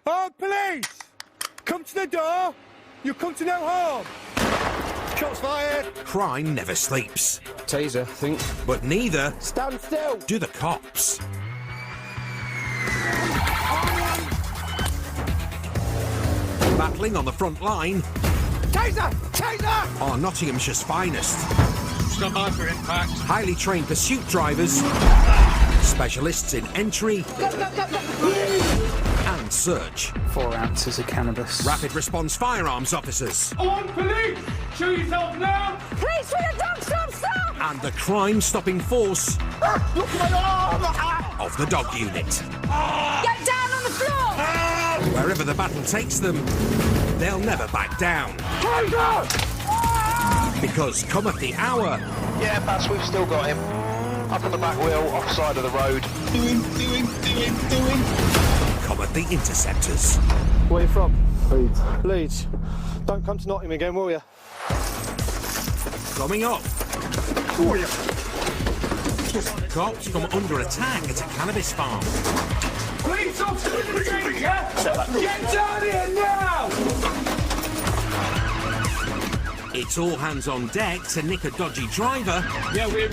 Oh, police! Come to the door! You come to no harm! Shots fired! Crime never sleeps. Taser, I think. But neither Stand still! do the cops. Battling on the front line Taser! Taser! are Nottinghamshire's finest. Stand by for impact. Highly trained pursuit drivers, specialists in entry and search, 4 ounces of cannabis. rapid response firearms officers, On, police! Show yourself now! Police with a dog, stop! and the crime-stopping force Look at my arm! of the dog unit. Get down on the floor! Wherever the battle takes them, they'll never back down. Because cometh the hour, Yeah, Bats, we've still got him. Up on the back wheel, offside of the road. cometh the interceptors. Where are you from? Leeds. Leeds. Don't come to Nottingham again, will you? Coming up, cops come under attack at a cannabis farm. Police officers in the street, yeah? Get down here now! It's all hands on deck to nick a dodgy driver Yeah, we're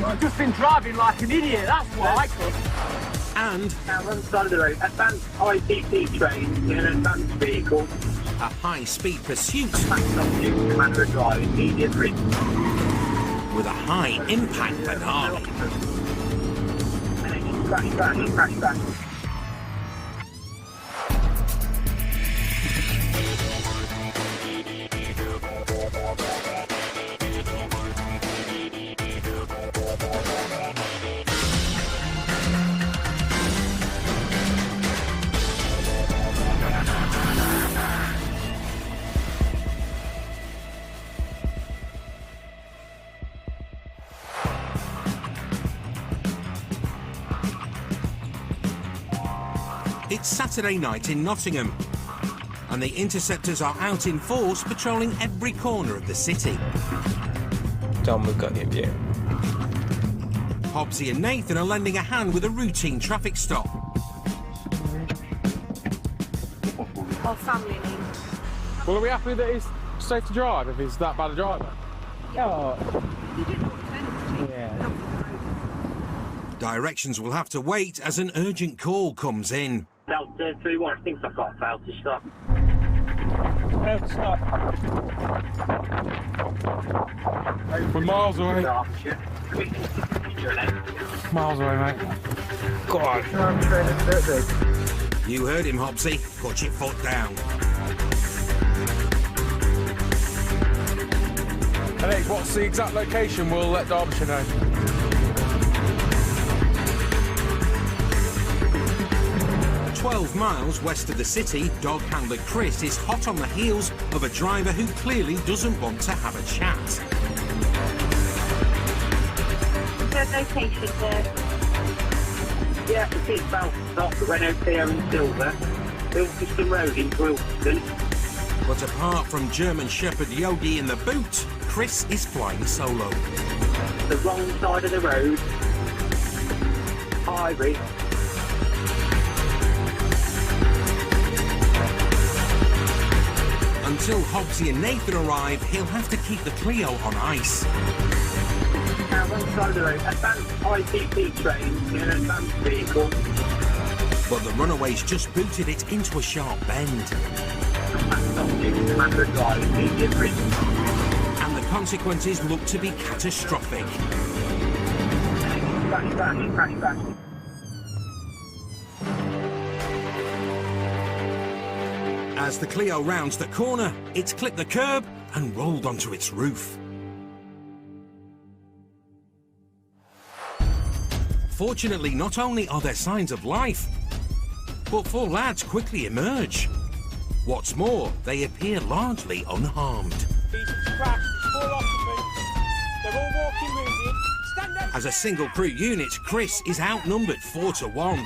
I've just been driving like an idiot, that's why. and Now, on the side of the road, advanced ICT train in an advanced vehicle, a high-speed pursuit passed on to commander of driving, immediate risk. with a high-impact finale. And then crash back. It's Saturday night in Nottingham, and the interceptors are out in force patrolling every corner of the city. Dom, we've got you in view. Hobbsy and Nathan are lending a hand with a routine traffic stop. Our family need. Well, are we happy that he's safe to drive if he's that bad a driver? Oh, You didn't want to yeah. Directions will have to wait as an urgent call comes in. Delta 31, I think I've got a fail to stop. We're miles away. Derbyshire. Miles away, mate. Go on. You heard him, Hobbsy. Put your foot down. Alex, what's the exact location? We'll let Derbyshire know. At 12 miles west of the city, dog handler Chris is hot on the heels of a driver who clearly doesn't want to have a chat. Good location there. Yeah, the kid's about to stop at Renault Clio in Silver, Ilkeston Road in Wilton. But apart from German Shepherd Yogi in the boot, Chris is flying solo. The wrong side of the road. Highway. Until Hobbsy and Nathan arrive, he'll have to keep the Clio on ice. Now, wrong side of the road. Advanced ICT train in an advanced vehicle. But the runaways just booted it into a sharp bend. Passed on to commander of driving, immediate risk. And the consequences look to be catastrophic. Crash back. As the Clio rounds the corner, it's clipped the curb and rolled onto its roof. Fortunately, not only are there signs of life, but 4 lads quickly emerge. What's more, they appear largely unharmed. He's crashed. 4 occupants. They're all walking wounded. Stand down. As a single crew unit, Chris is outnumbered 4 to 1.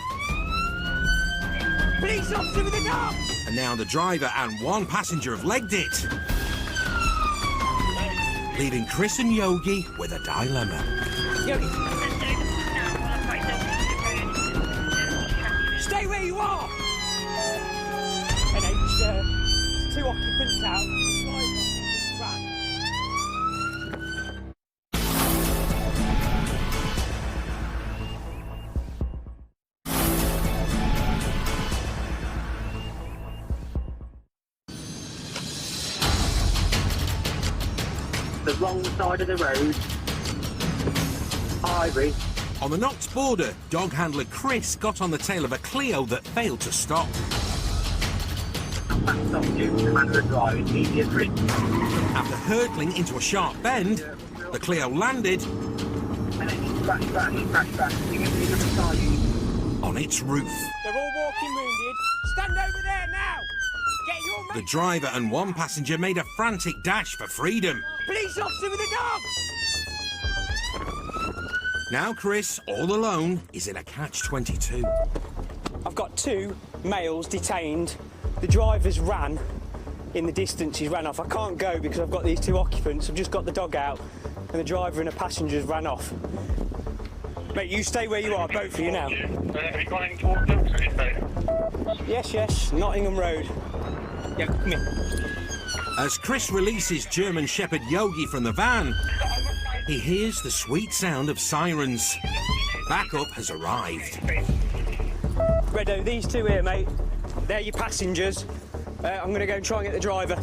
Police officer with a gun! And now the driver and 1 passenger have legged it, leaving Chris and Yogi with a dilemma. Stay where you are! NH, 2 occupants out. Right. The wrong side of the road. Ivory. On the Knox border, dog handler Chris got on the tail of a Clio that failed to stop. Backed off due to the manner of driving. Easier for it. After hurtling into a sharp bend, the Clio landed And then you crash. You get to the other side. on its roof. They're all walking wounded. Stand over there now! Get your The mate! driver and one passenger made a frantic dash for freedom. Police officer with a dog! Now Chris, all alone, is in a catch-22. I've got 2 males detained. The driver's ran in the distance, he's ran off. I can't go because I've got these 2 occupants. I've just got the dog out and the driver and a passenger's ran off. Mate, you stay where you are, both of you now. Have you gone in towards Ilkeston? Yes, Nottingham Road. Yeah, come here. As Chris releases German Shepherd Yogi from the van, he hears the sweet sound of sirens. Backup has arrived. Reddo, these 2 here, mate, they're your passengers. I'm going to go and try and get the driver.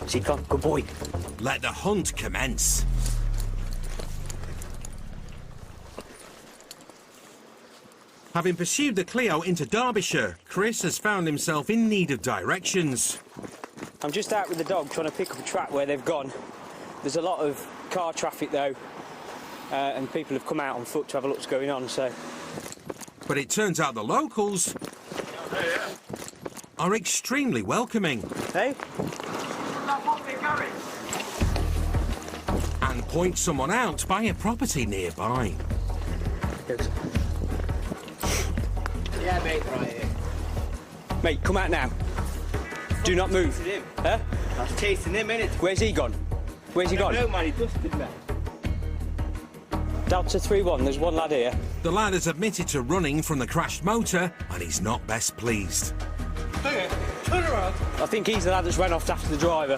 See, come, good boy. Let the hunt commence. Having pursued the Clio into Derbyshire, Chris has found himself in need of directions. I'm just out with the dog trying to pick up a track where they've gone. There's a lot of car traffic though, and people have come out on foot to have a look what's going on, so... But it turns out the locals are extremely welcoming Hey? and point someone out by a property nearby. Yeah, mate, right here. Mate, come out now. Do not move. Him. Huh? I was chasing him, innit? Where's he gone? Where's he gone? No, man, he dusted me. Delta 3-1, there's one lad here. The lad has admitted to running from the crashed motor and he's not best pleased. Turn around. I think he's the lad that's ran off after the driver.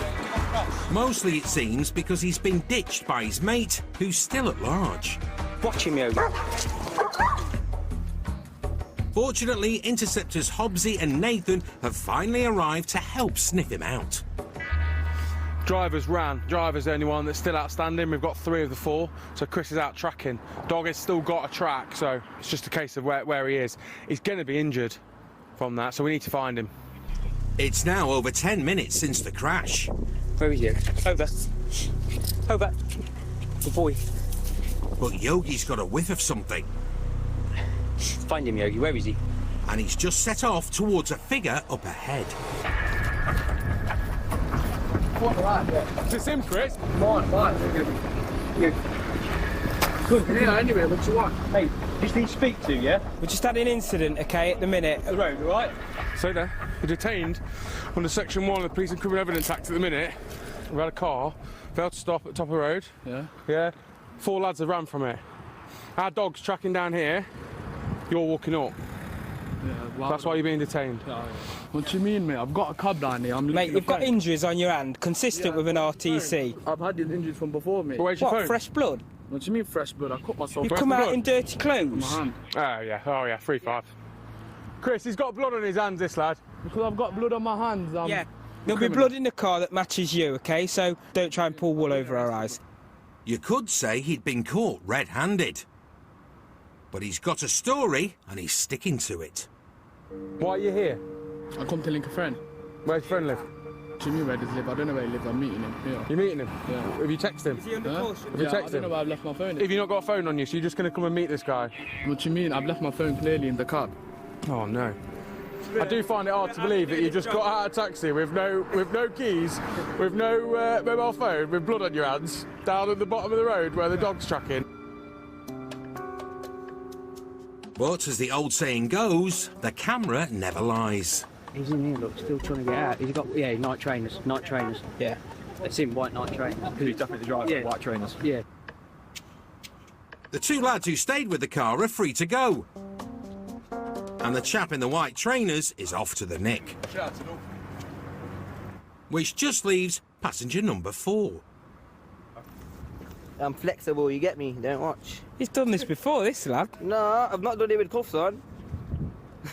Mostly, it seems, because he's been ditched by his mate, who's still at large. Watch him, Yogi. Fortunately, interceptors Hobbsy and Nathan have finally arrived to help sniff him out. Driver's ran. Driver's the only one that's still outstanding. We've got 3 of the 4, so Chris is out tracking. Dog has still got a track, so it's just a case of where he is. He's going to be injured from that, so we need to find him. It's now over 10 minutes since the crash. Where is he? Over. Over. Good boy. But Yogi's got a whiff of something, Find him, Yogi. Where is he? and he's just set off towards a figure up ahead. Is this him, Chris? Yeah, anyway, what you want? Hey, just need to speak to, yeah? We just had an incident, okay, at the minute. The road, all right? So there, we're detained under Section 1 of the Police and Criminal Evidence Act at the minute. We've had a car, failed to stop at the top of the road. Yeah? Yeah. 4 lads have ran from it. Our dog's tracking down here. You're walking up. Yeah, well, That's why you're being detained. what do you mean, mate? I've got a cab down here. I'm Mate, you've got injuries on your hand, consistent with an RTC. I've had these injuries from before, mate. But where's your What, phone? fresh blood? What do you mean fresh blood? I cut myself. You've Where's come the out blood? in dirty clothes. my hand. Oh yeah, 3-5. Chris, he's got blood on his hands, this lad. Because I've got blood on my hands. Yeah. There'll be blood in the car that matches you, okay? So don't try and pull wool over our eyes. You could say he'd been caught red-handed. But he's got a story, and he's sticking to it. Why are you here? I come to link a friend. Where's your friend live? What do you mean where does he live? I don't know where he lives. I'm meeting him. Yeah. You meeting him? Yeah. Have you texted him? he under Huh? caution? you Yeah, I text don't know him? where I've left my phone. Have you not got a phone on you, so you're just going to come and meet this guy? What do you mean? I've left my phone clearly in the cab. Oh no. I do find it hard to believe that you just got out of a taxi with no keys, with no mobile phone, with blood on your hands, down at the bottom of the road where the dog's tracking. But as the old saying goes, the camera never lies. He's in here, look, still trying to get out. He's got, yeah, night trainers. Yeah. It's him, white night trainers. He's definitely the driver. Yeah. White trainers. Yeah. The 2 lads who stayed with the car are free to go. And the chap in the white trainers is off to the nick. Which just leaves passenger number 4. I'm flexible, you get me, don't watch. He's done this before, this lad. No, I've not done it with cuffs on.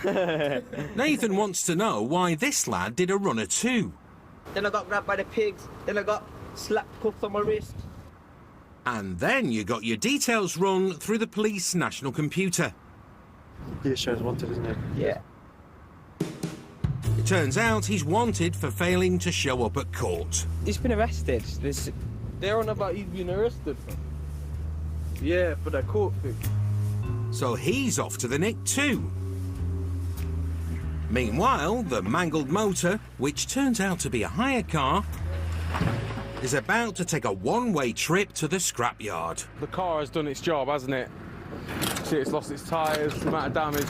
Nathan wants to know why this lad did a runner too. Then I got grabbed by the pigs, then I got slapped cuffs on my wrist. And then you got your details run through the police national computer. Yeah, it shows wanted, isn't it? Yeah. It turns out he's wanted for failing to show up at court. He's been arrested. They're on about he's been arrested. Yeah, for that court thing. So he's off to the nick too. Meanwhile, the mangled motor, which turns out to be a hire car, is about to take a one-way trip to the scrapyard. The car has done its job, hasn't it? See, it's lost its tyres, the amount of damage.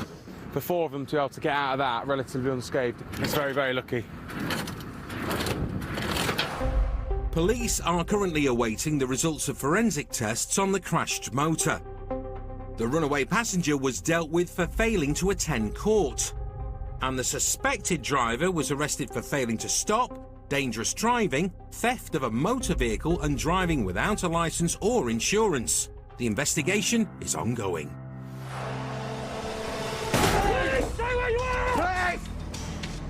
For 4 of them to be able to get out of that relatively unscathed, it's very, very lucky. Police are currently awaiting the results of forensic tests on the crashed motor. The runaway passenger was dealt with for failing to attend court, and the suspected driver was arrested for failing to stop, dangerous driving, theft of a motor vehicle and driving without a licence or insurance. The investigation is ongoing.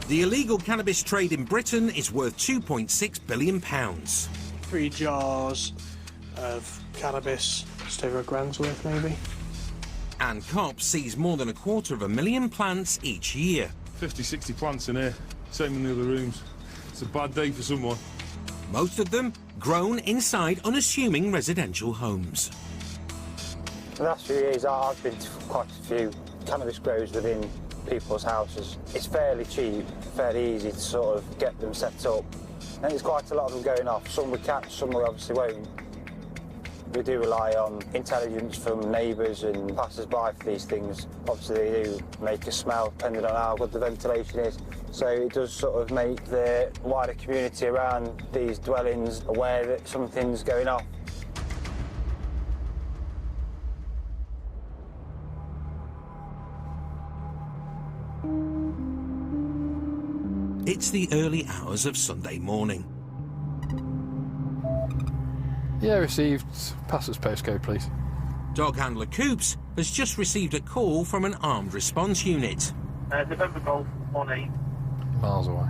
The illegal cannabis trade in Britain is worth £2.6 billion. 3 jars of cannabis, just over £1,000 worth maybe. And cops seize more than 250,000 plants each year. 50, 60 plants in here, same in the other rooms. It's a bad day for someone. Most of them grown inside unassuming residential homes. The last few years I've been to quite a few cannabis grows within people's houses. It's fairly cheap, fairly easy to sort of get them set up. And there's quite a lot of them going off. Some we catch, some we obviously won't. We do rely on intelligence from neighbours and passers-by for these things. Obviously they do make a smell depending on how good the ventilation is. So it does sort of make the wider community around these dwellings aware that something's going off. It's the early hours of Sunday morning. Yeah, received. Pass us postcode, please. Dog handler Coops has just received a call from an armed response unit. November Golf 18. Miles away.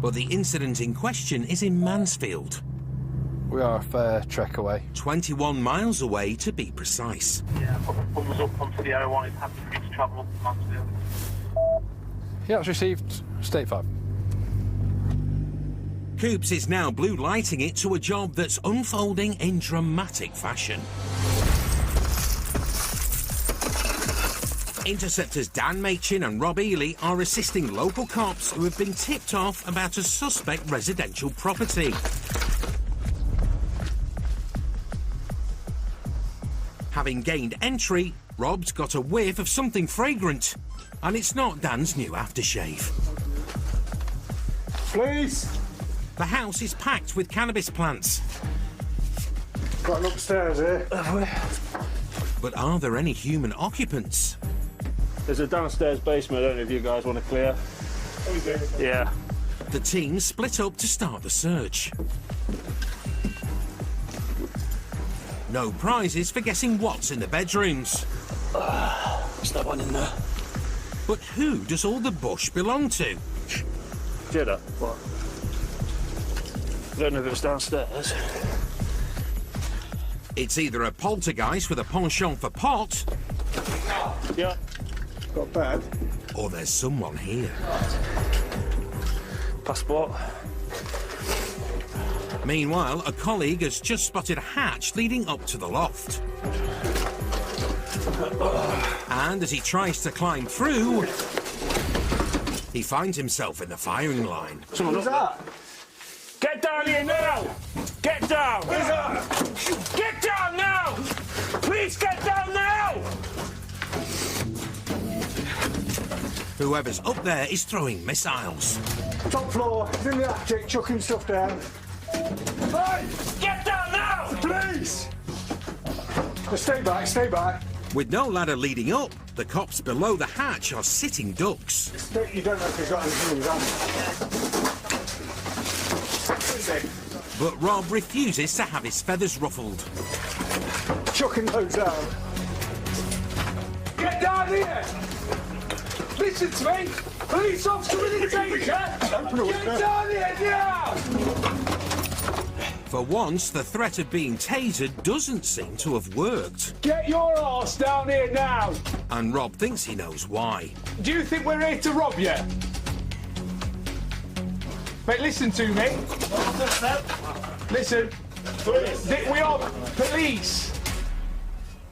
But the incident in question is in Mansfield. We are a fair trek away. 21 miles away, to be precise. Yeah, I've got the thumbs up onto the O1. It's happy for me to travel up to Mansfield. Yeah, it's received. State 5. Coops is now blue lighting it to a job that's unfolding in dramatic fashion. Interceptors Dan Machin and Rob Ely are assisting local cops who have been tipped off about a suspect residential property. Having gained entry, Rob's got a whiff of something fragrant, and it's not Dan's new aftershave. Please! The house is packed with cannabis plants. Got an upstairs here. But are there any human occupants? There's a downstairs basement, I don't know if you guys want to clear. Yeah. The team split up to start the search. No prizes for guessing what's in the bedrooms. There's no one in there. But who does all the bush belong to? Jeddah, what? I don't know if it's downstairs. It's either a poltergeist with a penchant for pot. Yeah. Got bad. Or there's someone here. Passport. Meanwhile, a colleague has just spotted a hatch leading up to the loft. And as he tries to climb through, he finds himself in the firing line. Who's that? Get down here now! Get down! Who's that? Get down now! Please get down now! Whoever's up there is throwing missiles. Top floor, he's in the attic, chucking stuff down. Hey! Get down now! Please! Stay back, stay back. With no ladder leading up, The cops below the hatch are sitting ducks. You don't know if he's got anything on. But Rob refuses to have his feathers ruffled. Chucking those down. Get down here! Listen to me! Police officer with a taser! Get down here now! For once, the threat of being tasered doesn't seem to have worked. Get your arse down here now! And Rob thinks he knows why. Do you think we're here to rob you? Mate, listen to me. Listen. We are police.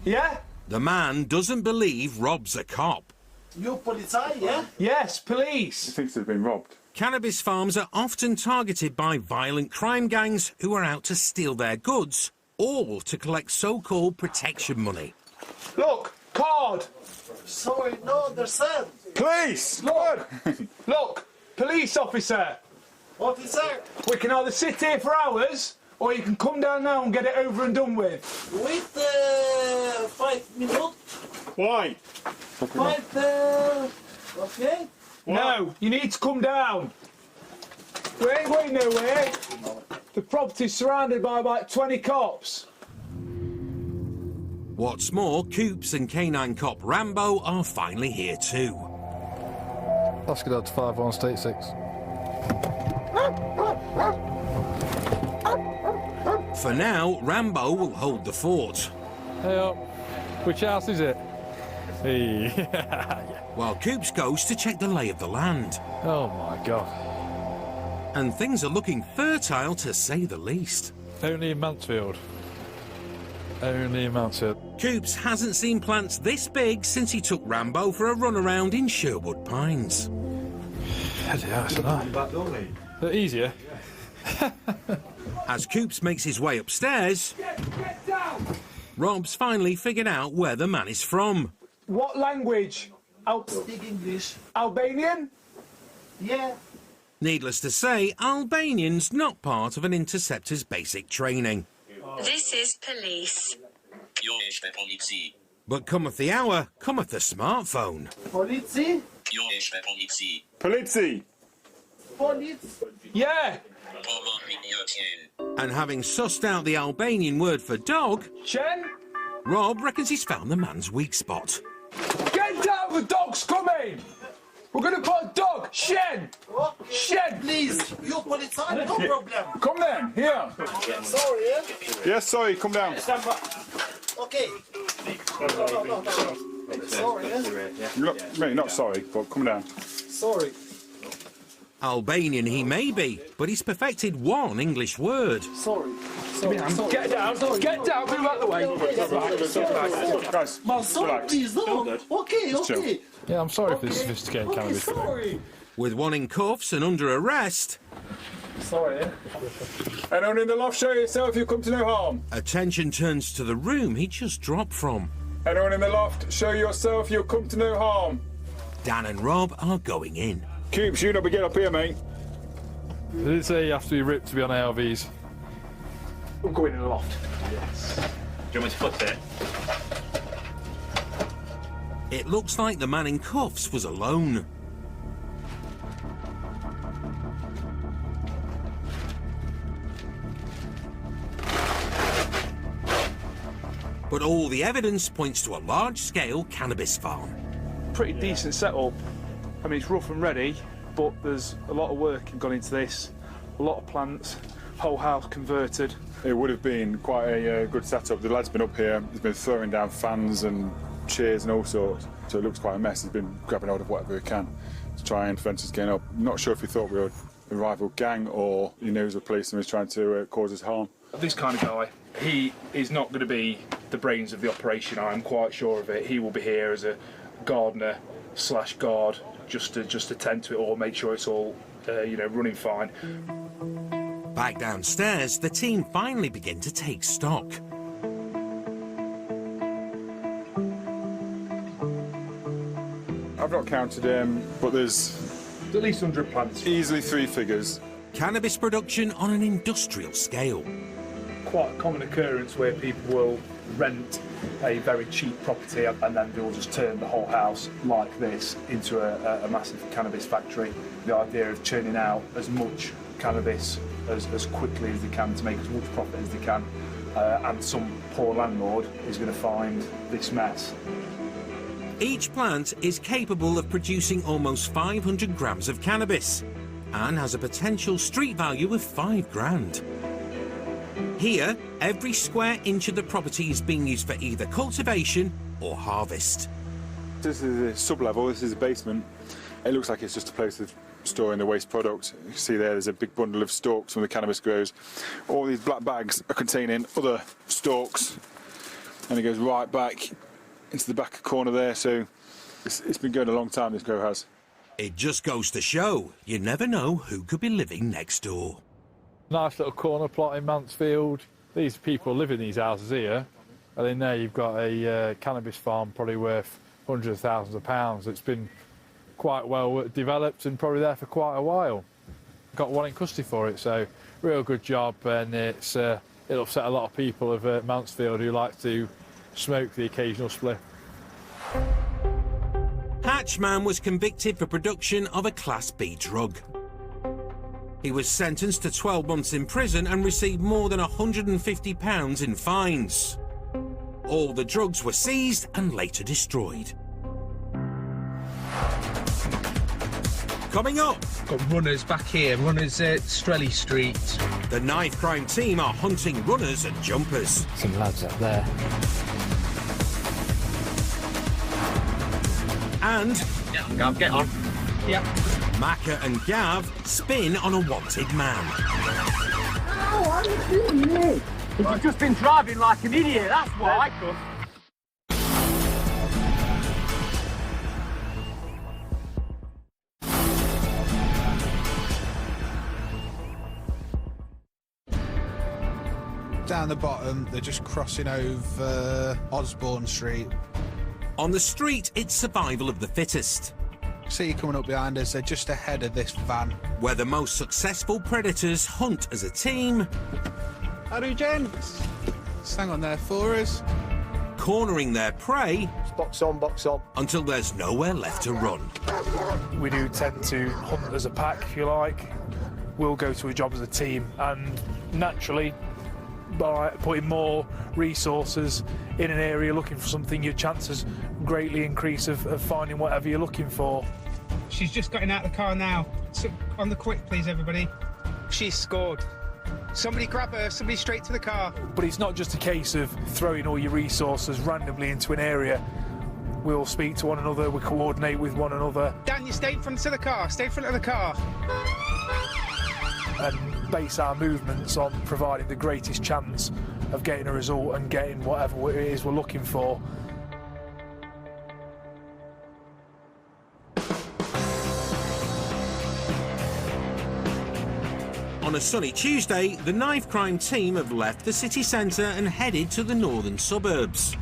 Yeah? The man doesn't believe Rob's a cop. You polizei, yeah? Yes, police. He thinks they've been robbed. Cannabis farms are often targeted by violent crime gangs who are out to steal their goods, all to collect so-called protection money. Look, card. Sorry, no understand. Police! Look, look, police officer. Officer, We can either sit here for hours, or you can come down now and get it over and done with. wait 5 minutes. Why? 5, okay? No, you need to come down. We ain't going nowhere. The property's surrounded by about 20 cops. What's more, Coops and canine cop Rambo are finally here too. Let's get out to 5-1 State 6. For now, Rambo will hold the fort. Hey up. Which house is it? Hey. While Coops goes to check the lay of the land. Oh my god. And things are looking fertile to say the least. Only in Mansfield. Only in Mansfield. Coops hasn't seen plants this big since he took Rambo for a run around in Sherwood Pines. Bloody hell, it's nice. They're easier. As Coops makes his way upstairs, Rob's finally figured out where the man is from. What language? Speak English. Albanian? Yeah. Needless to say, Albanian's not part of an interceptor's basic training. This is police. But cometh the hour, cometh the smartphone. Politie? Politie! Police? Yeah. And having sussed out the Albanian word for dog, Chen? Rob reckons he's found the man's weak spot. Get down, the dog's coming! We're gonna put a dog! Shen! Shen! Please, you polizei, no problem. Come then, here! Sorry, yeah? Yes, sorry, come down. Okay. No. Sorry, yeah? Look, mate, not sorry, but come down. Sorry. Albanian he may be, but he's perfected one English word. Sorry. Get down! Get down! Move out the way! Guys, Sorry, relax. please, no. Okay. Yeah, I'm sorry for this sophisticated cannabis. Sorry. With one in cuffs and under arrest, Sorry, yeah? Anyone in the loft, show yourself, you come to no harm. attention turns to the room he just dropped from. Anyone in the loft, show yourself, you'll come to no harm. Dan and Rob are going in. Coops, you not be get up here, mate. They didn't say you have to be ripped to be on ARVs. I'm going in the loft. Yes. Do you want me to put it? It looks like the man in cuffs was alone. But all the evidence points to a large-scale cannabis farm. Pretty decent setup. I mean, it's rough and ready, but there's a lot of work gone into this. A lot of plants, whole house converted. It would have been quite a good setup. The lad's been up here, he's been throwing down fans and chairs and all sorts, so it looks quite a mess. He's been grabbing hold of whatever he can to try and prevent us getting up. Not sure if he thought we were a rival gang or he knew he was a police and was trying to cause us harm. This kind of guy, he is not going to be the brains of the operation, I'm quite sure of it. He will be here as a gardener / guard, just to tend to it all, make sure it's all running fine. Back downstairs, the team finally begin to take stock. I've not counted him, but there's at least 100 plants. Easily 3 figures. Cannabis production on an industrial scale. Quite a common occurrence where people will rent a very cheap property and then they'll just turn the whole house like this into a massive cannabis factory. The idea of churning out as much cannabis as quickly as they can to make as much profit as they can, and some poor landlord is going to find this mess. Each plant is capable of producing almost 500 grams of cannabis and has a potential street value of £5,000. Here, every square inch of the property is being used for either cultivation or harvest. This is the sub-level, this is the basement. It looks like it's just a place of storing the waste product. You can see there's a big bundle of stalks from the cannabis grows. All these black bags are containing other stalks, and it goes right back into the back corner there, so it's been going a long time, this grow has. It just goes to show, you never know who could be living next door. Nice little corner plot in Mansfield. These people live in these houses here, and then there you've got a cannabis farm probably worth hundreds of thousands of pounds. It's been quite well developed and probably there for quite a while. Got one in custody for it, so real good job, and it'll upset a lot of people of Mansfield who like to smoke the occasional spliff. Hatchman was convicted for production of a Class B drug. He was sentenced to 12 months in prison and received more than £150 in fines. All the drugs were seized and later destroyed. Coming up, got runners back here, runners at Strelly Street. The knife crime team are hunting runners and jumpers. Some lads up there. And Yeah, Gav, get on. Yep. Macca and Gav spin on a wanted man. Oh, what are you doing here? You've just been driving like an idiot, that's why. Down the bottom, they're just crossing over Osborne Street. On the street, it's survival of the fittest. See you coming up behind us, they're just ahead of this van. Where the most successful predators hunt as a team. Howdy, gents. Hang on there for us. Cornering their prey. Box on, box on. Until there's nowhere left to run. We do tend to hunt as a pack, if you like. We'll go to a job as a team, and naturally, by putting more resources in an area looking for something, your chances greatly increase of finding whatever you're looking for. She's just getting out of the car now. So, on the quick, please, everybody. She's scored. Somebody grab her, somebody straight to the car. But it's not just a case of throwing all your resources randomly into an area. We'll speak to one another, we coordinate with one another. Dan, you stay in front of the car, stay in front of the car. And base our movements on providing the greatest chance of getting a result and getting whatever it is we're looking for. On a sunny Tuesday, the knife crime team have left the city centre and headed to the northern suburbs.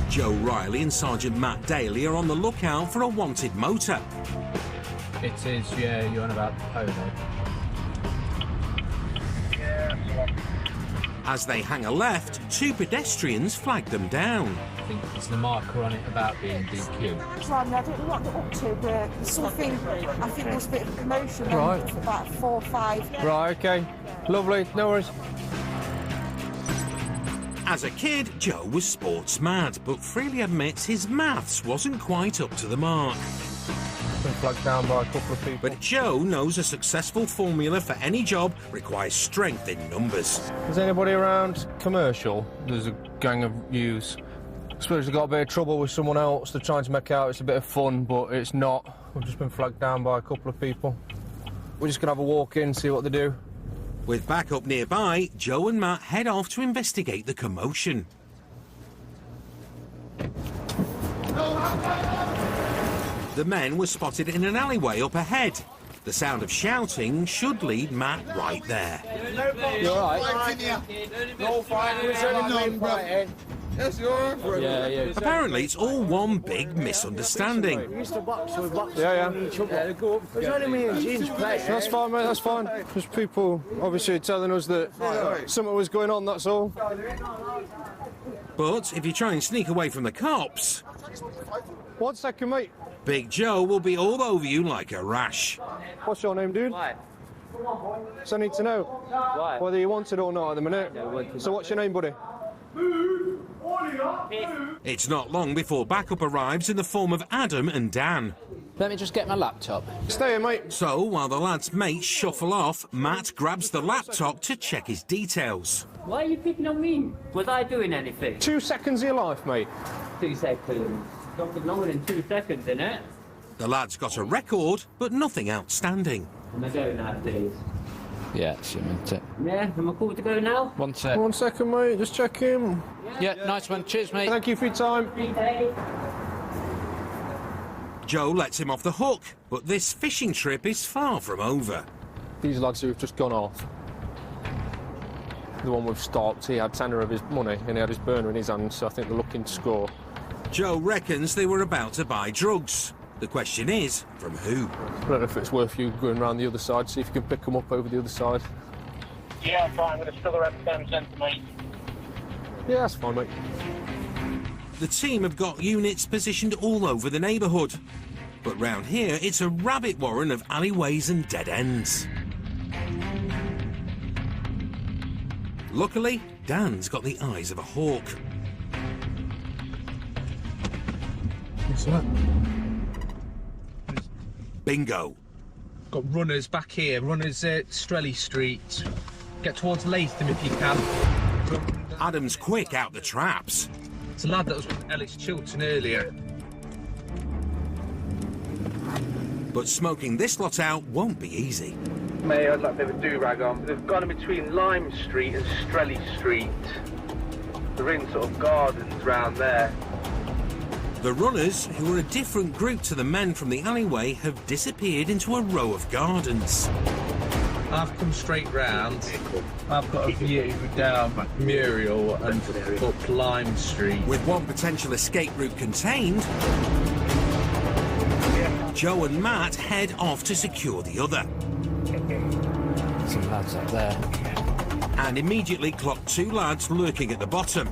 Joe Riley and Sergeant Matt Daly are on the lookout for a wanted motor. It is, yeah, you're on about Polo. As they hang a left, two pedestrians flag them down. I think it's the marker on it about being DQ. I don't know what they're up to, but there's something, I think there's a bit of commotion Right. on about 4 or 5. Right, okay. Lovely, no worries. As a kid, Joe was sports mad, but freely admits his maths wasn't quite up to the mark. Been flagged down by a couple of people. But Joe knows a successful formula for any job requires strength in numbers. Is anybody around commercial? There's a gang of youths. I suppose they've got a bit of trouble with someone else. They're trying to make out it's a bit of fun, but it's not. We've just been flagged down by a couple of people. We're just going to have a walk in, see what they do. With backup nearby, Joe and Matt head off to investigate the commotion. The men were spotted in an alleyway up ahead. The sound of shouting should lead Matt right there. You alright? No fighting, no fighting. Yes, you're all right for it. Yeah. Apparently, it's all one big misunderstanding. Yeah. There's only me and Jean's place. That's fine, mate, that's fine. Just people obviously telling us that something was going on, that's all. But if you try and sneak away from the cops, 1 second, mate. Big Joe will be all over you like a rash. What's your name, dude? So I need to know whether you want it or not at the minute. So what's your name, buddy? It's not long before backup arrives in the form of Adam and Dan. Let me just get my laptop. Stay here, mate. So, while the lads' mates shuffle off, Matt grabs the laptop to check his details. Why are you picking on me? Was I doing anything? 2 seconds of your life, mate. 2 seconds. Something longer than 2 seconds, innit? The lads got a record, but nothing outstanding. Am I going nowadays? Yeah, she meant it. Yeah, am I cool to go now? 1 sec. 1 second, mate, just check him. Yeah, nice one. Cheers, mate. Thank you for your time. Joe lets him off the hook, but this fishing trip is far from over. These lads who have just gone off. The one we've stopped, he had tenner of his money and he had his burner in his hand, so I think they're looking to score. Joe reckons they were about to buy drugs. The question is, from who? I don't know if it's worth you going around the other side, see if you can pick them up over the other side. Yeah, I'm fine. I'm going to still around the centre, mate. Yeah, that's fine, mate. The team have got units positioned all over the neighbourhood. But round here, it's a rabbit warren of alleyways and dead ends. Luckily, Dan's got the eyes of a hawk. What's that? Bingo. Got runners back here. Runners at Strelly Street. Get towards Latham if you can. Adam's quick out the traps. It's a lad that was with Ellis Chilton earlier. But smoking this lot out won't be easy. Mate, I'd like a bit of a do-rag on. They've gone in between Lime Street and Strelly Street. They're in sort of gardens round there. The runners, who are a different group to the men from the alleyway, have disappeared into a row of gardens. I've come straight round. I've got a view down Muriel and up Lime Street. With one potential escape route contained, Joe and Matt head off to secure the other. Some lads up there. And immediately clock 2 lads lurking at the bottom.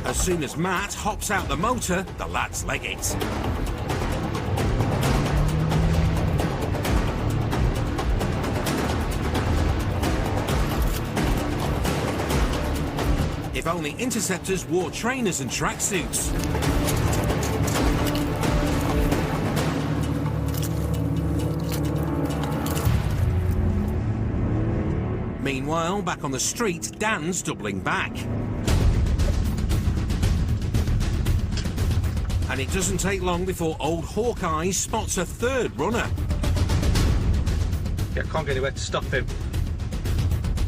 As soon as Matt hops out the motor, the lads leg it. If only interceptors wore trainers and tracksuits. Meanwhile, back on the street, Dan's doubling back. And it doesn't take long before old Hawkeye spots a third runner. Yeah, I can't get anywhere to stop him.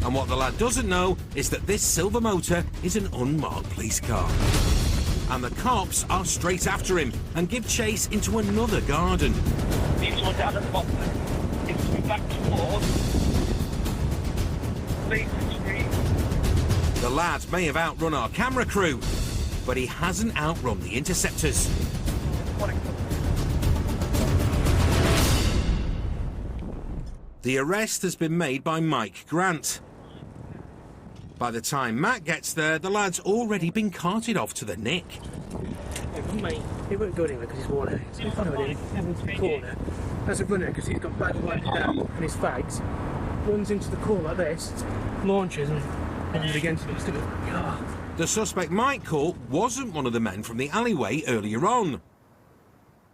And what the lad doesn't know is that this silver motor is an unmarked police car. And the cops are straight after him and give chase into another garden. These ones down at the bottom. It's back towards Latham Street. The lad may have outrun our camera crew, but he hasn't outrun the interceptors. The arrest has been made by Mike Grant. By the time Matt gets there, the lad's already been carted off to the nick. Mate, he won't go anywhere because he's worn out. So we follow him into the corner. There's a runner because he's got back wiped down and his fags. Runs into the corner like this, launches and runs against him. The suspect Mike caught wasn't one of the men from the alleyway earlier on.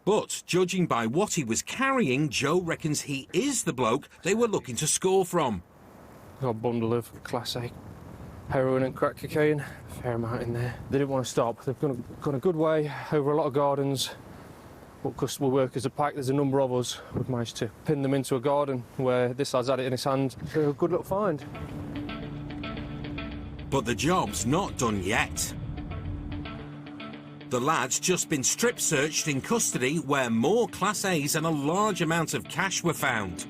But judging by what he was carrying, Joe reckons he is the bloke they were looking to score from. Got a bundle of Class A heroin and crack cocaine, a fair amount in there. They didn't want to stop. They've gone a good way over a lot of gardens. But because we work as a pack, there's a number of us. We've managed to pin them into a garden where this lad's had it in his hand. So a good little find. But the job's not done yet. The lad's just been strip-searched in custody where more Class A's and a large amount of cash were found.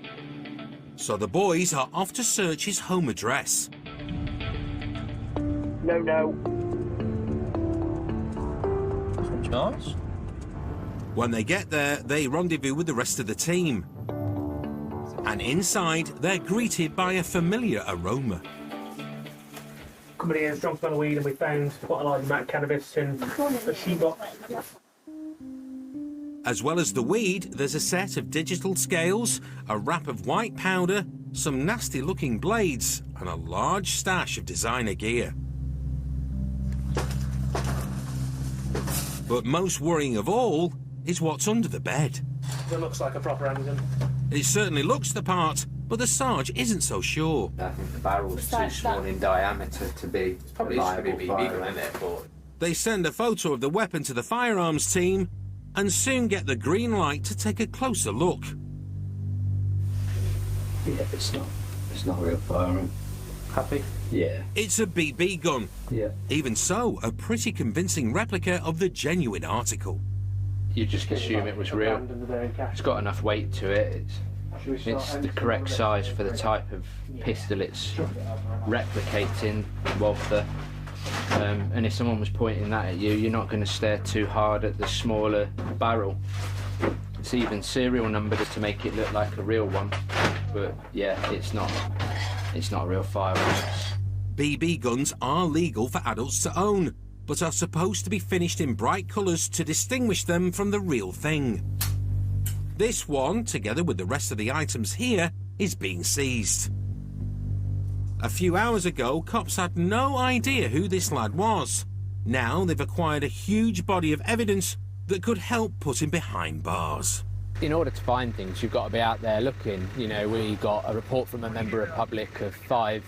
So the boys are off to search his home address. No. Nice. When they get there, they rendezvous with the rest of the team. And inside, they're greeted by a familiar aroma. Coming here, jumped on a weed, and we found quite a large amount of cannabis in a shoebox. As well as the weed, there's a set of digital scales, a wrap of white powder, some nasty-looking blades, and a large stash of designer gear. But most worrying of all is what's under the bed. It looks like a proper handgun. It certainly looks the part, but the Sarge isn't so sure. I think the barrel's too small in diameter to be reliable bigger in it, but They send a photo of the weapon to the firearms team and soon get the green light to take a closer look. yeah, it's not a real firearm. Happy? Yeah. It's a BB gun. Yeah. Even so, a pretty convincing replica of the genuine article. You just assume it was real. It's got enough weight to it. It's the correct size for the type of pistol it's replicating, Walther. And if someone was pointing that at you, you're not going to stare too hard at the smaller barrel. It's even serial numbered to make it look like a real one. But yeah, it's not a real firearm. BB guns are legal for adults to own, but are supposed to be finished in bright colours to distinguish them from the real thing. This one, together with the rest of the items here, is being seized. A few hours ago, cops had no idea who this lad was. Now they've acquired a huge body of evidence that could help put him behind bars. In order to find things, you've got to be out there looking. You know, we got a report from a member of public of 5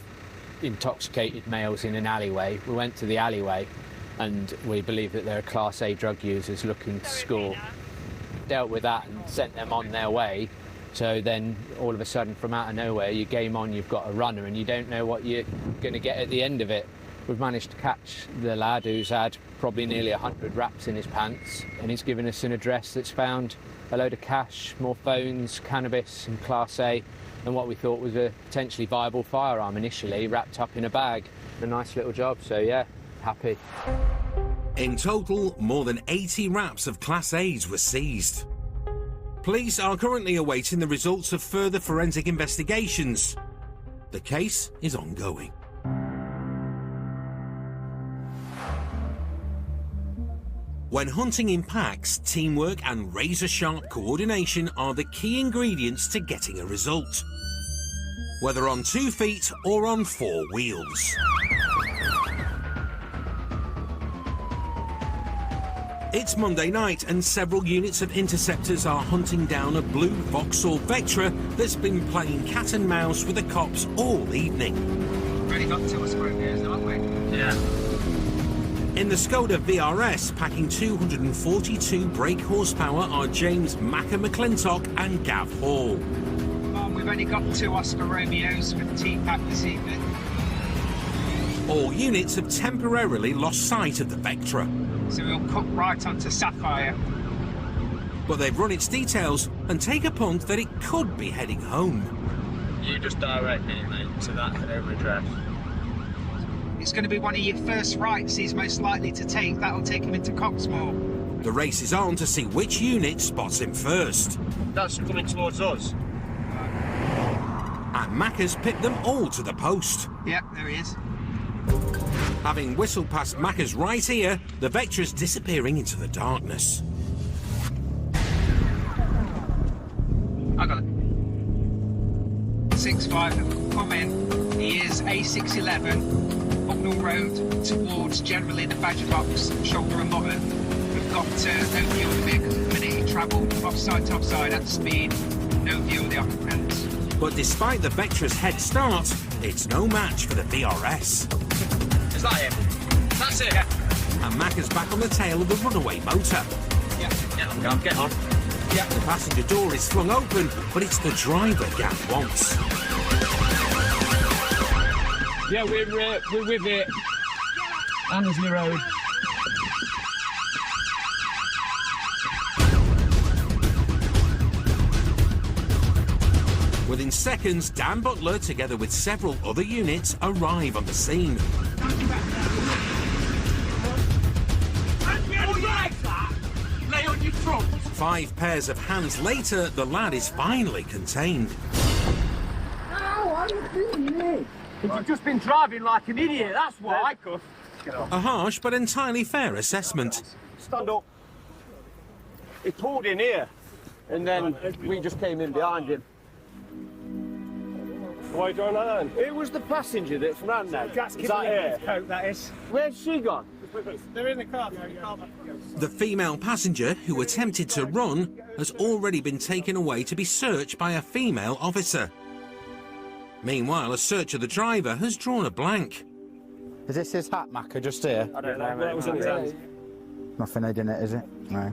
intoxicated males in an alleyway. We went to the alleyway and we believe that there are Class A drug users looking to score. Dealt with that and sent them on their way. So then all of a sudden from out of nowhere, you game on, you've got a runner and you don't know what you're going to get at the end of it. We've managed to catch the lad who's had probably nearly 100 wraps in his pants, and he's given us an address that's found a load of cash, more phones, cannabis and Class A, and what we thought was a potentially viable firearm initially, wrapped up in a bag. A nice little job, so yeah, happy. In total, more than 80 wraps of Class A's were seized. Police are currently awaiting the results of further forensic investigations. The case is ongoing. When hunting in packs, teamwork and razor-sharp coordination are the key ingredients to getting a result. Whether on 2 feet or on 4 wheels. It's Monday night and several units of interceptors are hunting down a blue Vauxhall Vectra that's been playing cat and mouse with the cops all evening. We've already got 2 Romeos, haven't we? Yeah. In the Skoda VRS, packing 242 brake horsepower are James Macca McClintock and Gav Hall. We've only got 2 Oscar Romeos for the team pack this evening. All units have temporarily lost sight of the Vectra. So we'll cut right onto Sapphire. But they've run its details and take a punt that it could be heading home. You just direct me, mate, to that home address. It's going to be one of your first rights he's most likely to take. That'll take him into Coxmoor. The race is on to see which unit spots him first. That's coming towards us. And Macca's pipped them all to the post. Yep, there he is. Having whistled past Macca's right ear, the Vectra's disappearing into the darkness. I got it. 6-5, come in. He is A611, Bucknell Road, towards generally the Badger Box, Shoulder and Mutton. We've got no view of the vehicle at the minute. He travelled offside to offside at speed, no view of the occupants. But despite the Vectra's head start, it's no match for the VRS. Is that him? That's it. Yeah. And Macca's back on the tail of the runaway motor. Yeah, get on. Yeah. The passenger door is flung open, but it's the driver Gav wants. Yeah, we're with it. Annesley Road. Within seconds, Dan Butler, together with several other units, arrive on the scene. front. 5 pairs of hands later, the lad is finally contained. You've just been driving like an idiot, that's why. A harsh but entirely fair assessment. Stand up. He pulled in here, and then we just came in behind him. Why are you doing that then? It was the passenger that's ran there. Jack's Is that here? coat, that is. Where's she gone? They're in the car. The female passenger who attempted to run has already been taken away to be searched by a female officer. Meanwhile, a search of the driver has drawn a blank. Is this his hat, Macca, just here? I don't know. That was in his hand. Nothing in it, is it? No.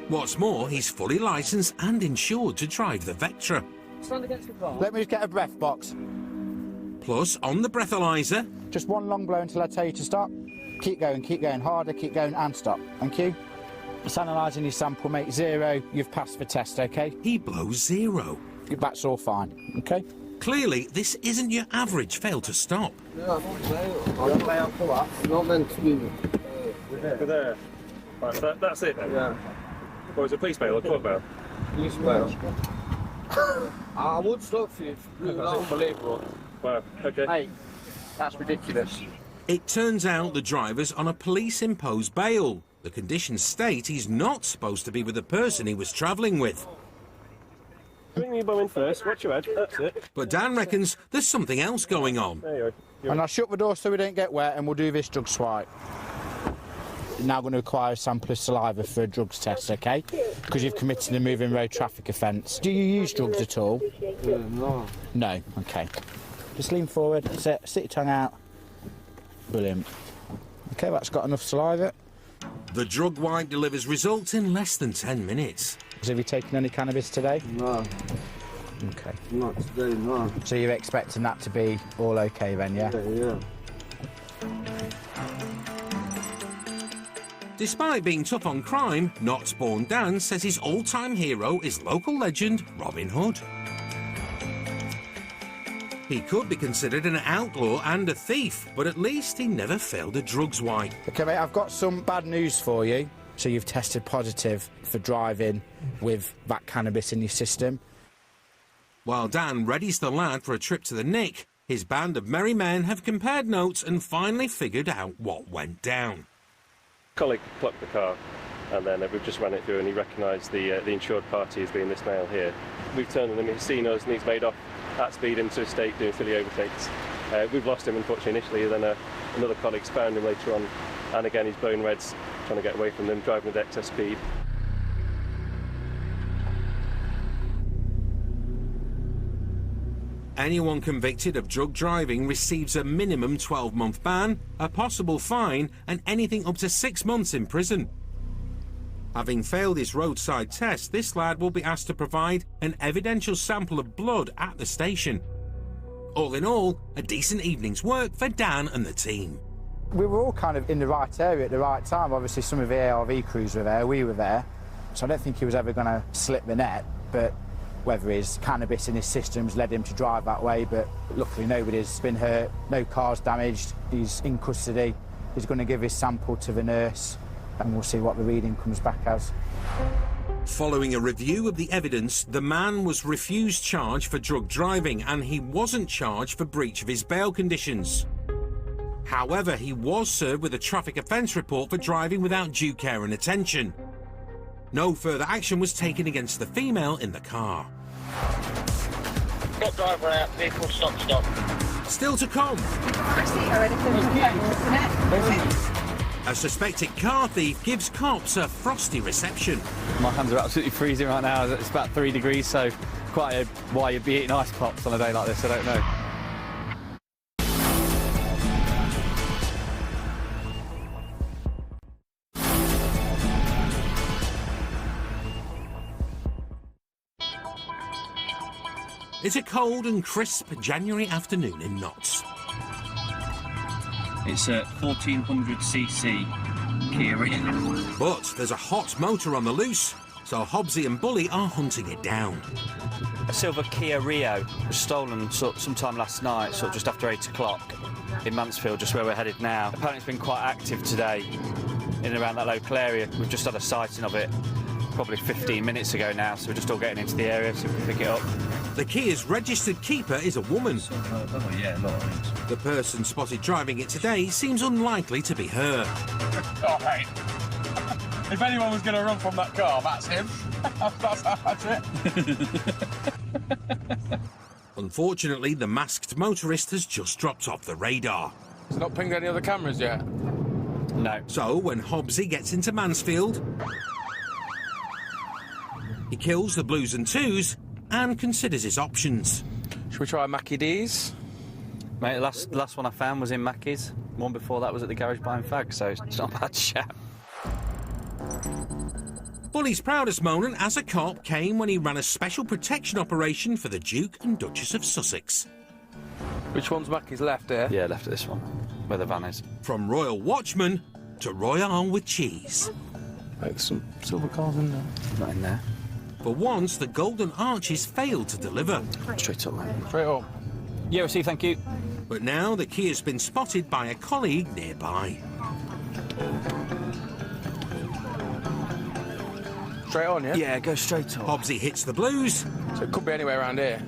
What's more, he's fully licensed and insured to drive the Vectra. Stand against the car. Let me just get a breath box. Plus, on the breathalyzer... Just one long blow until I tell you to stop. Keep going, harder, keep going, and stop. Thank you. It's analysing your sample, mate. 0, you've passed the test, OK? He blows 0. That's all fine, OK? Clearly, this isn't your average fail to stop. No, I'm not meant to be there. Right, so that's it then? Yeah. Or is it police bail or court bail? Police bail. I would stop for you. That's unbelievable. Wow, okay. Hey, that's ridiculous. It turns out the driver's on a police-imposed bail. The conditions state he's not supposed to be with the person he was travelling with. Bring your bum in first, watch your head, that's it. But Dan reckons there's something else going on. There you go. And I'll shut the door so we don't get wet, and we'll do this drug swipe. You're now going to require a sample of saliva for a drugs test, OK? Because you've committed a moving road traffic offence. Do you use drugs at all? No. No? OK. Just lean forward, sit your tongue out. Brilliant. OK, that's got enough saliva. The drug wipe delivers results in less than 10 minutes. Have you taken any cannabis today? No. OK. Not today, no. So you're expecting that to be all OK then, yeah? Yeah. Despite being tough on crime, Not Spawn Dan says his all-time hero is local legend Robin Hood. He could be considered an outlaw and a thief, but at least he never failed a drugs wipe. OK, mate, I've got some bad news for you. So you've tested positive for driving with that cannabis in your system. While Dan readies the lad for a trip to the Nick, his band of merry men have compared notes and finally figured out what went down. Colleague plucked the car, and then we've just ran it through, and he recognised the insured party as being this male here. We've turned on him, he's seen us, and he's made off at speed into a state doing silly overtakes. We've lost him, unfortunately, initially, then another colleague's found him later on, and again he's blown reds, trying to get away from them, driving at excess speed. Anyone convicted of drug driving receives a minimum 12-month ban, a possible fine, and anything up to 6 months in prison. Having failed his roadside test, this lad will be asked to provide an evidential sample of blood at the station. All in all, a decent evening's work for Dan and the team. We were all kind of in the right area at the right time. Obviously, some of the ARV crews were there, we were there. So I don't think he was ever going to slip the net, but whether his cannabis in his systems led him to drive that way, but luckily nobody's been hurt, no cars damaged, he's in custody. He's going to give his sample to the nurse, and we'll see what the reading comes back as. Following a review of the evidence, the man was refused charge for drug driving and he wasn't charged for breach of his bail conditions. However, he was served with a traffic offence report for driving without due care and attention. No further action was taken against the female in the car. Stop driver out, vehicle stop. Still to come. A suspected car thief gives cops a frosty reception. My hands are absolutely freezing right now. It's about 3 degrees, so quite why you'd be eating ice pops on a day like this, I don't know. It's a cold and crisp January afternoon in Notts. It's a 1400cc Kia Rio. But there's a hot motor on the loose, so Hobbsy and Bully are hunting it down. A silver Kia Rio was stolen sometime last night, just after 8 o'clock in Mansfield, just where we're headed now. Apparently it's been quite active today in and around that local area. We've just had a sighting of it probably 15 minutes ago now, so we're just all getting into the area so we can pick it up. The Kia's registered keeper is a woman. The person spotted driving it today seems unlikely to be her. Oh, mate. If anyone was going to run from that car, that's him. That's it. Unfortunately, the masked motorist has just dropped off the radar. Has it not pinged any other cameras yet? No. So, when Hobbsy gets into Mansfield, he kills the Blues and Twos and considers his options. Should we try Mackie D's? Mate, the last one I found was in Mackie's. One before that was at the garage buying fags, so it's not a bad shout. Bully's proudest moment as a cop came when he ran a special protection operation for the Duke and Duchess of Sussex. Which one's Mackie's left here? Yeah, left of this one, where the van is. From Royal Watchman to Royale with cheese. There's some silver cars in there. Not in there. For once, the Golden Arches failed to deliver. Straight up, mate. Straight up. Yeah, receive, thank you. But now the Kia's been spotted by a colleague nearby. Straight on, yeah? Yeah, go straight on. Hobbsy hits the Blues. So it could be anywhere around here.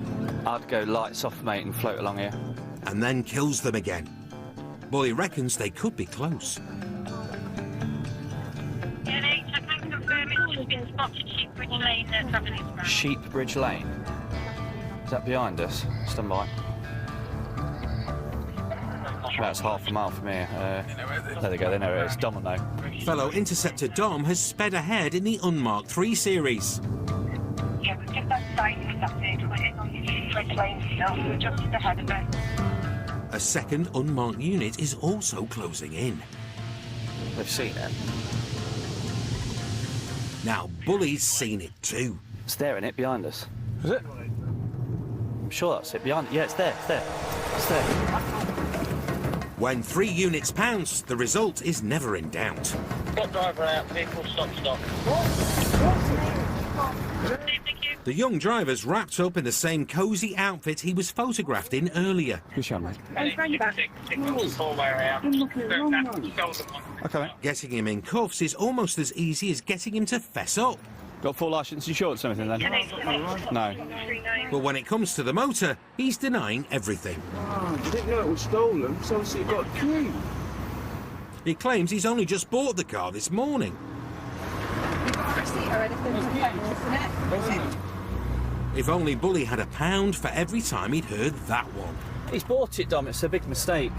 I'd go lights off, mate, and float along here. And then kills them again. Bully reckons they could be close. Sheep Bridge Lane. Is that behind us? Stand by. That's half a mile from here. There they go, they know where it is. Dom will know. Fellow Interceptor Dom has sped ahead in the Unmarked 3 series. Yeah, we've just outside intercepted. We're on Bridge Lane still, we're just ahead of it. A second unmarked unit is also closing in. They've seen it. Now, Bully's seen it too. It's there, isn't it, behind us? Is it? I'm sure that's it, behind. Yeah, it's there, it's there. It's there. When 3 units pounce, the result is never in doubt. Got driver out, vehicle stop. The young driver's wrapped up in the same cosy outfit he was photographed in earlier. Who's your mate? Okay, mate. Getting him in cuffs is almost as easy as getting him to fess up. Got full licence insurance or anything then? No. But when it comes to the motor, he's denying everything. Oh, I didn't know it was stolen, so obviously it got a key. He claims he's only just bought the car this morning. If only Bully had £1 for every time he'd heard that one. He's bought it, Dom. It's a big mistake.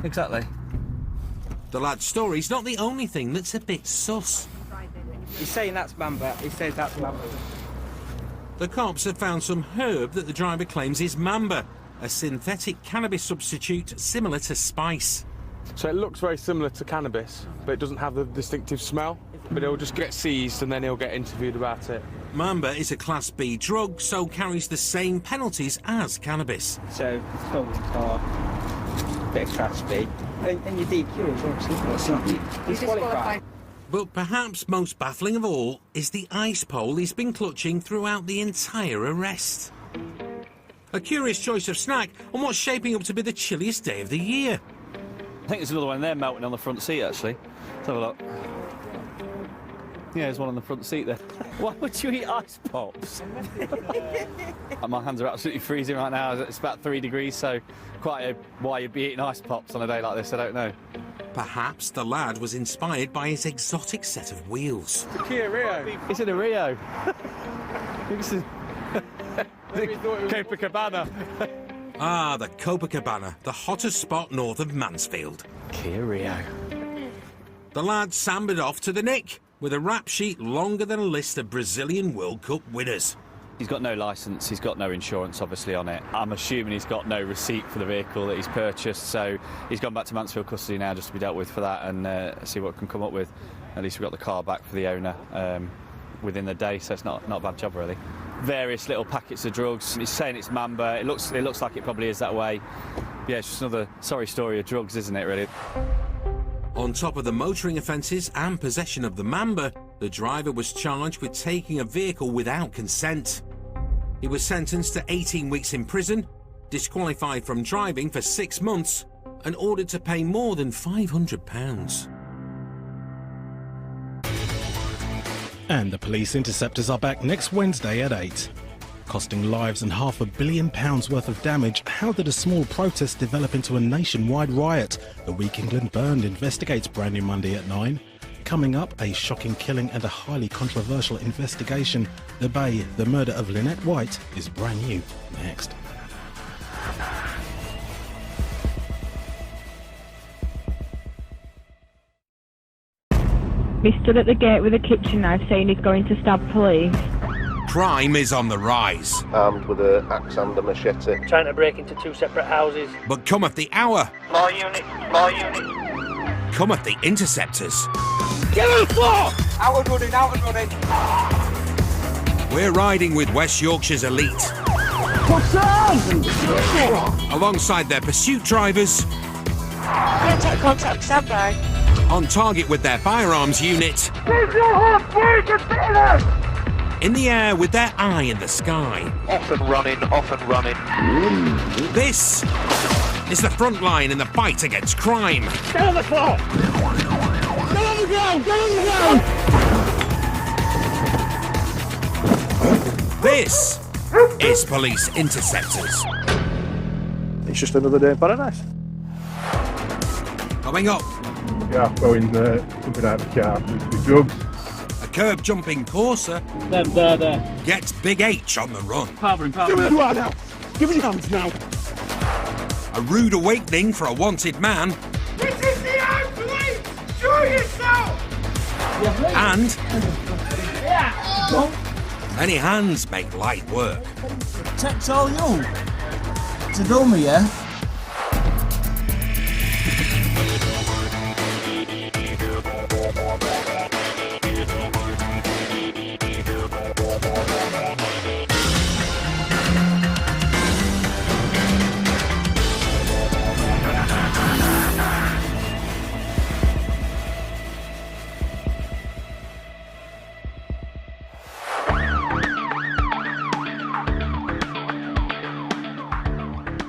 Exactly. The lad's story's not the only thing that's a bit sus. He's saying that's Mamba. He says that's Mamba. The cops have found some herb that the driver claims is Mamba, a synthetic cannabis substitute similar to spice. So it looks very similar to cannabis, but it doesn't have the distinctive smell. But he'll just get seized and then he'll get interviewed about it. Mamba is a Class B drug, so carries the same penalties as cannabis. So, stolen car, bit of Class B, and your DQ is obviously disqualified. But perhaps most baffling of all is the ice pole he's been clutching throughout the entire arrest. A curious choice of snack on what's shaping up to be the chilliest day of the year. I think there's another one there melting on the front seat, actually. Let's have a look. Yeah, there's one on the front seat there. Why would you eat ice pops? My hands are absolutely freezing right now. It's about 3 degrees, so why you'd be eating ice pops on a day like this, I don't know. Perhaps the lad was inspired by his exotic set of wheels. It's a Kia Rio. It's in a Rio. This is Copacabana. Ah, the Copacabana, the hottest spot north of Mansfield. Kia Rio. The lad sambered off to the nick with a rap sheet longer than a list of Brazilian World Cup winners. He's got no licence, he's got no insurance obviously on it. I'm assuming he's got no receipt for the vehicle that he's purchased, so he's gone back to Mansfield custody now just to be dealt with for that and see what we can come up with. At least we've got the car back for the owner within the day, so it's not a bad job really. Various little packets of drugs. He's saying it's Mamba. It looks like it probably is that way. Yeah, it's just another sorry story of drugs, isn't it really? On top of the motoring offences and possession of the Mamba, the driver was charged with taking a vehicle without consent. He was sentenced to 18 weeks in prison, disqualified from driving for 6 months, and ordered to pay more than £500. And the police interceptors are back next Wednesday at 8. Costing lives and £500 million worth of damage, how did a small protest develop into a nationwide riot? The Week England Burned investigates brand new Monday at 9. Coming up, a shocking killing and a highly controversial investigation. The Bay, the murder of Lynette White, is brand new. Next. He stood at the gate with a kitchen knife saying he's going to stab police. Crime is on the rise. Armed with an axe and a machete. Trying to break into 2 separate houses. But cometh the hour. More units, more units. Cometh the interceptors. Get on the floor! Out and running, out and running. We're riding with West Yorkshire's elite. What's up? Alongside their pursuit drivers. Contact, standby. On target with their firearms unit. Keep your horse free, containers! In the air with their eye in the sky. Off and running, off and running. This is the front line in the fight against crime. Get on the floor! Get on the ground! Get on the ground! This is Police Interceptors. It's just another day in paradise. Coming up. Yeah, going jumping out of the car with drugs. A curb-jumping Corsa There. gets Big H on the run. Powering. Give me the rod now! Give me the hands now! A rude awakening for a wanted man. This is the armed police! Show yourself! And Yeah! many hands make light work. Takes all you to do me, yeah?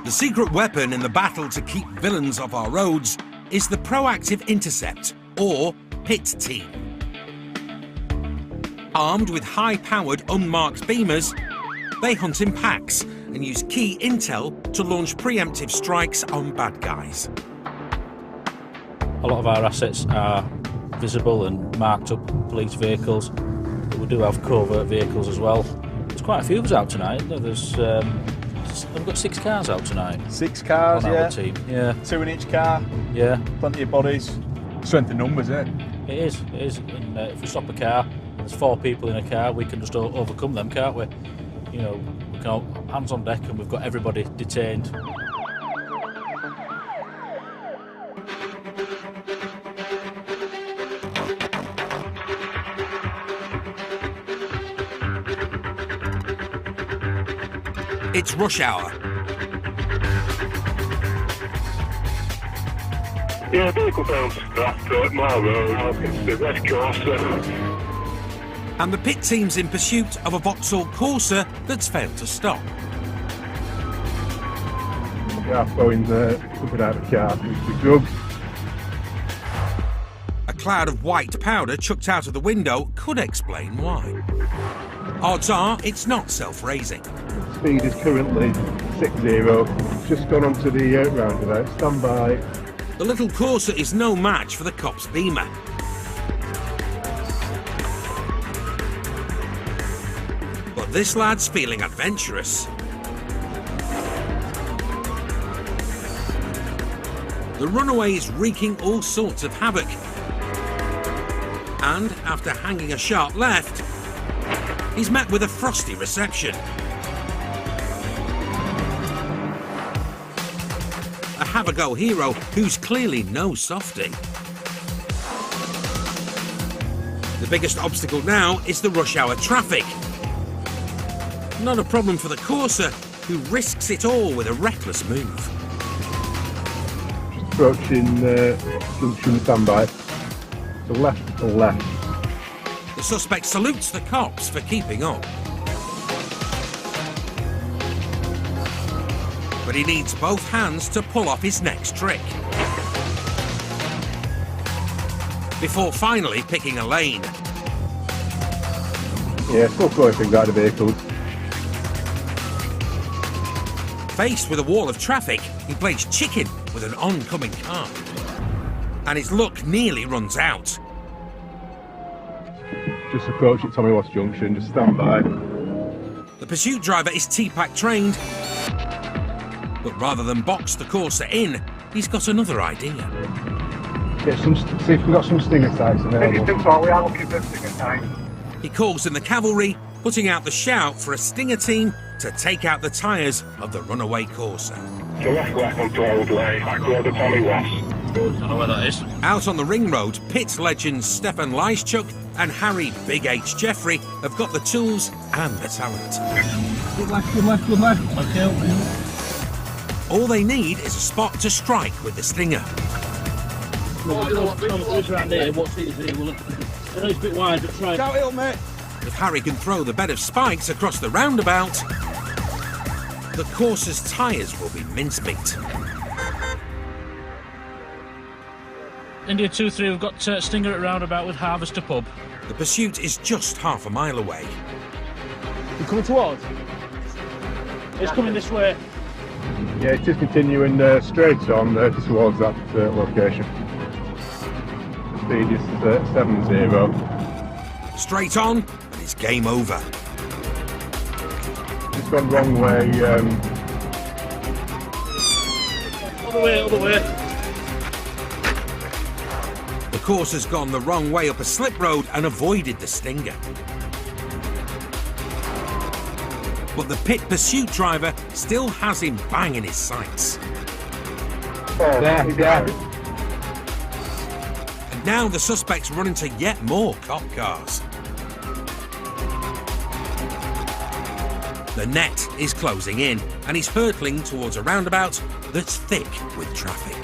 The secret weapon in the battle to keep villains off our roads is the Proactive Intercept, or PIT team. Armed with high-powered unmarked beamers, they hunt in packs and use key intel to launch preemptive strikes on bad guys. A lot of our assets are visible and marked up police vehicles, but we do have covert vehicles as well. There's quite a few of us out tonight. We've got 6 cars out tonight. 6 cars, on yeah. our team. Yeah. 2 in each car. Yeah. Plenty of bodies. Strength in numbers, isn't it? It is. And if we stop a car, there's 4 people in a car, we can just overcome them, can't we? You know, we can all hands on deck and we've got everybody detained. It's rush hour. Yeah, vehicle found scrapped at my road. It's the West Corsa. And the PIT team's in pursuit of a Vauxhall Corsa that's failed to stop. Yeah, going jumping out of the car with drugs. A cloud of white powder chucked out of the window could explain why. Odds are it's not self-raising. Speed is currently 60. Just gone onto the roundabout. Stand by. The little Corsa is no match for the cop's beamer. But this lad's feeling adventurous. The runaway is wreaking all sorts of havoc. And after hanging a sharp left, he's met with a frosty reception. A have-a-go hero who's clearly no softie. The biggest obstacle now is the rush hour traffic. Not a problem for the Corsa, who risks it all with a reckless move. Approaching junction, standby. To left, to left. The suspect salutes the cops for keeping on. But he needs both hands to pull off his next trick. Before finally picking a lane. Yeah, still throwing things out of the vehicles. Faced with a wall of traffic, he plays chicken with an oncoming car. And his luck nearly runs out. Just approach at Tommy Ross Junction, just stand by. The pursuit driver is T-Pack trained, but rather than box the Corsa in, he's got another idea. See if we've got some stinger sights available. We are looking for stinger sights. He calls in the cavalry, putting out the shout for a stinger team to take out the tyres of the runaway Corsa. Left onto Old Way, back road to Tommy Ross. I don't know where that is. Out on the ring road, pit legends Stefan Leischuk and Harry Big H Jeffrey have got the tools and the talent. Good left. Okay. All they need is a spot to strike with the stinger. Around here, what's it here, will it? I know it's a bit wide, but try. Shout it up, mate. If Harry can throw the bed of spikes across the roundabout, the Corsa's tyres will be mincemeat. India 2-3, we've got Stinger at roundabout with Harvester Pub. The pursuit is just half a mile away. You coming towards? It's coming this way. Yeah, it is continuing straight on towards that location. Speed is 70. Straight on, and it's game over. It's gone wrong way. Other way. The Corsa's gone the wrong way up a slip road and avoided the stinger. But the pit pursuit driver still has him bang in his sights. There. And now the suspects run into yet more cop cars. The net is closing in, and he's hurtling towards a roundabout that's thick with traffic.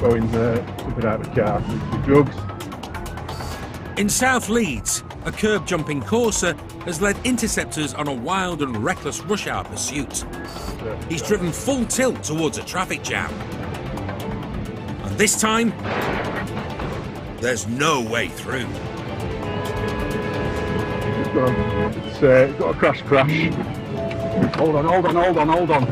Going something out of the car with drugs. In South Leeds, a curb-jumping Corsa has led interceptors on a wild and reckless rush hour pursuit. He's driven full tilt towards a traffic jam. And this time, there's no way through. It's got a crash. Hold on.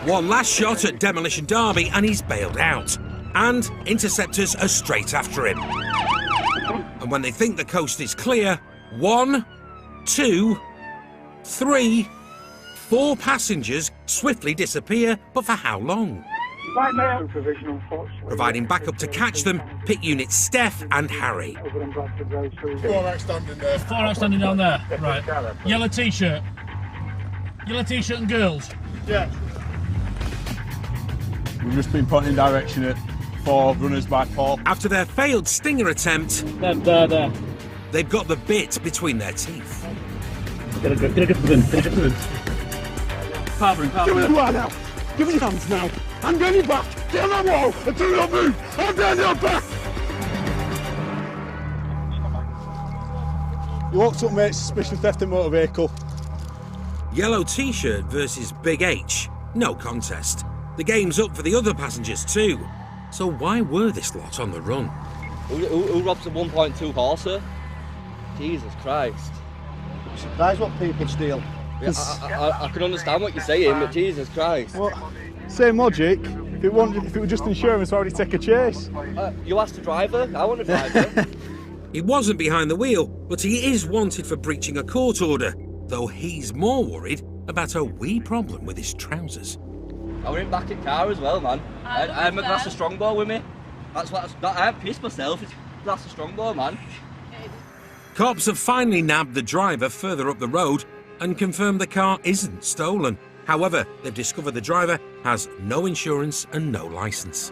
One last shot at Demolition Derby and he's bailed out. And interceptors are straight after him. And when they think the coast is clear, 1, 2, 3, 4 passengers swiftly disappear, but for how long? Providing backup to catch them, pit units Steph and Harry. 4 outstanding down there. Right. Yellow t-shirt and girls. Yeah. We've just been pointing direction at 4 runners by Paul. After their failed stinger attempt, There. they've got the bit between their teeth. Get a good one. Power him. Give me the line now. Give me your hands now. I'm getting back. Get on that wall and do your move. I'm down your back. You walked up, mate. Suspicion of theft in motor vehicle. Yellow t-shirt versus Big H. No contest. The game's up for the other passengers too. So why were this lot on the run? Who robs a 1.2 Corsa? Jesus Christ. I'm surprised what people steal. Yeah, I can understand what you're saying, but Jesus Christ. Well, same logic. If it were just insurance, why would he take a chase? You asked the driver. I want a driver. He wasn't behind the wheel, but he is wanted for breaching a court order, though he's more worried about a wee problem with his trousers. I were in back in car as well, man. I had my glass of Strongbow with me. I ain't pissed myself. It's a glass of Strongbow, man. Cops have finally nabbed the driver further up the road and confirmed the car isn't stolen. However, they've discovered the driver has no insurance and no licence.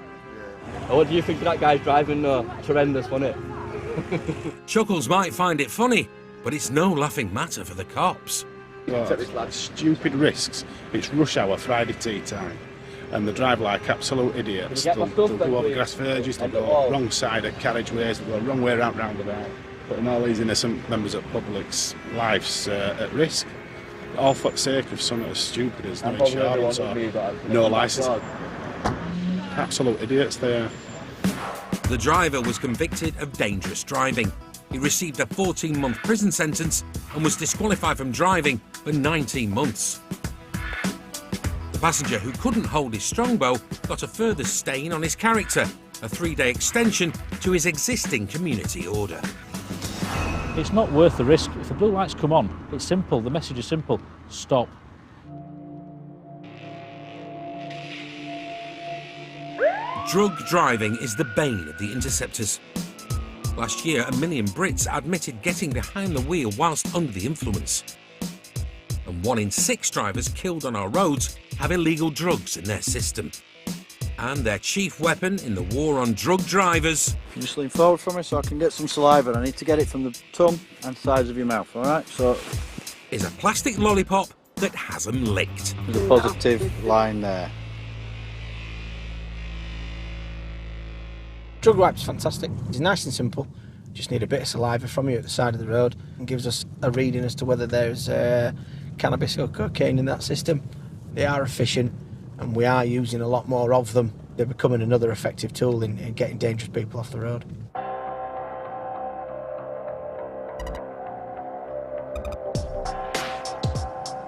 What do you think of that guy's driving? It's horrendous, wasn't it? Chuckles might find it funny, but it's no laughing matter for the cops. Stupid risks. It's rush hour, Friday tea time. and they drive like absolute idiots. Can you They'll get my stuff go then, over please? grass verges, they'll End it go all. wrong side of carriageways, they'll go wrong way around roundabout, putting all these innocent members of public's lives at risk. All for the sake of something as stupid as no insurance or no licence. Absolute idiots they are. The driver was convicted of dangerous driving. He received a 14-month prison sentence and was disqualified from driving for 19 months. The passenger who couldn't hold his strongbow got a further stain on his character, a 3-day extension to his existing community order. It's not worth the risk. If the blue lights come on, it's simple. The message is simple. Stop. Drug driving is the bane of the interceptors. Last year, 1 million Brits admitted getting behind the wheel whilst under the influence. And 1 in 6 drivers killed on our roads have illegal drugs in their system. And their chief weapon in the war on drug drivers Can you just lean forward for me so I can get some saliva? I need to get it from the tongue and sides of your mouth, all right? So is a plastic lollipop that has them licked. there's a positive line there. Drug wipe's fantastic. It's nice and simple. Just need a bit of saliva from you at the side of the road and gives us a reading as to whether there's cannabis or cocaine in that system. They are efficient and we are using a lot more of them. They're becoming another effective tool in getting dangerous people off the road.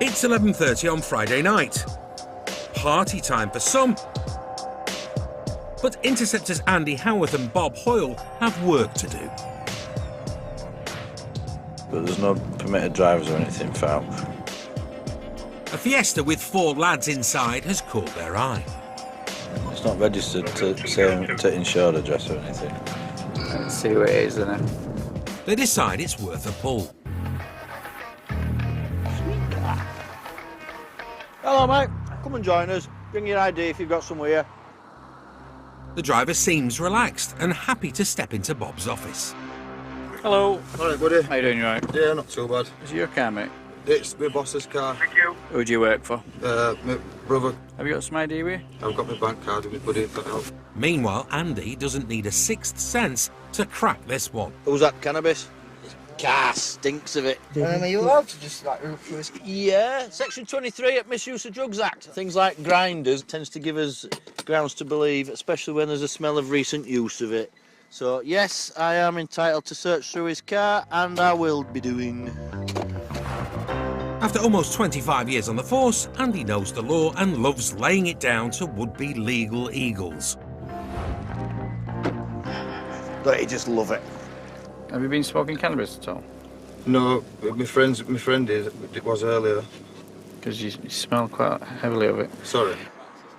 It's 11:30 on Friday night. Party time for some. But Interceptors Andy Howarth and Bob Hoyle have work to do. But there's no permitted drivers or anything foul. A Fiesta with 4 lads inside has caught their eye. It's not registered to insured address or anything. Let's see what it is, isn't it? They decide it's worth a pull. Hello, mate. Come and join us. Bring your ID if you've got some with you. The driver seems relaxed and happy to step into Bob's office. Hello. All right, buddy. How you doing, you right? Yeah, not too bad. Is it your car, mate? It's my boss's car. Thank you. Who do you work for? My brother. Have you got some ID with you? I've got my bank card with me, buddy, if that helps. Meanwhile, Andy doesn't need a sixth sense to crack this one. Who's that cannabis? Car stinks of it. Are you allowed to just like root through his... Yeah, Section 23 at Misuse of Drugs Act. Things like grinders tends to give us grounds to believe, especially when there's a smell of recent use of it. So yes, I am entitled to search through his car, and I will be doing. After almost 25 years on the force, Andy knows the law and loves laying it down to would-be legal eagles. Don't you just love it? Have you been smoking cannabis at all? No, my friend it was earlier. Because you smell quite heavily of it. Sorry.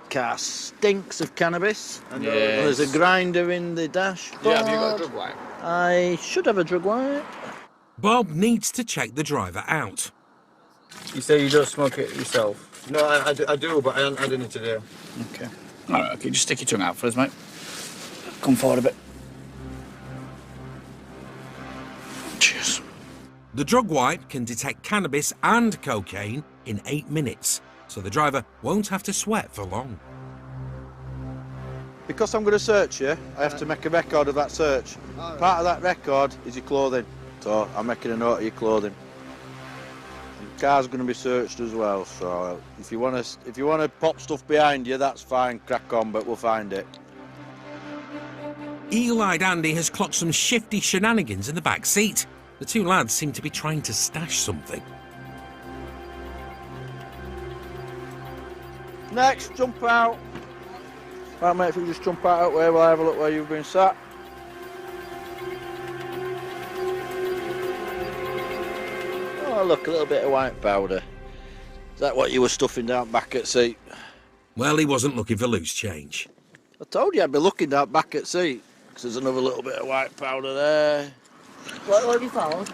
Car stinks of cannabis. And Yes. there's a grinder in the dash. Yeah, have you got a drug wipe? I should have a drug wipe. Bob needs to check the driver out. You say you don't smoke it yourself? No, I do, but I haven't had any today. Okay. All right, okay, just stick your tongue out for us, mate. Come forward a bit. Cheers. The drug wipe can detect cannabis and cocaine in 8 minutes, so the driver won't have to sweat for long. Because I'm going to search you, I have to make a record of that search. Part of that record is your clothing. So I'm making a note of your clothing. And the car's going to be searched as well, so if you want to pop stuff behind you, that's fine, crack on, but we'll find it. Eagle-eyed Andy has clocked some shifty shenanigans in the back seat. The 2 lads seem to be trying to stash something. Next, jump out. Right, mate, if you just jump out that way, we'll have a look where you've been sat. Oh, look, a little bit of white powder. Is that what you were stuffing down back at seat? Well, he wasn't looking for loose change. I told you I'd be looking down back at seat, because there's another little bit of white powder there. What have you found?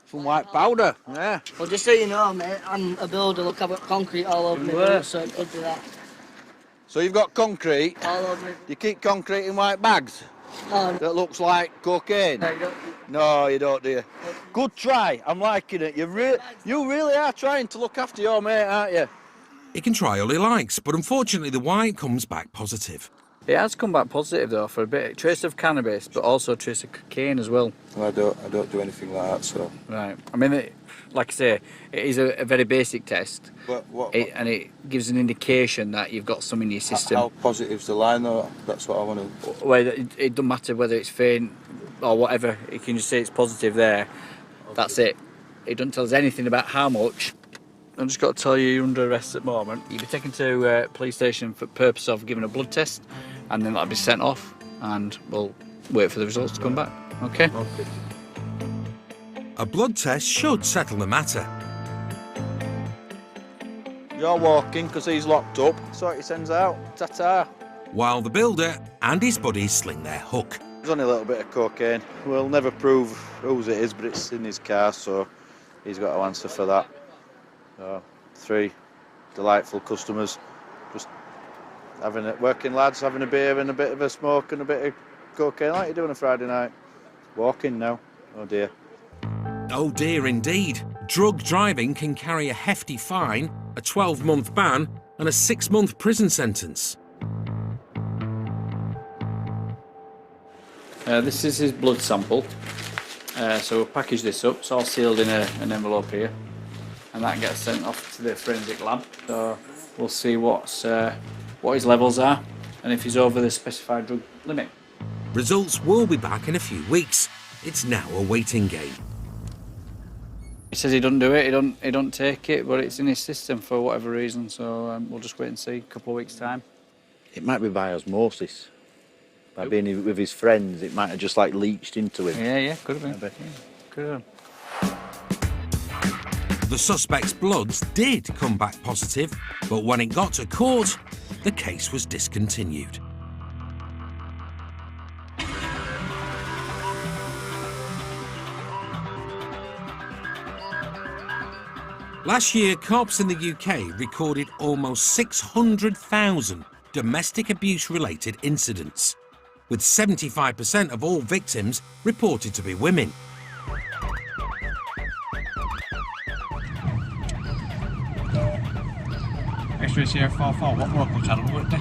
Some white powder, yeah. Well, just so you know, mate, I'm a builder. Look, I've got concrete all over me, Where? so it could be that. So you've got concrete. All over me. You keep concrete in white bags? No. That looks like cocaine? No, you don't. No, you don't, do you? Good try. I'm liking it. You really are trying to look after your mate, aren't you? He can try all he likes, but unfortunately the white comes back positive. It has come back positive though for a bit. Trace of cannabis, but also trace of cocaine as well. I don't do anything like that, so. Right. I mean, like I say, it is a very basic test, and it gives an indication that you've got some in your system. How positive's the line though? That's what I want to. Well, it doesn't matter whether it's faint or whatever. You can just say it's positive there. Okay. That's it. It doesn't tell us anything about how much. I've just got to tell you, you're under arrest at the moment. You'll be taken to police station for the purpose of giving a blood test, and then that'll be sent off, and we'll wait for the results to come back. Okay? Okay. A blood test should settle the matter. You're walking because he's locked up. That's what he sends out. Ta-ta. While the builder and his buddies sling their hook. There's only a little bit of cocaine. We'll never prove whose it is, but it's in his car, so he's got to answer for that. So, 3 delightful customers, just working lads, having a beer and a bit of a smoke and a bit of cocaine like you do on a Friday night. Walking now. Oh dear. Oh dear indeed. Drug driving can carry a hefty fine, a 12-month ban and a 6-month prison sentence. This is his blood sample. So we'll package this up. It's all sealed in an envelope here. And that gets sent off to the forensic lab. So we'll see what his levels are and if he's over the specified drug limit. Results will be back in a few weeks. It's now a waiting game. He says he doesn't do it, he don't take it, but it's in his system for whatever reason, so we'll just wait and see a couple of weeks' time. It might be by osmosis. By being with his friends, it might have just like leached into him. Yeah, could have been. Yeah, could have been. The suspect's bloods did come back positive, but when it got to court, the case was discontinued. Last year, cops in the UK recorded almost 600,000 domestic abuse-related incidents, with 75% of all victims reported to be women. Extra Sierra 44, what local channel would it be?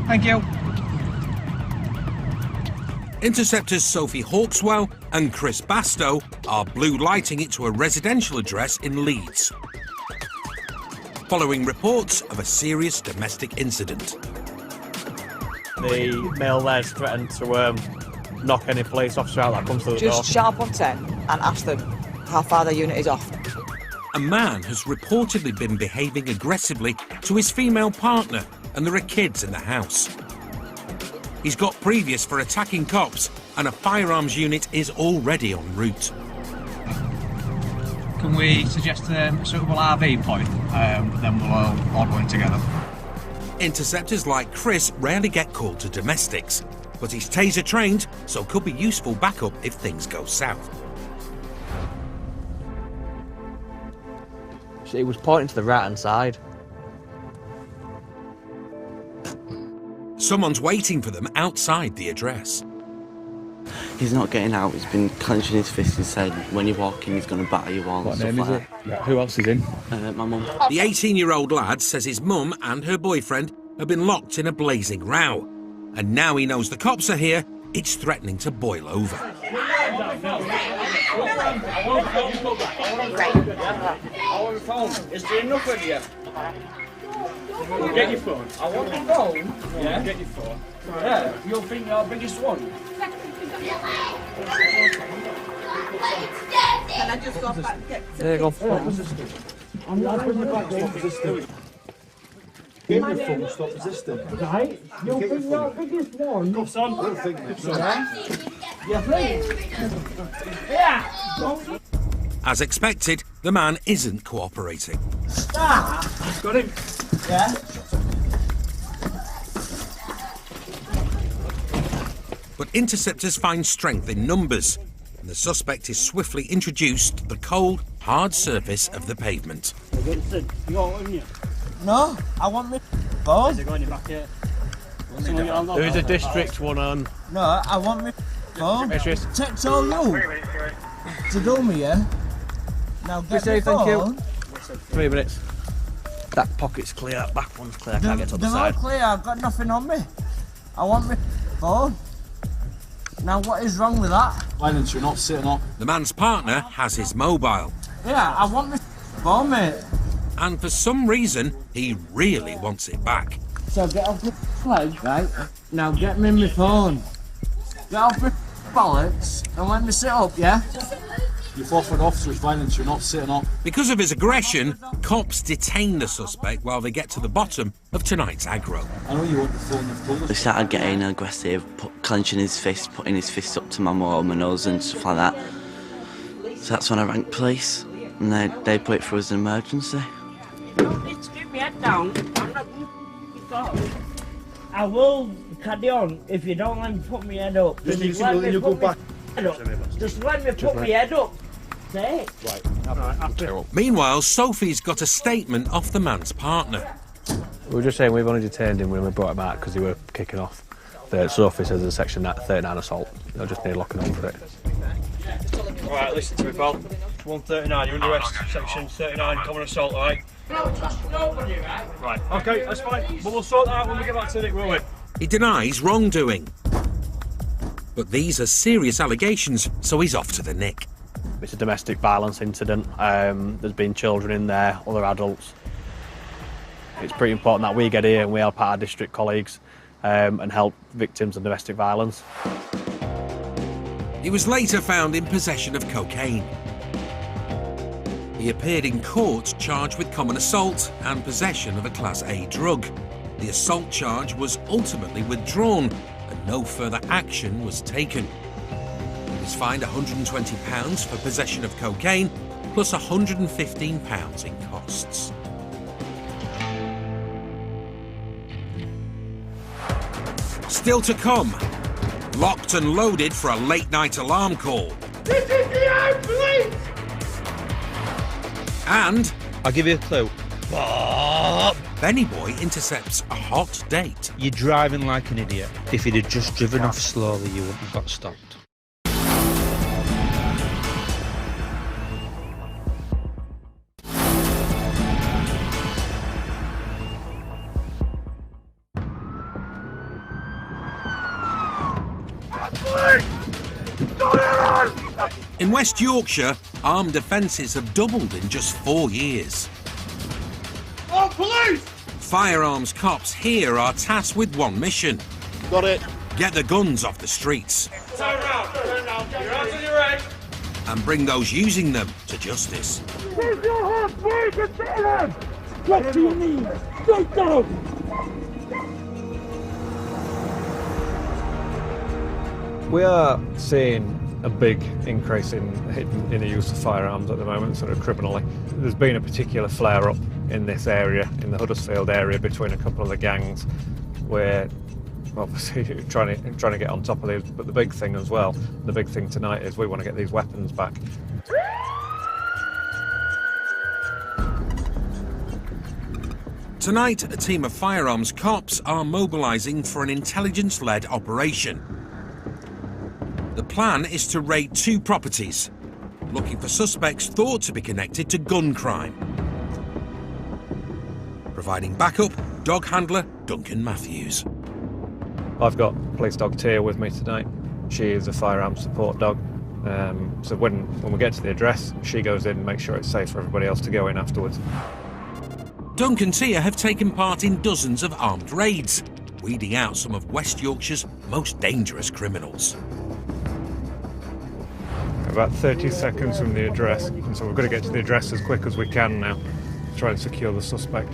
Thank you. Interceptors Sophie Hawkswell and Chris Bastow are blue lighting it to a residential address in Leeds, following reports of a serious domestic incident. The male there's threatened to knock any police officer out that comes to the door. Just shout up on 10 and ask them how far their unit is off. A man has reportedly been behaving aggressively to his female partner, and there are kids in the house. He's got previous for attacking cops, and a firearms unit is already en route. Can we suggest a suitable RV point? Then we'll all order one together. Interceptors like Chris rarely get called to domestics, but he's taser trained, so could be useful backup if things go south. He was pointing to the right-hand side. Someone's waiting for them outside the address. He's not getting out. He's been clenching his fist and said, when you walk in, he's going to batter you all. What name is it? Yeah, who else is in? My mum. The 18-year-old lad says his mum and her boyfriend have been locked in a blazing row. And now he knows the cops are here, it's threatening to boil over. I want a phone. Is there enough of you? Get your phone. I want your phone. Yeah. Get your phone. Yeah. You'll think our biggest one. Can I just go back? There you go. I'm not putting you back. Stop resisting. Get your phone. Stop resisting. Right. You'll think your biggest one. Go son. I don't think so. Yeah, please. Yeah. As expected, the man isn't cooperating. Got him. Yeah. But interceptors find strength in numbers, and the suspect is swiftly introduced to the cold, hard surface of the pavement. No, I want me phone. Is it going back here? There is a district one on. No, I want me phone. Text all you. To do me, yeah? Now get your phone. 3 minutes. That pocket's clear, that back one's clear, I can't get to the They're all side. clear, I've got nothing on me. I want my phone. Now what is wrong with that? Violence, you're not sitting up. The man's partner has his mobile. Yeah, I want my phone, mate. And for some reason, he really wants it back. So get off the ledge, right? Now get me my phone. Get off my bollocks and let me sit up, yeah? You've offered officers violence, you're not sitting up. Because of his aggression, cops detain the suspect while they get to the bottom of tonight's aggro. I know you want the phone, you've told us. He started getting aggressive, clenching his fist, putting his fist up to my mum, my nose and stuff like that. So that's when I rang police, and they put it through as an emergency. Don't need to keep my head down. I'm not going to I will carry on if you don't let me put my head up. Just let me put my head up. Just let me put my head up. Say it. Right. Meanwhile, Sophie's got a statement off the man's partner. We were just saying we've only detained him when we brought him out because they were kicking off. Sophie says there's a section 39 assault. They'll just need locking on for it. Alright, listen to me, pal. 139, you're under arrest. Section 39, common assault, alright? No, trust nobody, right? Right, okay, that's fine. But we'll sort that out when we get back to Nick, will we? He denies wrongdoing. But these are serious allegations, so he's off to the Nick. It's a domestic violence incident. There's been children in there, other adults. It's pretty important that we get here and we help our district colleagues and help victims of domestic violence. He was later found in possession of cocaine. He appeared in court charged with common assault and possession of a Class A drug. The assault charge was ultimately withdrawn and no further action was taken. He was fined £120 for possession of cocaine plus £115 in costs. Still to come, locked and loaded for a late-night alarm call. This is the armed police! And I'll give you a clue. Benny Boy intercepts a hot date. You're driving like an idiot. If you'd have just driven off slowly, you wouldn't have got stopped. In West Yorkshire, armed offences have doubled in just 4 years. Oh, police! Firearms cops here are tasked with one mission. Got it. Get the guns off the streets Turn round, you're out to your right. and bring those using them to justice. Where's your horse? Where's your tailor? What do you need? Straight down! We are seeing a big increase in the use of firearms at the moment, sort of criminally. There's been a particular flare-up in this area, in the Huddersfield area, between a couple of the gangs, where obviously trying to get on top of these. But the big thing as well, the big thing tonight is we want to get these weapons back. Tonight, a team of firearms cops are mobilising for an intelligence-led operation. The plan is to raid 2 properties, looking for suspects thought to be connected to gun crime. Providing backup, dog handler Duncan Matthews. I've got police dog Tia with me tonight. She is a firearms support dog. So when we get to the address, she goes in and makes sure it's safe for everybody else to go in afterwards. Dunk and Tia have taken part in dozens of armed raids, weeding out some of West Yorkshire's most dangerous criminals. About 30 seconds from the address, and so we've got to get to the address as quick as we can now to try and secure the suspect.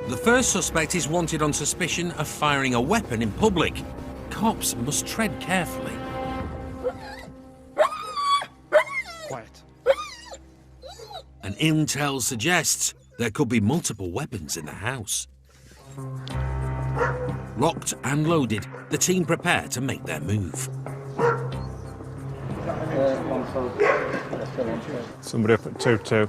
The first suspect is wanted on suspicion of firing a weapon in public. Cops must tread carefully. Quiet. And intel suggests there could be multiple weapons in the house. Locked and loaded, the team prepare to make their move. Somebody up at 2-2.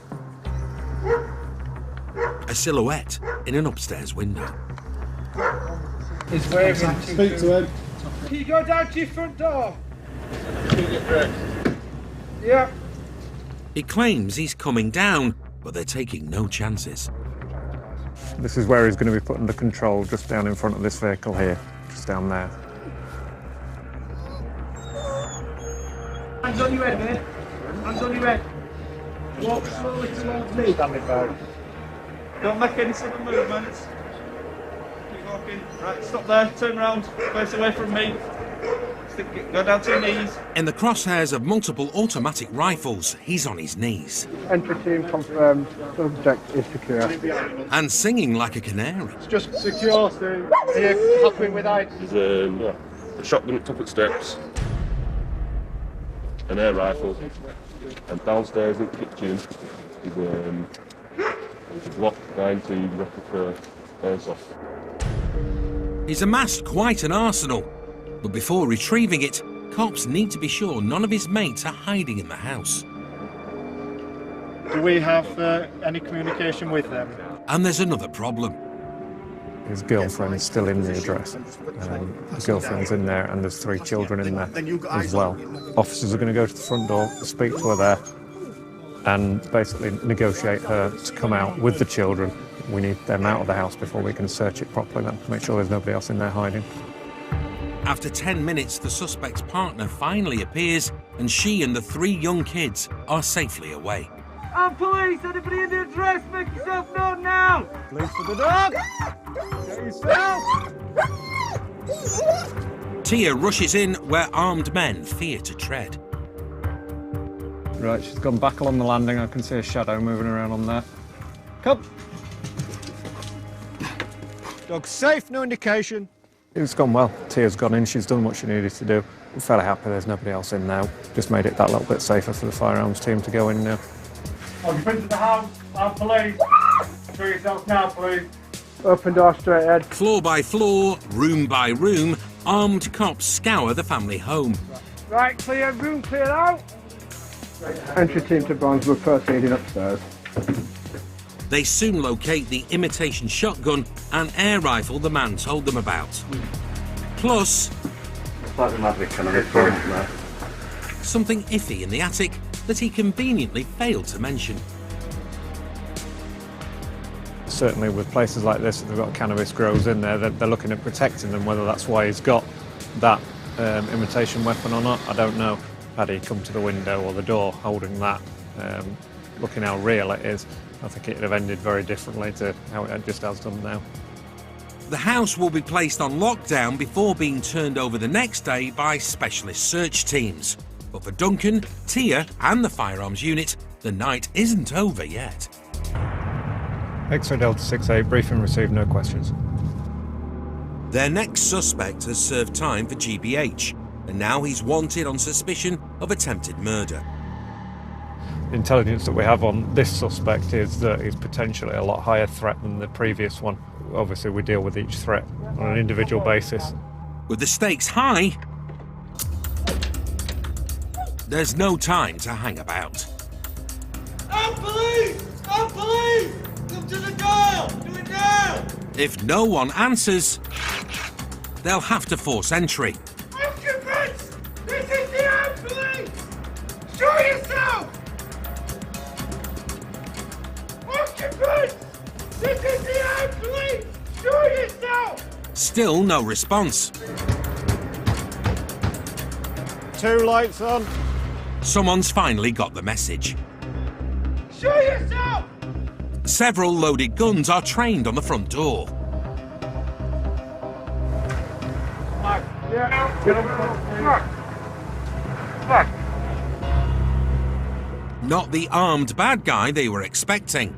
A silhouette in an upstairs window. He's waving. Speak to him. Can you go down to your front door? Yeah. He claims he's coming down, but they're taking no chances. This is where he's going to be put under control, just down in front of this vehicle here, just down there. Hands on your head, mate. Hands on your head. Walk slowly towards me. Don't make any sudden movements. Keep walking. Right, stop there, turn round, face away from me. Go down to your knees. In the crosshairs of multiple automatic rifles, he's on his knees. Entry team confirmed, subject is secure. And singing like a canary. It's just secure, Steve. Are you happy with that? There's a shotgun at top of the steps, an air rifle, and downstairs in the kitchen is a Glock 19 replica airsoft. He's amassed quite an arsenal, but before retrieving it, cops need to be sure none of his mates are hiding in the house. Do we have any communication with them? And there's another problem. His girlfriend is still in the address. The girlfriend's in there, and there's 3 children in there as well. Officers are going to go to the front door, speak to her there, and basically negotiate her to come out with the children. We need them out of the house before we can search it properly then, to make sure there's nobody else in there hiding. After 10 minutes, the suspect's partner finally appears, and she and the 3 young kids are safely away. I'm police! Anybody in the address, make yourself known now! Police for the dog! Get yourself! Tia rushes in where armed men fear to tread. Right, she's gone back along the landing. I can see a shadow moving around on there. Come! Dog's safe, no indication. It's gone well. Tia's gone in, she's done what she needed to do. I'm fairly happy there's nobody else in now. Just made it that little bit safer for the firearms team to go in now. Occupants of the house, I'm police. Show yourself now, please. Open door straight ahead. Floor by floor, room by room, armed cops scour the family home. Right, clear, room clear out. Entry team to Bronzeville proceeding upstairs. They soon locate the imitation shotgun and air rifle the man told them about. Plus, something iffy in the attic that he conveniently failed to mention. Certainly with places like this, if they've got cannabis grows in there, they're looking at protecting them. Whether that's why he's got that imitation weapon or not, I don't know. Had he come to the window or the door holding that, looking how real it is, I think it would have ended very differently to how it just has done now. The house will be placed on lockdown before being turned over the next day by specialist search teams. But for Duncan, Tia and the firearms unit, the night isn't over yet. X-ray Delta 68, briefing received, no questions. Their next suspect has served time for GBH, and now he's wanted on suspicion of attempted murder. The intelligence that we have on this suspect is that he's potentially a lot higher threat than the previous one. Obviously, we deal with each threat on an individual basis. With the stakes high, there's no time to hang about. I'm police! I'm police! Come to the door! Do it now! If no one answers, they'll have to force entry. Occupants! This is the armed police! Show yourself! Occupants! This is the armed police! Show yourself! Still no response. 2 lights on. Someone's finally got the message. Show yourself! Several loaded guns are trained on the front door. Not the armed bad guy they were expecting.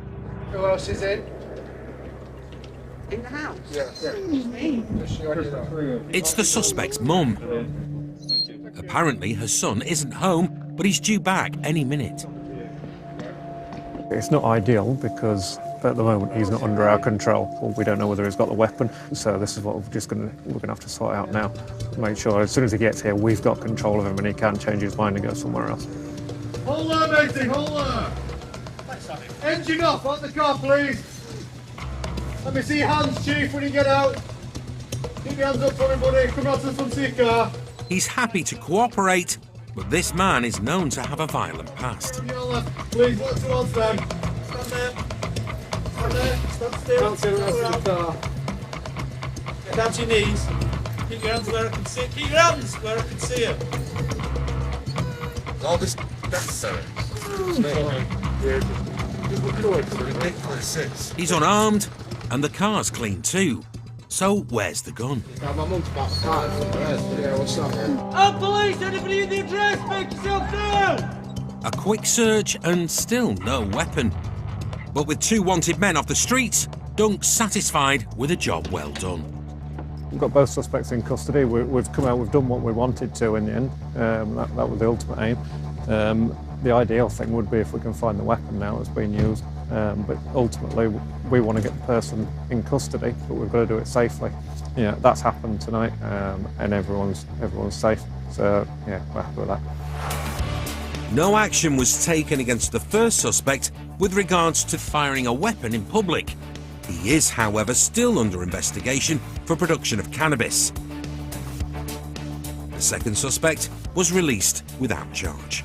Who else is in? In the house? Yes. It's the suspect's mum. Apparently her son isn't home, but he's due back any minute. It's not ideal because at the moment he's not under our control. We don't know whether he's got the weapon, so this is what we're gonna have to sort out now. Make sure as soon as he gets here, we've got control of him and he can't change his mind and go somewhere else. Hold on, matey, hold on! Engine off, out the car, please! Let me see your hands, Chief, when you get out. Keep your hands up for me, buddy. Come out to the front of your car. He's happy to cooperate, but this man is known to have a violent past. To your left, please, look towards them. Stand still. Get down to your knees. Keep your hands where I can see. Keep your hands where I can see you. All this necessary. He's unarmed, and the car's clean too. So where's the gun? Oh, police! Anybody in the address? Make yourself known! A quick search and still no weapon. But with 2 wanted men off the streets, Dunk's satisfied with a job well done. We've got both suspects in custody. We've come out, we've done what we wanted to in the end. That was the ultimate aim. The ideal thing would be if we can find the weapon now that's being used. But ultimately, we want to get the person in custody, but we've got to do it safely. Yeah, that's happened tonight, and everyone's safe. So yeah, we're happy with that. No action was taken against the first suspect with regards to firing a weapon in public. He is, however, still under investigation for production of cannabis. The second suspect was released without charge.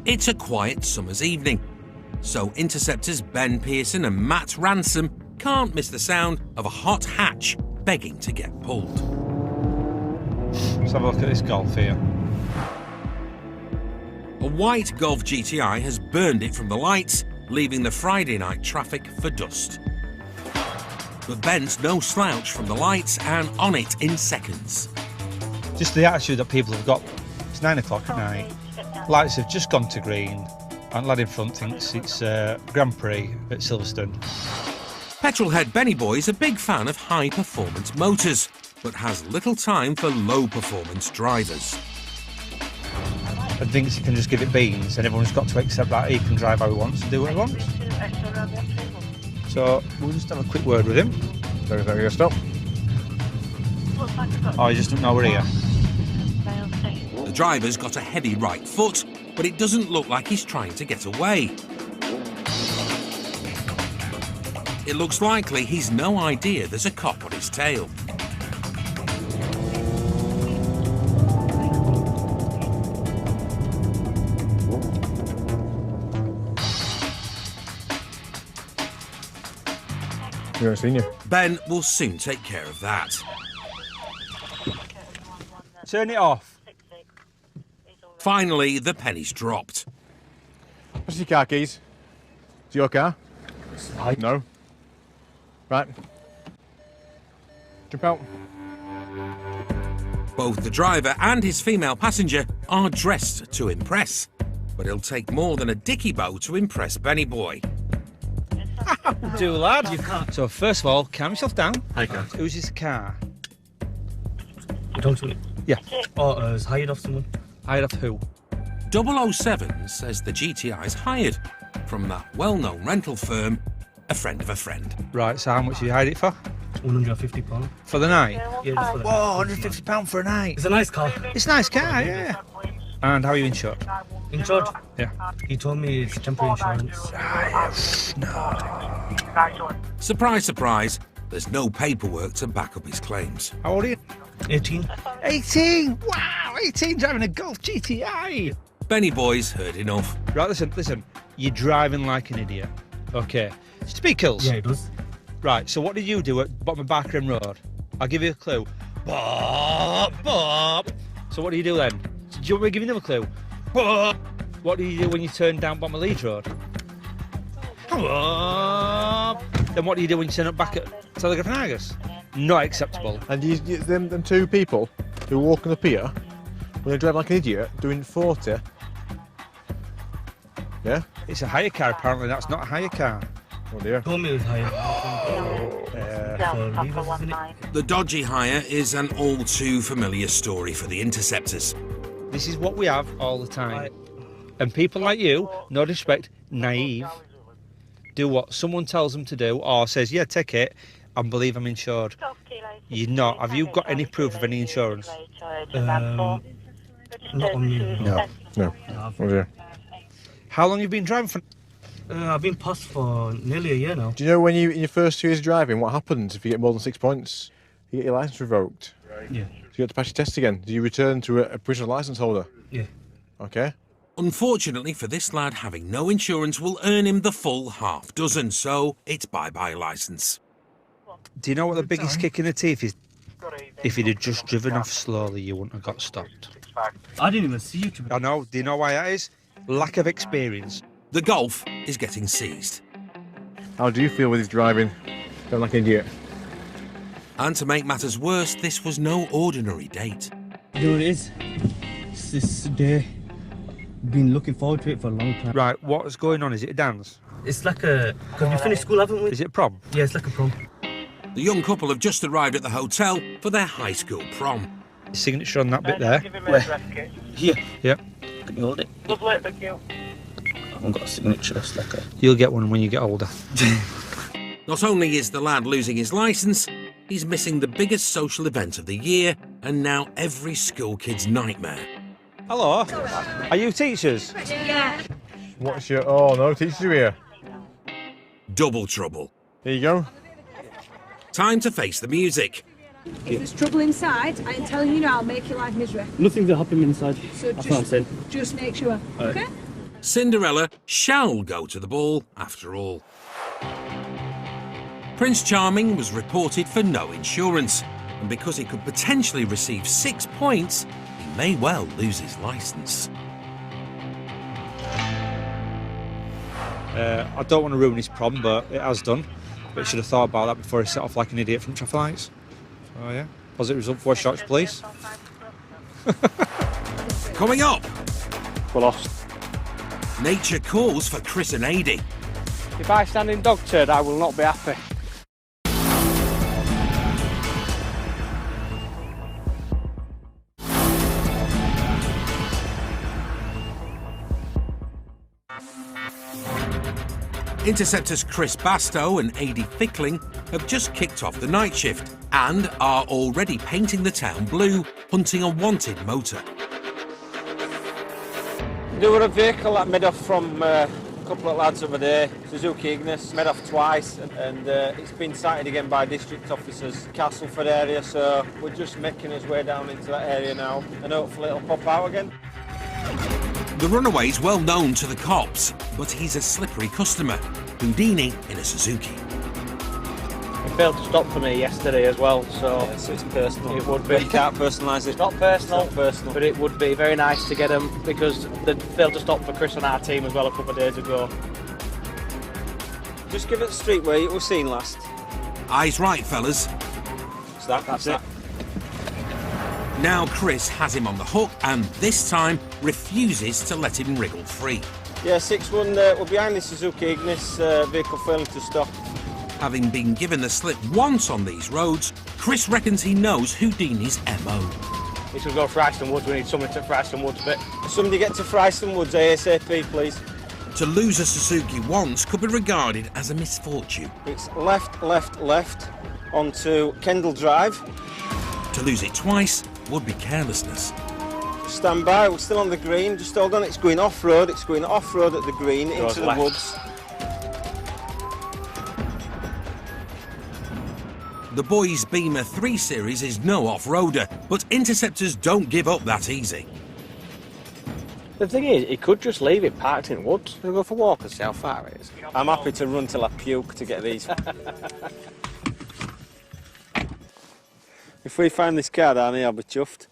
It's a quiet summer's evening, so interceptors Ben Pearson and Matt Ransom can't miss the sound of a hot hatch begging to get pulled. Let's have a look at this Golf here. A white Golf GTI has burned it from the lights, leaving the Friday night traffic for dust. But Ben's no slouch from the lights and on it in seconds. Just the attitude that people have got. It's 9 o'clock at night. Lights have just gone to green, and lad in front thinks it's Grand Prix at Silverstone. Petrolhead Benny Boy is a big fan of high-performance motors, but has little time for low-performance drivers. And thinks he can just give it beans, and everyone's got to accept that he can drive how he wants and do what he wants. So we'll just have a quick word with him. So is that going to stop? Oh, he just doesn't know we're here. The driver's got a heavy right foot, but it doesn't look like he's trying to get away. It looks likely he's no idea there's a cop on his tail. We haven't seen you. Ben will soon take care of that. Turn it off. Finally, the penny's dropped. What's your car keys? It's your car? No. Right. Jump out. Both the driver and his female passenger are dressed to impress, but it'll take more than a dicky bow to impress Benny Boy. Do, lad. You can't. So first of all, calm yourself down. I can't. Who's this car? You don't do it? Yeah. Or it's hired off someone. Hired off who? 007 says the GTI's hired from that well-known rental firm, a friend of a friend. Right, so how much have you hired it for? £150. For the night? Yeah, just for the Whoa, £150 for a night. It's a nice car. It's a nice car, yeah. And how are you insured? Insured? Yeah. He told me it's temporary insurance. No. Surprise, surprise, there's no paperwork to back up his claims. How old are you? 18. 18? Wow, 18 driving a Golf GTI. Benny Boy's heard enough. Right, listen. You're driving like an idiot. Okay. Speakers. Yeah, it does. Right, so what did you do at bottom of Barkham Road? I'll give you a clue. Bop, bop. So what do you do then? Do you want me to give you another clue? Bop. What do you do when you turn down bottom of Leeds Road? Bop. Then what do you do when you turn up back at Telegraph and Argus? Not acceptable. And them two people who are walking up here, when they drive like an idiot, doing 40. Yeah? It's a hire car, apparently. That's not a hire car. Oh dear. Told me it was hired. The dodgy hire is an all too familiar story for the interceptors. This is what we have all the time. And people like you, no disrespect, naive, do what someone tells them to do or says, yeah, take it, and believe I'm insured. You're not. Have you got any proof of any insurance? Not on me. No. Oh dear. How long have you been driving for? I've been passed for nearly a year now. Do you know when you in your first 2 years of driving, what happens if you get more than 6 points? You get your licence revoked. Yeah. So you have to pass your test again. Do you return to a provisional licence holder? Yeah. Okay. Unfortunately for this lad, having no insurance will earn him the full half dozen, so it's bye-bye licence. Do you know what the biggest kick in the teeth is? If you'd have just driven off slowly, you wouldn't have got stopped. I didn't even see you. I know. Do you know why that is? Lack of experience. The Golf is getting seized. How do you feel with his driving? Don't like an idiot. And to make matters worse, this was no ordinary date. You know what it is? It's this day. Been looking forward to it for a long time. Right, what's going on? Is it a dance? It's like a... Because we finished school, haven't we? Is it a prom? Yeah, it's like a prom. The young couple have just arrived at the hotel for their high school prom. Signature on that bit there. Where? Here. Yep. Can you hold it? Lovely, thank you. I haven't got a signature, it's like a... You'll get one when you get older. Not only is the lad losing his licence, he's missing the biggest social event of the year, and now every school kid's nightmare. Hello. Are you teachers? Yeah. What's your... Oh, no, teachers are here. Double trouble. Here you go. Time to face the music. If there's trouble inside, I'm telling you now, I'll make your life miserable. Nothing will happen inside. So That's what I'm saying. just make sure, okay? Cinderella shall go to the ball, after all. Prince Charming was reported for no insurance, and because he could potentially receive 6 points, he may well lose his licence. I don't want to ruin his prom, but it has done. But should have thought about that before he set off like an idiot from traffic lights. Oh yeah. Positive result for shots, please. Coming up, We're lost. nature calls for Chris and Adi. If I stand in dog turd, I will not be happy. Interceptors Chris Bastow and Adi Fickling have just kicked off the night shift and are already painting the town blue, hunting a wanted motor. There were a vehicle that made off from a couple of lads over there, Suzuki Ignis, made off twice, and it's been sighted again by district officers, Castleford area, so we're just making his way down into that area now, and hopefully it'll pop out again. The runaway's well known to the cops, but he's a slippery customer. Houdini in a Suzuki. It failed to stop for me yesterday as well, so it's personal. It would be. You can't personalise it. It's not personal, but it would be very nice to get them because they failed to stop for Chris on our team as well a couple of days ago. Just give it the street where it was seen last. Eyes right, fellas. That's it. Now Chris has him on the hook and this time refuses to let him wriggle free. Yeah, 6-1, we're behind the Suzuki Ignis, vehicle failing to stop. Having been given the slip once on these roads, Chris reckons he knows Houdini's MO. We should go to Fryston Woods, we need somebody to Fryston Woods bit. Somebody get to Fryston Woods ASAP, please. To lose a Suzuki once could be regarded as a misfortune. It's left, left, left, onto Kendall Drive. To lose it twice would be carelessness. Stand by, we're still on the green, just hold on, it's going off-road, at the green, into the woods. The boys' Beamer 3 Series is no off-roader, but interceptors don't give up that easy. The thing is, he could just leave it parked in woods. We'll go for a walk and see how far it is. I'm happy to run till I puke to get these. If we find this car down here, I'll be chuffed.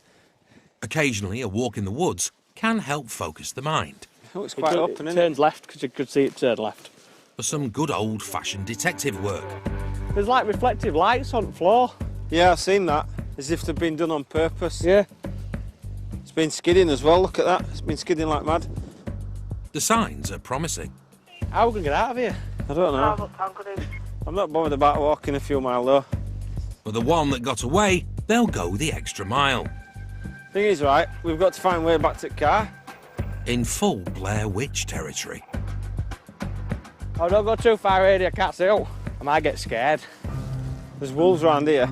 Occasionally, a walk in the woods can help focus the mind. Oh, it's quite open, isn't it? Turns left, because you could see it turn left. For some good old-fashioned detective work. There's like reflective lights on the floor. Yeah, I've seen that. As if they've been done on purpose. Yeah. It's been skidding as well, look at that. It's been skidding like mad. The signs are promising. How are we going to get out of here? I don't know. I'm not bothered about walking a few miles though. For the one that got away, they'll go the extra mile. Thing is, right, we've got to find a way back to the car. In full Blair Witch territory. Oh, don't go too far, Adi, I can't see out. I might get scared. There's wolves around here.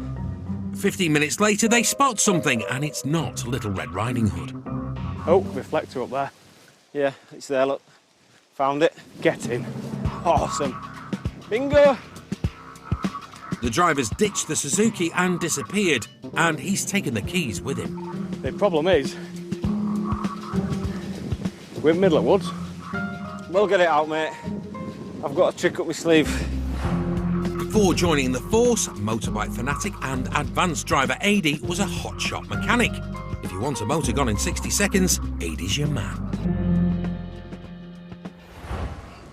15 minutes later, they spot something, and it's not Little Red Riding Hood. Oh, reflector up there. Yeah, it's there, look. Found it. Get in. Awesome. Bingo! The driver's ditched the Suzuki and disappeared, and he's taken the keys with him. The problem is, we're in the middle of woods. We'll get it out, mate. I've got a trick up my sleeve. Before joining the force, motorbike fanatic and advanced driver Adi was a hotshot mechanic. If you want a motor gone in 60 seconds, Adi's your man.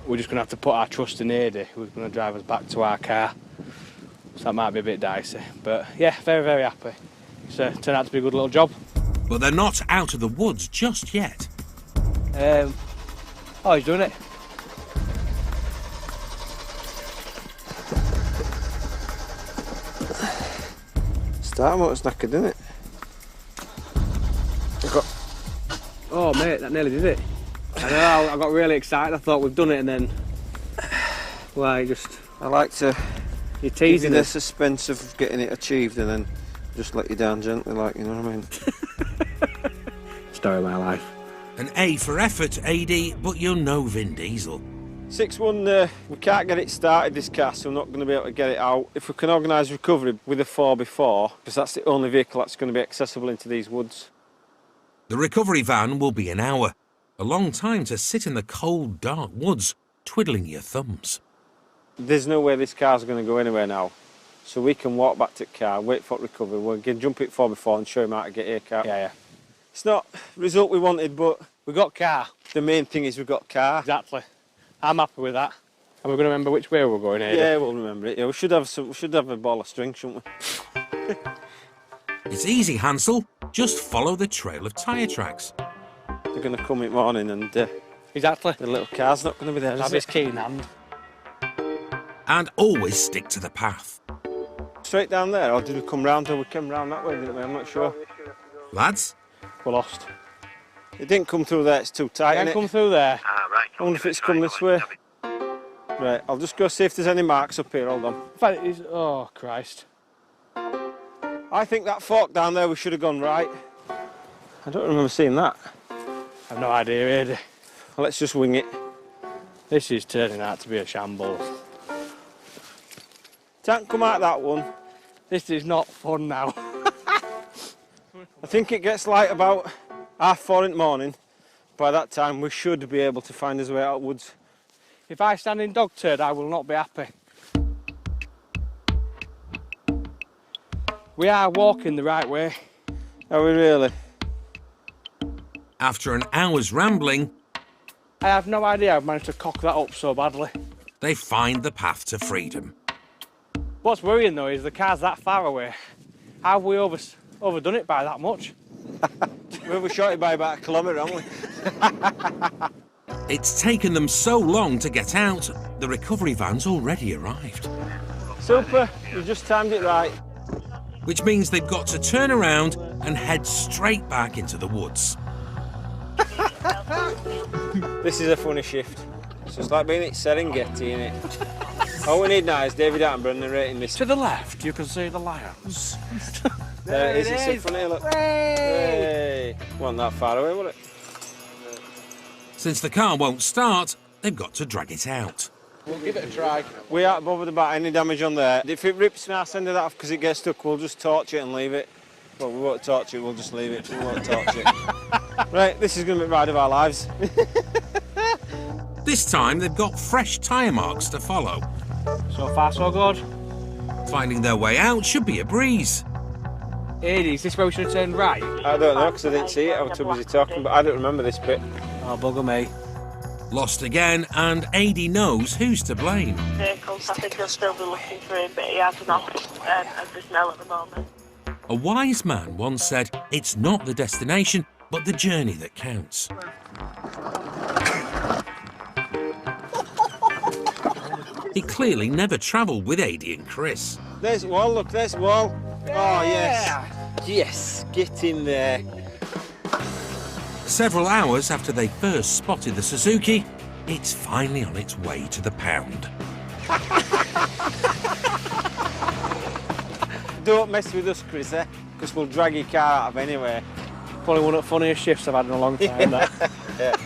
We're just going to have to put our trust in Adi, who's going to drive us back to our car. So that might be a bit dicey. But yeah, very, very happy. It's turned out to be a good little job. But they're not out of the woods just yet. Oh, he's doing it. Starter motor's knackered, isn't it? Oh, mate, that nearly did it. I know, I got really excited. I thought we've done it, and then... Well, I like to... You're teasing the us. suspense of getting it achieved and then just let you down gently, like, you know what I mean? Story of my life. An A for effort, Adi, but you're no Vin Diesel. 6-1, we can't get it started, this car, so we're not going to be able to get it out. If we can organise recovery with a 4x4, because that's the only vehicle that's going to be accessible into these woods. The recovery van will be an hour. A long time to sit in the cold, dark woods, twiddling your thumbs. There's no way this car's going to go anywhere now. So we can walk back to the car, wait for recovery, we'll jump it 4x4 and show him how to get here car. Yeah. It's not the result we wanted, but we got car. The main thing is we got car. Exactly. I'm happy with that. And we're going to remember which way we're going here. Yeah, we'll remember it. Yeah, we should have a ball of string, shouldn't we? It's easy, Hansel. Just follow the trail of tyre tracks. They're going to come in the morning and exactly. The little car's not going to be there, Have his key in hand. And always stick to the path. Straight down there, or did we come round? Or we came round that way, didn't we? I'm not sure. Lads? We're lost. It didn't come through there, it's too tight, It didn't come through there. Right. I wonder if it's come this way. Right, I'll just go see if there's any marks up here, hold on. In fact, it is... Oh, Christ. I think that fork down there we should have gone right. I don't remember seeing that. I've no idea, Adi. Well, let's just wing it. This is turning out to be a shambles. Can't come out that one. This is not fun now. I think it gets light about 4:30 in the morning. By that time, we should be able to find his way out of woods. If I stand in dog turd, I will not be happy. We are walking the right way. Are we really? After an hour's rambling, I have no idea I've managed to cock that up so badly. they find the path to freedom. What's worrying though is the car's that far away. Have we overdone it by that much? We overshot it by about 1 kilometre, haven't we? It's taken them so long to get out, the recovery van's already arrived. Super, you just timed it right. Which means they've got to turn around and head straight back into the woods. This is a funny shift. It's just like being at Serengeti, innit? All we need now is David Attenborough narrating this. To the left, you can see the lions. There it is, it's a funny look. Hey! Wasn't that far away, was it? Since the car won't start, they've got to drag it out. We'll give it a try. We aren't bothered about any damage on there. If it rips an arse end of that off because it gets stuck, we'll just torch it and leave it. Well, we won't torch it, we'll just leave it. We won't torch it. Right, this is going to be the ride of our lives. This time, they've got fresh tyre marks to follow. So far, so good. Finding their way out should be a breeze. Adi, is this where we should have turned right? I don't know, because I didn't see it. I was too busy talking, but I don't remember this bit. Oh, bugger me. Lost again, and Adi knows who's to blame. Vehicles, I think he'll still be looking for him, but he has an office at the Snell at the moment. A wise man once said, it's not the destination, but the journey that counts. He clearly never travelled with Adi and Chris. There's wall, look, there's wall. Oh, yes. Yes, get in there. Several hours after they first spotted the Suzuki, it's finally on its way to the pound. Don't mess with us, Chris, eh? Because we'll drag your car out of anywhere. Probably one of the funniest shifts I've had in a long time, that. Yeah.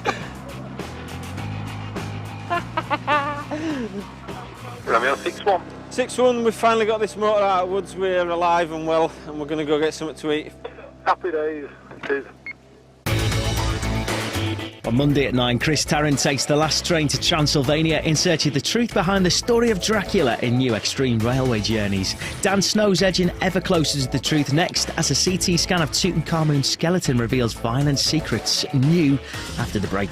Romeo 6-1. 6-1, we've finally got this motor out of woods. We're alive and well, and we're going to go get something to eat. Happy days. It is. On Monday at 9, Chris Tarrant takes the last train to Transylvania in search of the truth behind the story of Dracula in new extreme railway journeys. Dan Snow's edging ever closer to the truth next as a CT scan of Tutankhamun's skeleton reveals violent secrets. New after the break.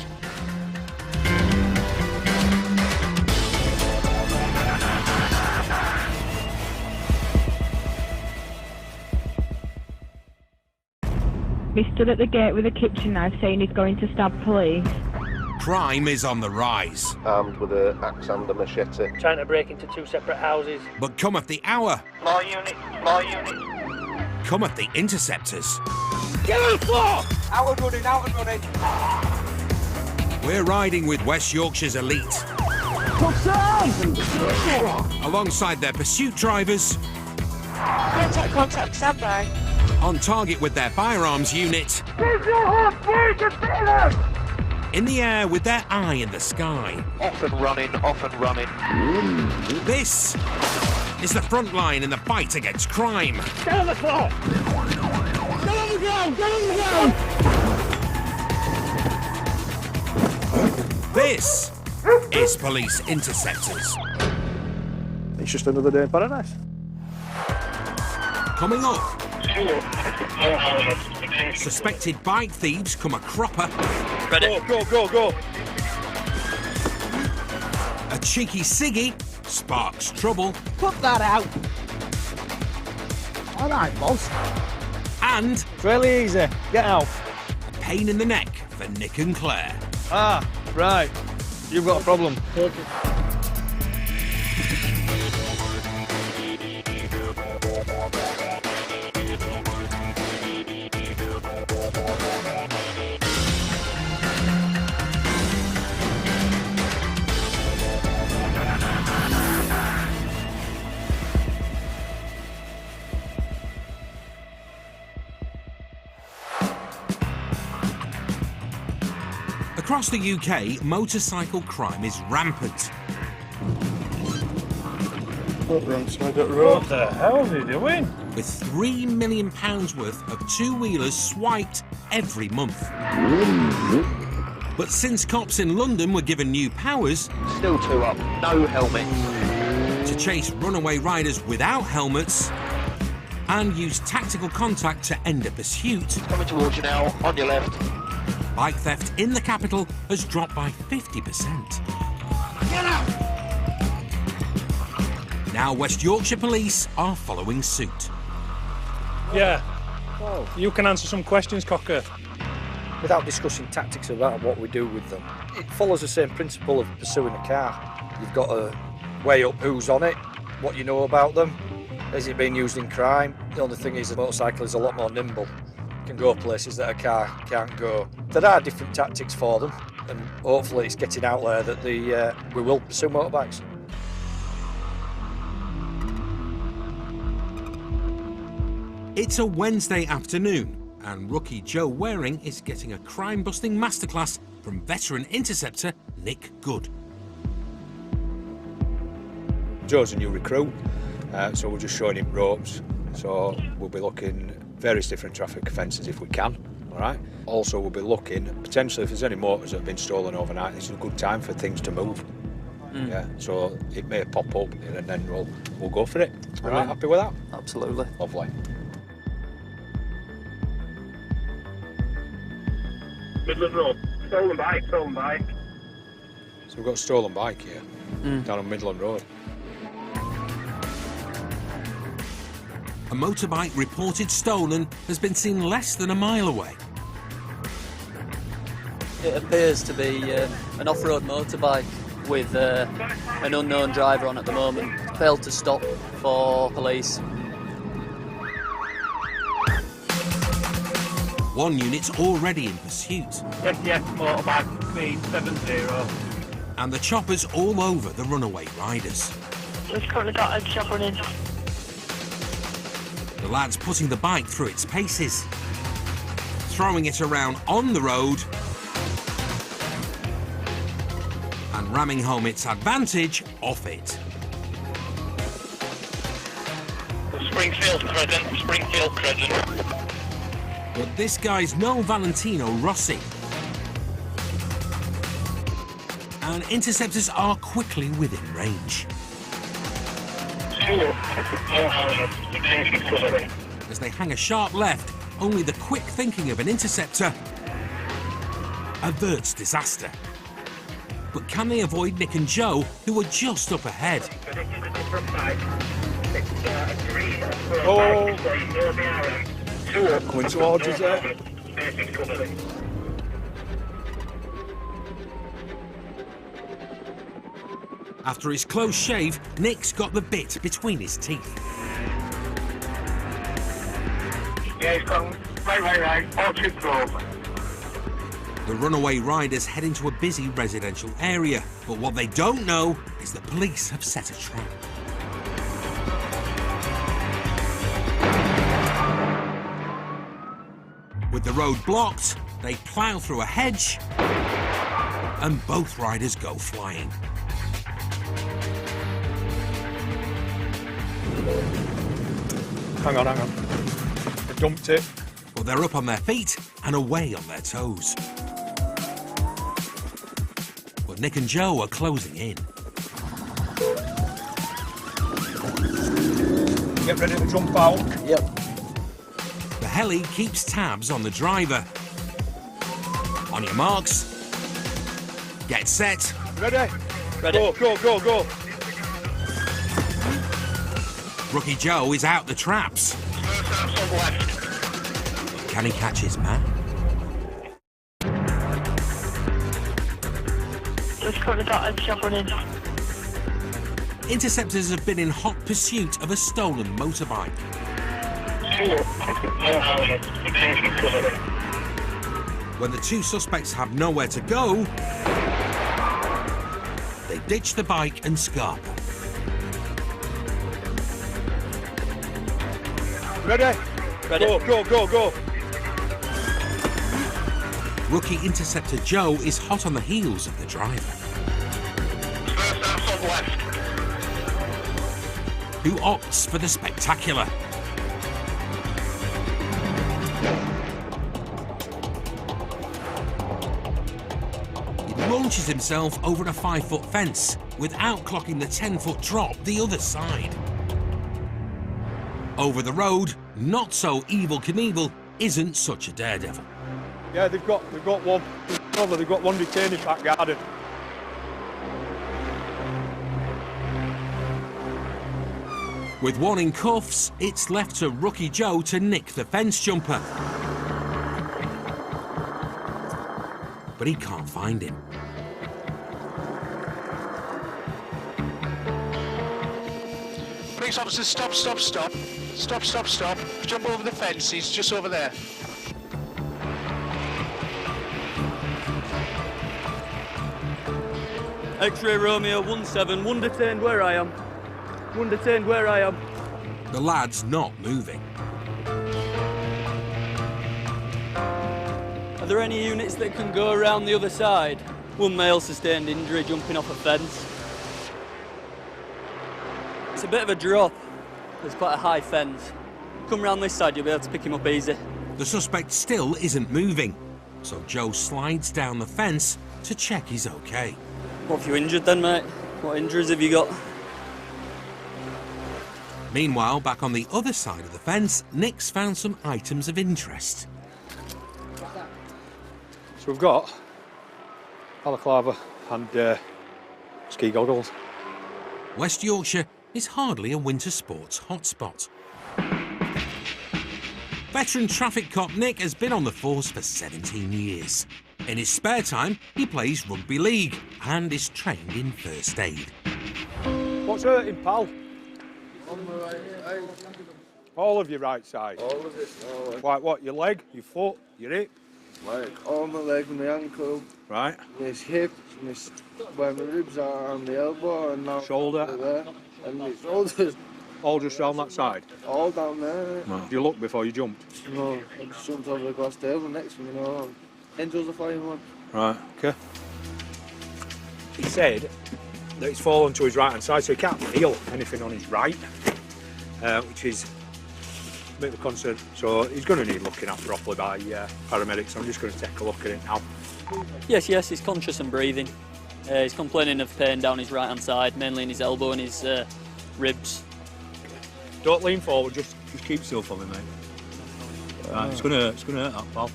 He stood at the gate with a kitchen knife saying he's going to stab police. Crime is on the rise. Armed with an axe and a machete. Trying to break into 2 separate houses. But cometh the hour. More units, more units. Cometh the interceptors. Get on the floor! Out and running, out and running. We're riding with West Yorkshire's elite. Alongside their pursuit drivers. Contact, stand by. On target with their firearms unit. In the air with their eye in the sky. Off and running, off and running. This is the front line in the fight against crime. Get on the floor! Get on the ground! Get on the ground! This is Police Interceptors. It's just another day in paradise. Coming up. Suspected bike thieves come a cropper. Ready? Go! A cheeky ciggy sparks trouble. Put that out. All right, boss. And It's really easy. Get out. a pain in the neck for Nick and Claire. Ah, right. You've got a problem. Across the UK, motorcycle crime is rampant. What the hell are you doing? With £3 million worth of two-wheelers swiped every month. But since cops in London were given new powers... Still 2 up, no helmet. ...to chase runaway riders without helmets and use tactical contact to end a pursuit... Coming towards you now, on your left. Bike theft in the capital has dropped by 50%. Get out! Now West Yorkshire Police are following suit. Yeah. You can answer some questions, Cocker. Without discussing tactics about what we do with them, it follows the same principle of pursuing a car. You've got to weigh up who's on it, what you know about them, is it being used in crime. The only thing is a motorcycle is a lot more nimble. Can go places that a car can't go. There are different tactics for them, and hopefully it's getting out there that we will pursue motorbikes. It's a Wednesday afternoon, and rookie Joe Waring is getting a crime-busting masterclass from veteran interceptor Nick Good. Joe's a new recruit, so we're just showing him ropes. So we'll be looking various different traffic offences if we can, all right? Also, we'll be looking, potentially, if there's any motors that have been stolen overnight, this is a good time for things to move. Yeah, so it may pop up and then we'll go for it. All right, happy with that? Absolutely. Lovely. Midland Road. Stolen bike. So we've got a stolen bike here, down on Midland Road. A motorbike reported stolen has been seen less than a mile away. It appears to be an off-road motorbike with an unknown driver on at the moment. Failed to stop for police. One unit's already in pursuit. Yes, motorbike, speed 70. And the choppers all over the runaway riders. We've currently got a job running. The lad's putting the bike through its paces, throwing it around on the road, and and ramming home its advantage off it. Springfield Crescent, Springfield Crescent. But this guy's no Valentino Rossi. And interceptors are quickly within range. As they hang a sharp left, only the quick thinking of an interceptor averts disaster. But can they avoid Nick and Joe, who are just up ahead? Oh, coming towards us there. After his close shave, Nick's got the bit between his teeth. Yeah, he's gone right, Orchard Grove. The runaway riders head into a busy residential area, but what they don't know is that police have set a trap. With the road blocked, they plough through a hedge, and both riders go flying. Hang on. I dumped it. But they're up on their feet and away on their toes. But Nick and Joe are closing in. Get ready to jump out. Yep. The heli keeps tabs on the driver. On your marks. Get set. Ready? Ready. Go. Rookie Joe is out the traps. Can he catch his man? Just got the dotted job running. Interceptors have been in hot pursuit of a stolen motorbike. When the two suspects have nowhere to go, they ditch the bike and scarper. Ready? Go. Rookie interceptor Joe is hot on the heels of the driver, who opts for the spectacular. He launches himself over a 5-foot fence without clocking the 10-foot drop the other side. Over the road, not so Evel Knievel isn't such a daredevil. Yeah, they've got one. They've got one detained in back garden. With one in cuffs, it's left to Rookie Joe to nick the fence jumper. But he can't find him. Police officers, stop. Stop. Jump over the fence, he's just over there. X-ray Romeo 17, one detained where I am. The lad's not moving. Are there any units that can go around the other side? One male sustained injury jumping off a fence. It's a bit of a drop. There's quite a high fence. Come round this side, you'll be able to pick him up easy. The suspect still isn't moving, so Joe slides down the fence to check he's okay. What have you injured then, mate? What injuries have you got? Meanwhile, back on the other side of the fence, Nick's found some items of interest. So we've got balaclava and ski goggles. West Yorkshire is hardly a winter sports hotspot. Veteran traffic cop Nick has been on the force for 17 years. In his spare time, he plays rugby league and is trained in first aid. What's hurting, pal? All of your right side? All of it. Like what, your leg, your foot, your hip? Like all my leg, my ankle. Right. My hip, where my ribs are, and the elbow, and now shoulder. There, and my shoulders. All just down that side? All down there. No. Did you look before you jumped? No, I just jumped over the glass table next to me, Angels are flying one. Right, okay. He said that it's fallen to his right-hand side, so he can't feel anything on his right, which is a bit of a concern. So he's going to need looking at properly by paramedics. I'm just going to take a look at it now. Yes, he's conscious and breathing. He's complaining of pain down his right-hand side, mainly in his elbow and his ribs. Don't lean forward, just keep still for me, mate. Right, it's gonna hurt that, pal.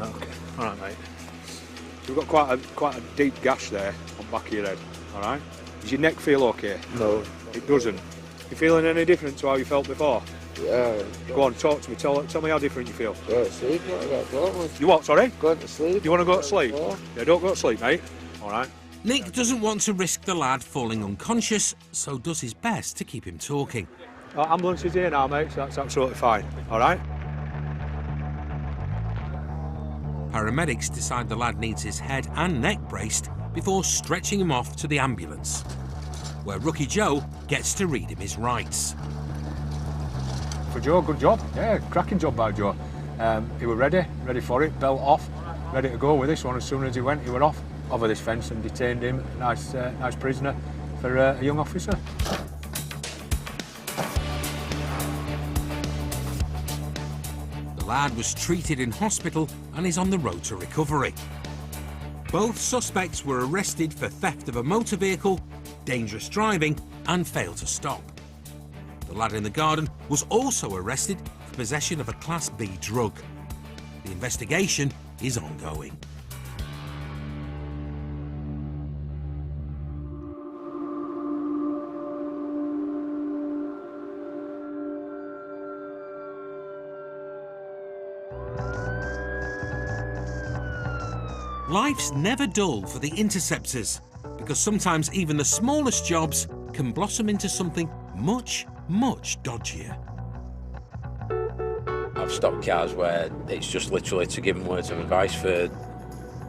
Okay, all right, mate. So we've got quite a deep gash there on the back of your head. All right. Does your neck feel okay? No. It doesn't. You feeling any different to how you felt before? Yeah. Go on, talk to me. Tell me how different you feel. Go to sleep, You what? Sorry? Go to sleep. You want to go to sleep? Yeah, don't go to sleep, mate. All right. Nick doesn't want to risk the lad falling unconscious, so does his best to keep him talking. Ambulance is here now, mate, so that's absolutely fine. All right? Paramedics decide the lad needs his head and neck braced before stretching him off to the ambulance, where Rookie Joe gets to read him his rights. For Joe, good job. Yeah, cracking job by Joe. He was ready for it, belt off, ready to go with this one. As soon as he went off over this fence and detained him. Nice prisoner for a young officer. The lad was treated in hospital and is on the road to recovery. Both suspects were arrested for theft of a motor vehicle, dangerous driving and fail to stop. The lad in the garden was also arrested for possession of a Class B drug. The investigation is ongoing. Life's never dull for the interceptors, because sometimes even the smallest jobs can blossom into something much, much dodgier. I've stopped cars where it's just literally to give them words of advice for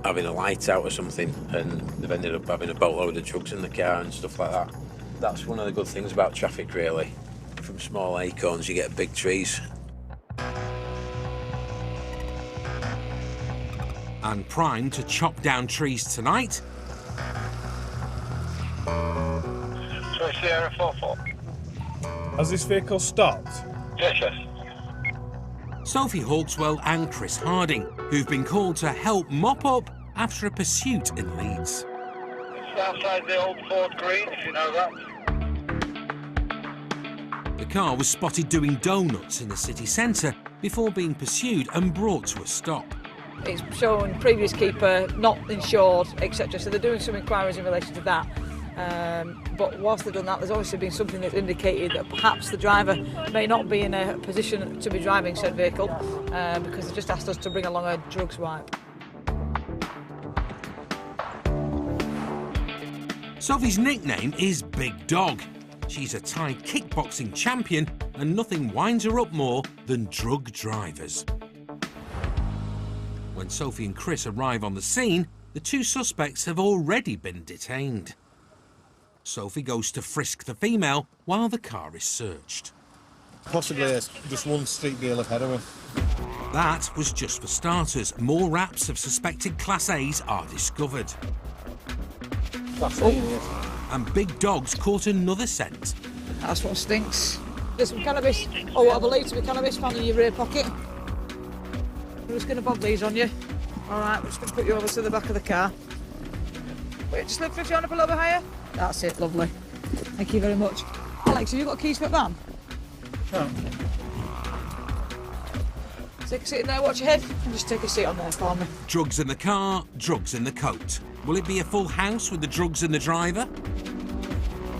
having a light out or something, and they've ended up having a boatload of drugs in the car and stuff like that. That's one of the good things about traffic, really. From small acorns you get big trees. And primed to chop down trees tonight. Sierra 44. Has this vehicle stopped? Yes. Sophie Hawkswell and Chris Harding, who've been called to help mop up after a pursuit in Leeds. It's outside the old Ford Green, if you know that. The car was spotted doing donuts in the city centre before being pursued and brought to a stop. It's shown previous keeper, not insured, etc. So they're doing some inquiries in relation to that. But whilst they've done that, there's obviously been something that's indicated that perhaps the driver may not be in a position to be driving said vehicle because they just asked us to bring along a drugs wipe. Sophie's nickname is Big Dog. She's a Thai kickboxing champion and nothing winds her up more than drug drivers. When Sophie and Chris arrive on the scene, the two suspects have already been detained. Sophie goes to frisk the female while the car is searched. Possibly just one street deal of heroin. That was just for starters. More wraps of suspected Class A's are discovered. And Big Dog's caught another scent. That's what stinks. There's some cannabis, or what I believe to be cannabis, found in your rear pocket. I'm just going to bob these on you. All right, I'm just going to put you over to the back of the car. Wait, just lift your arm up a little bit higher. That's it, lovely. Thank you very much. Alex, have you got keys for the van? No. Take a seat in there, watch your head, and just take a seat on there for me. Drugs in the car, drugs in the coat. Will it be a full house with the drugs in the driver?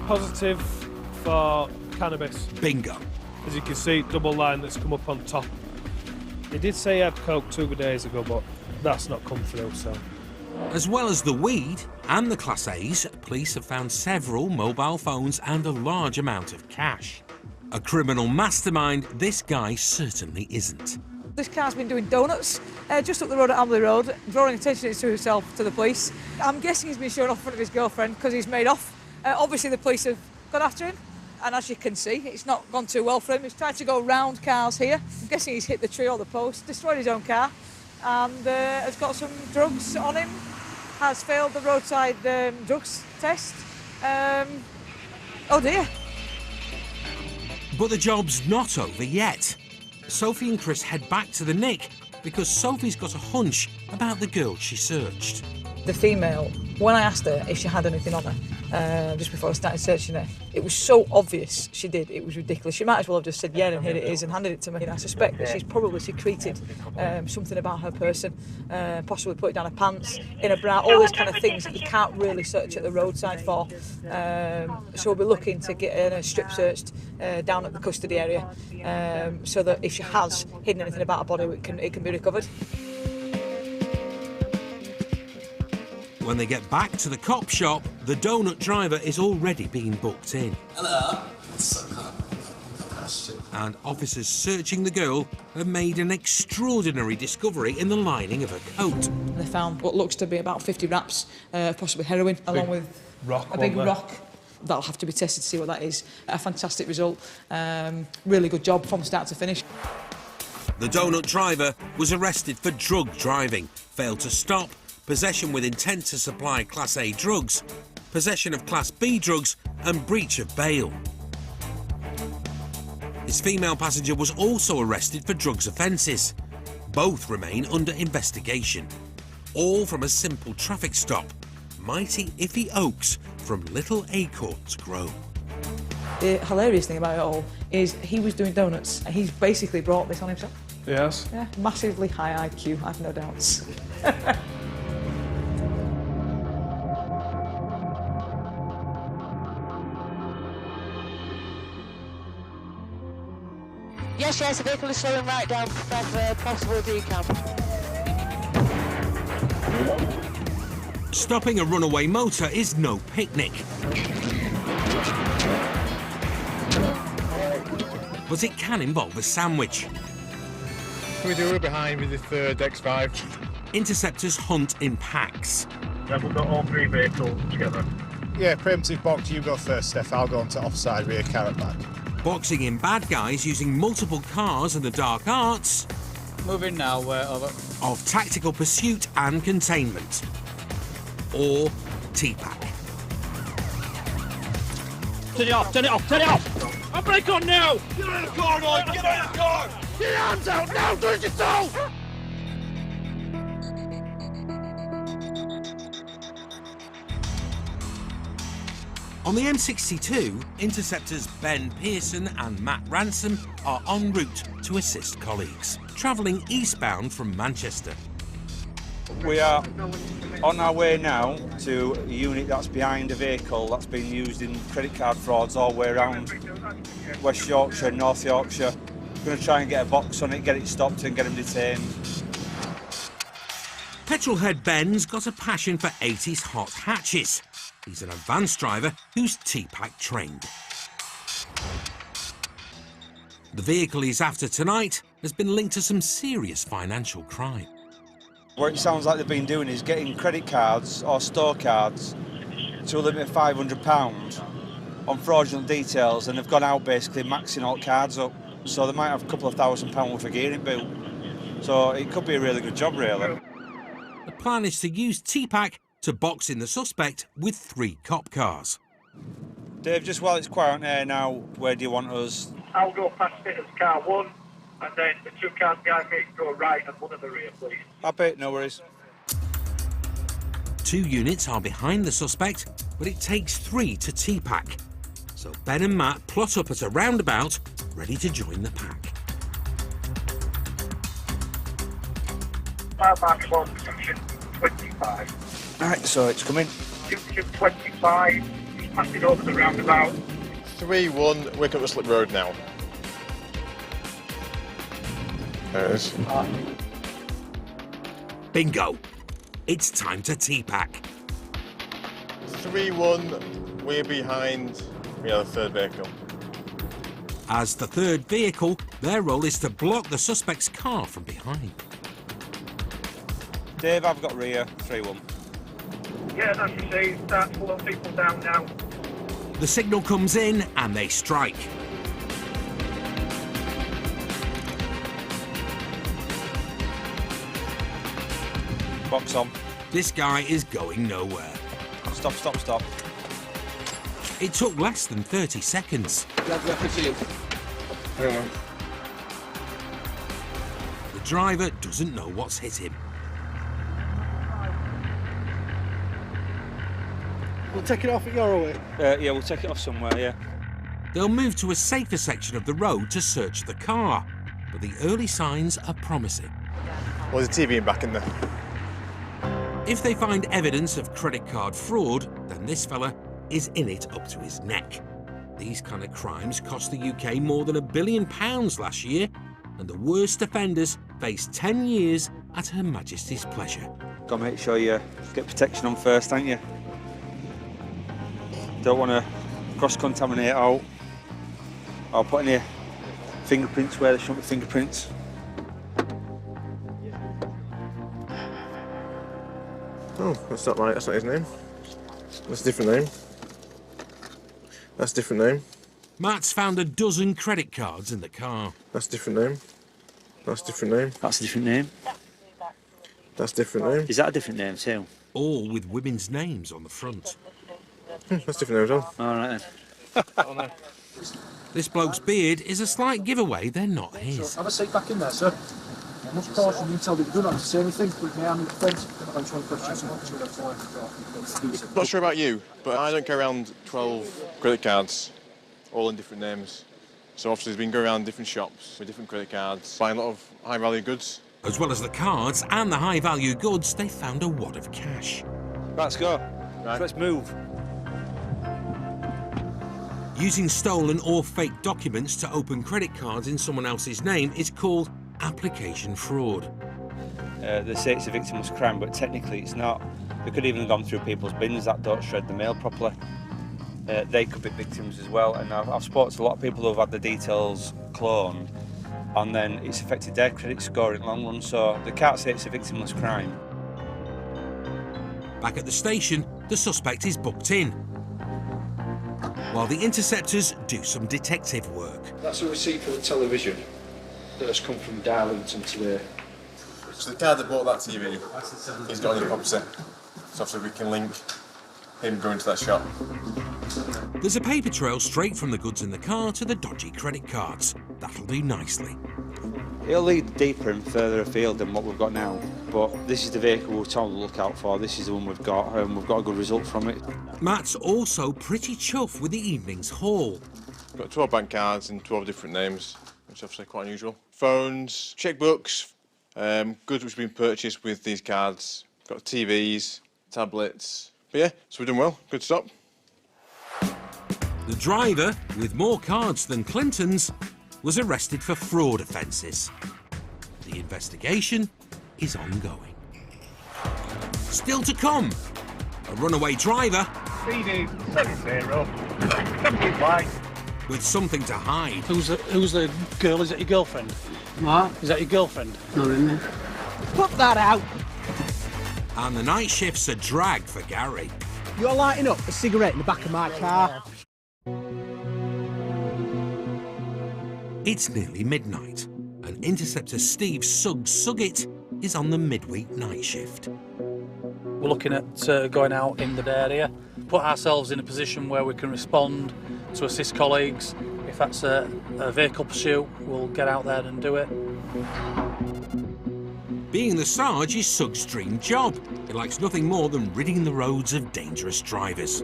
Positive for cannabis. Bingo. As you can see, double line that's come up on top. He did say he had coke 2 days ago, but that's not come through, so... As well as the weed and the Class A's, police have found several mobile phones and a large amount of cash. A criminal mastermind, this guy certainly isn't. This car's been doing donuts just up the road at Amberley Road, drawing attention to himself to the police. I'm guessing he's been shown off in front of his girlfriend because he's made off. Obviously the police have gone after him, and as you can see, it's not gone too well for him. He's tried to go round cars here. I'm guessing he's hit the tree or the post, destroyed his own car, and has got some drugs on him. has failed the roadside drugs test. Oh dear. But the job's not over yet. Sophie and Chris head back to the Nick because Sophie's got a hunch about the girl she searched. The female, when I asked her if she had anything on her, just before I started searching her, it was so obvious she did, it was ridiculous. She might as well have just said, yeah, and here it is, and handed it to me. And I suspect that she's probably secreted something about her person, possibly put it down her pants, in her bra, all these kind of things that you can't really search at the roadside for. So we'll be looking to get a strip searched down at the custody area, so that if she has hidden anything about her body, it can be recovered. When they get back to the cop shop, the donut driver is already being booked in. Hello. And officers searching the girl have made an extraordinary discovery in the lining of her coat. They found what looks to be about 50 wraps, possibly heroin, along with a big rock. That'll have to be tested to see what that is. A fantastic result. Really good job from start to finish. The donut driver was arrested for drug driving, failed to stop, possession with intent to supply Class A drugs, possession of Class B drugs and breach of bail. His female passenger was also arrested for drugs offences. Both remain under investigation. All from a simple traffic stop. Mighty iffy oaks from little acorns grow. The hilarious thing about it all is he was doing donuts and he's basically brought this on himself. Yes. Yeah, massively high IQ, I've no doubts. Yes, the vehicle is slowing right down for possible decamp. Stopping a runaway motor is no picnic. But it can involve a sandwich. Can we do it behind with the third X5? Interceptors hunt in packs. Then we've got all three vehicles together. Yeah, preemptive box, you go first, Steph. I'll go on to offside rear carrot back. Boxing in bad guys using multiple cars and the dark arts. Moving now, over. Of tactical pursuit and containment. Or TPAC. Turn it off, turn it off, turn it off! I'll break on now! Get out of the car, Lloyd! Get out of the car! Get your hands out now! Do it yourself! On the M62, interceptors Ben Pearson and Matt Ransom are en route to assist colleagues, travelling eastbound from Manchester. We are on our way now to a unit that's behind a vehicle that's been used in credit card frauds all the way around West Yorkshire and North Yorkshire. We're going to try and get a box on it, get it stopped and get them detained. Petrolhead Ben's got a passion for 80s hot hatches. He's an advanced driver who's TPAC trained. The vehicle he's after tonight has been linked to some serious financial crime. What it sounds like they've been doing is getting credit cards or store cards to a limit of £500 on fraudulent details, and they've gone out basically maxing all cards up. So they might have a couple of £1,000 worth of gear in boot. So it could be a really good job, really. The plan is to use TPAC to box in the suspect with 3 cop cars. Dave, just while it's quiet here now, where do you want us? I'll go past it as car 1, and then the 2 cars behind me can go right and 1 at the rear, please. Happy, no worries. 2 units are behind the suspect, but it takes 3 to TPAC. So Ben and Matt plot up at a roundabout, ready to join the pack. Car mark on section 25. Right, so it's coming. Junction 25, he's passing over the roundabout. 3-1, Wickham to Slip Road now. There it is. Bingo! It's time to TPAC. 3-1, we're behind the other third vehicle. As the third vehicle, their role is to block the suspect's car from behind. Dave, I've got rear, 3-1. Yeah, that's received. Start to slow people down now. The signal comes in and they strike. Box on. This guy is going nowhere. Stop, stop, stop. It took less than 30 seconds. The driver doesn't know what's hit him. We'll take it off at your way. Yeah, we'll take it off somewhere, yeah. They'll move to a safer section of the road to search the car, but the early signs are promising. Well, there's a TV in back in there. If they find evidence of credit card fraud, then this fella is in it up to his neck. These kind of crimes cost the UK more than £1 billion last year, and the worst offenders face 10 years at Her Majesty's pleasure. Got to make sure you get protection on first, ain't you? Don't want to cross-contaminate out. I'll put any fingerprints where there shouldn't be fingerprints. Oh, that's not right. That's not his name. That's a different name. That's a different name. Matt's found a dozen credit cards in the car. That's a different name. That's a different name. That's a different name. That's a different name. Is that a different name too? All with women's names on the front. That's a different name as well. All right then. This bloke's beard is a slight giveaway they're not his. Have a seat back in there, sir. I must caution you, tell me you don't have to say anything with me. I'm in defence. I just want to question something. Not sure about you, but I don't go around 12 credit cards, all in different names. So obviously he's been going around different shops with different credit cards, buying a lot of high-value goods. As well as the cards and the high-value goods, they found a wad of cash. Let's go. Right. Let's move. Using stolen or fake documents to open credit cards in someone else's name is called application fraud. They say it's a victimless crime, but technically it's not. They could even have gone through people's bins that don't shred the mail properly. They could be victims as well, and I've spoken to a lot of people who've had the details cloned, and then it's affected their credit score in the long run, so they can't say it's a victimless crime. Back at the station, the suspect is booked in, while the interceptors do some detective work. That's a receipt for the television that has come from Darlington today. So the guy that bought that TV, he's got on your property. So obviously we can link him going to that shop. There's a paper trail straight from the goods in the car to the dodgy credit cards. That'll do nicely. It'll lead deeper and further afield than what we've got now, but this is the vehicle we're told to look out for. This is the one we've got, and we've got a good result from it. Matt's also pretty chuffed with the evening's haul. We've got 12 bank cards in 12 different names, which is obviously quite unusual. Phones, checkbooks, goods which have been purchased with these cards. Got TVs, tablets. But yeah, so we've done well. Good stop. The driver, with more cards than Clinton's, was arrested for fraud offences. The investigation is ongoing. Still to come, a runaway driver CD 70. Goodbye. with something to hide. Who's the girl? Is it your girlfriend? What? Is that your girlfriend? Not in there. Put that out. And the night shift's a drag for Gary. You're lighting up a cigarette in the back of my car. It's nearly midnight, and Interceptor Steve Suggett is on the midweek night shift. We're looking at going out in the area, put ourselves in a position where we can respond to assist colleagues. If that's a vehicle pursuit, we'll get out there and do it. Being the Sarge is Sug's dream job. He likes nothing more than ridding the roads of dangerous drivers.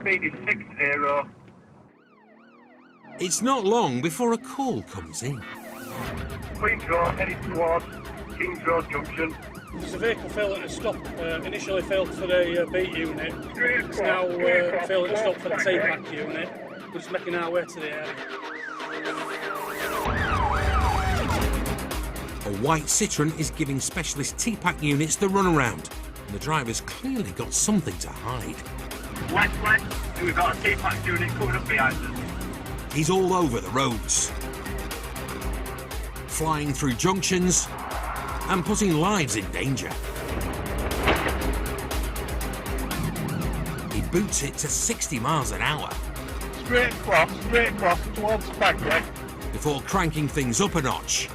Speed is 60. It's not long before a call comes in. Queen's Road, heading towards Kings Road Junction. There's a vehicle failing to stop. Initially failed for the beat unit. It's now failing to stop for the T-pack unit. We're just making our way to the area. A white Citroen is giving specialist T-pack units the runaround, and the driver's clearly got something to hide. West, we've got a T-pack unit coming up behind us. He's all over the roads, flying through junctions and putting lives in danger. He boots it to 60 miles an hour. Straight across towards Bagley. before cranking things up a notch.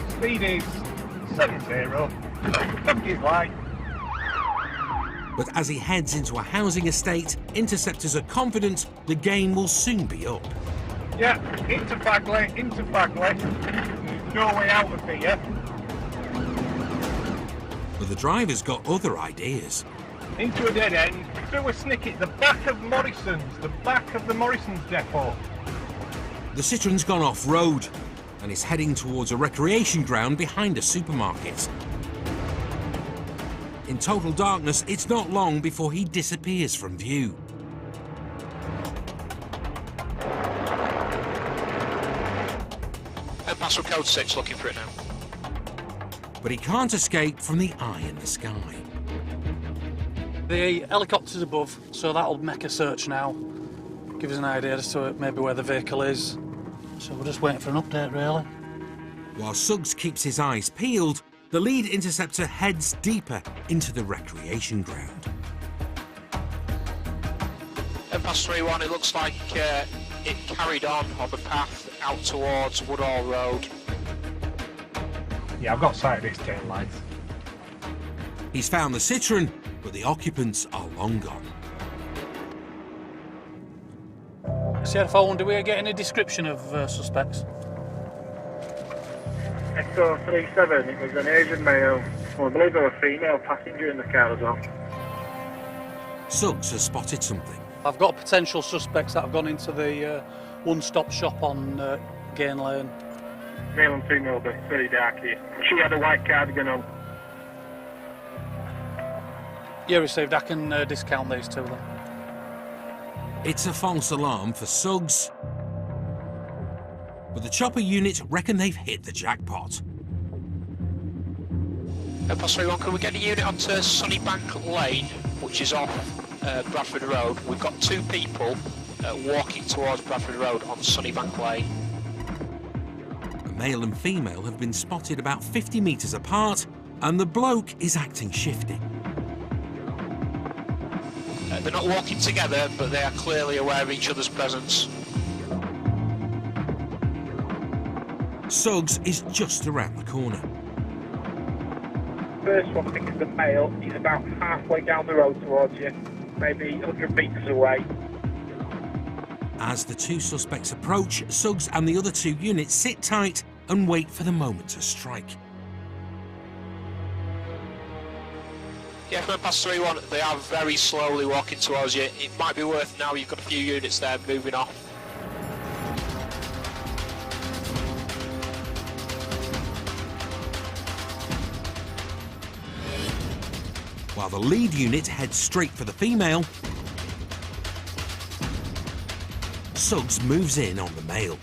Speed is 70. Somebody's light. But as he heads into a housing estate, interceptors are confident the game will soon be up. Yeah, into Bagley. There's no way out of here. But the driver's got other ideas. Into a dead end, through a snicket, the back of the Morrison's depot. The Citroen's gone off-road and is heading towards a recreation ground behind a supermarket. In total darkness, it's not long before he disappears from view. Pass from code 6, looking for it now. But he can't escape from the eye in the sky. The helicopter's above, so that'll make a search now. Give us an idea as to maybe where the vehicle is. So we're just waiting for an update, really. While Suggs keeps his eyes peeled, the lead interceptor heads deeper into the recreation ground. Past 3-1, it looks like it carried on the path out towards Woodall Road. Yeah, I've got sight of its tail lights. He's found the Citroen, but the occupants are long gone. Sheriff Owen, do we get any description of suspects? Echo 37, it was an Asian male. Well, I believe there was a female passenger in the car as well. Suggs has spotted something. I've got potential suspects that have gone into the one-stop shop on Gain Lane. Male and female, but it's very dark here. She had a white cardigan on. Yeah, received. I can discount these two then. It's a false alarm for Suggs. But the chopper unit reckon they've hit the jackpot. Past 3-1, can we get a unit onto Sunnybank Lane, which is off Bradford Road? We've got 2 people walking towards Bradford Road on Sunnybank Lane. A male and female have been spotted about 50 metres apart, and the bloke is acting shifty. They're not walking together, but they are clearly aware of each other's presence. Suggs is just around the corner. First one, I think it's the male. He's about halfway down the road towards you, maybe 100 metres away. As the 2 suspects approach, Suggs and the other 2 units sit tight and wait for the moment to strike. Yeah, from past 3-1, they are very slowly walking towards you. It might be worth now, you've got a few units there moving off. While the lead unit heads straight for the female, Suggs moves in on the male.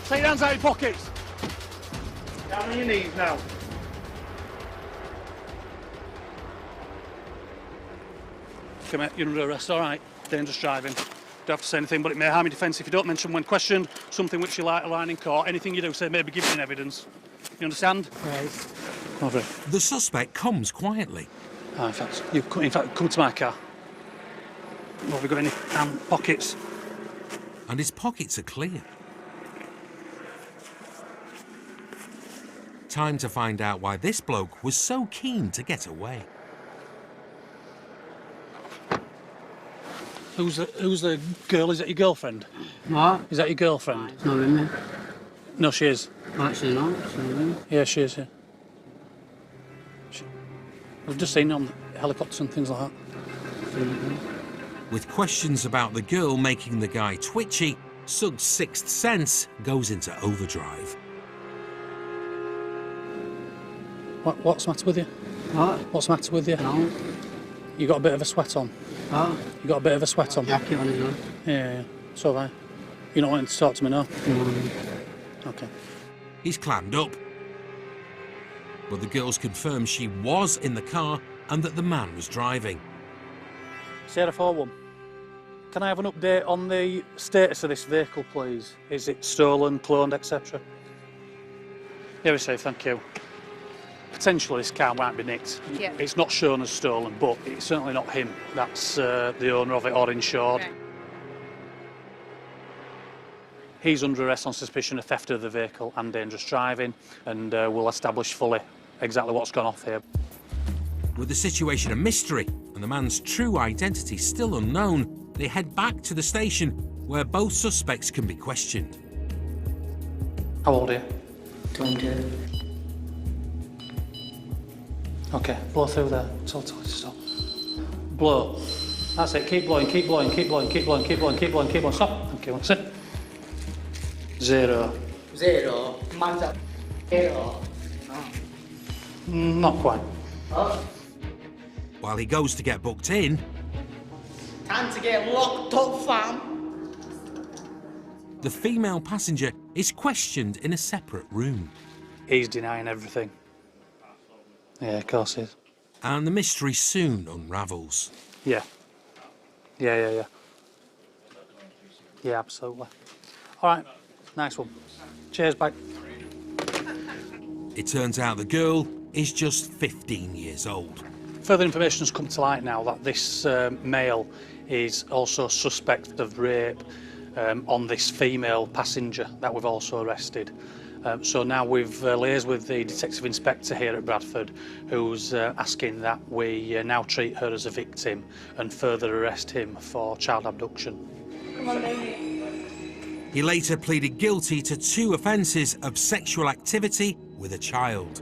Take your hands out of your pockets. Down on your knees now. Come here, you're under arrest, all right? Dangerous driving. Don't have to say anything, but it may harm your defence if you don't mention when questioned something which you like to line in court. Anything you do, say maybe give me evidence. You understand? Right. Over. The suspect comes quietly. In fact, come to my car. Have we got any pockets? And his pockets are clear. Time to find out why this bloke was so keen to get away. Who's the girl? Is that your girlfriend? What? Is that your girlfriend? It's not with me. No, she is. Actually not. It's not with me. Yeah, she is, yeah. I've just seen her on helicopters and things like that. With questions about the girl making the guy twitchy, Suggs' sixth sense goes into overdrive. What's the matter with you? What? What's the matter with you? No. You got a bit of a sweat on. What? You got a bit of a sweat on. Jacket on, you know. Yeah. So have I. You're not wanting to talk to me now? No. Okay. He's clammed up. But the girls confirm she was in the car and that the man was driving. Sierra 4-1. Can I have an update on the status of this vehicle, please? Is it stolen, cloned, etc.? Yeah, we're safe, thank you. Potentially this car might be nicked. Yeah. It's not shown as stolen, but it's certainly not him. That's the owner of it or insured. Okay. He's under arrest on suspicion of theft of the vehicle and dangerous driving, and we'll establish fully exactly what's gone off here. With the situation a mystery and the man's true identity still unknown, they head back to the station where both suspects can be questioned. How old are you? 20. Okay, blow through there. Tell it to stop. Blow. That's it. Keep blowing, keep blowing, keep blowing, keep blowing, keep blowing, keep blowing, keep blowing. Stop. Thank you. That's it. 0. 0. Mine's up. 0. Not quite. Oh. While he goes to get booked in, Time to get locked up, fam. the female passenger is questioned in a separate room. He's denying everything. Yeah, of course he is. And the mystery soon unravels. Yeah. Yeah. Yeah, absolutely. All right, nice one. Cheers, bye. It turns out the girl is just 15 years old. Further information has come to light now that this male is also suspect of rape on this female passenger that we've also arrested. So now we've liaised with the detective inspector here at Bradford, who's asking that we now treat her as a victim and further arrest him for child abduction. Come on, baby. He later pleaded guilty to 2 offences of sexual activity with a child.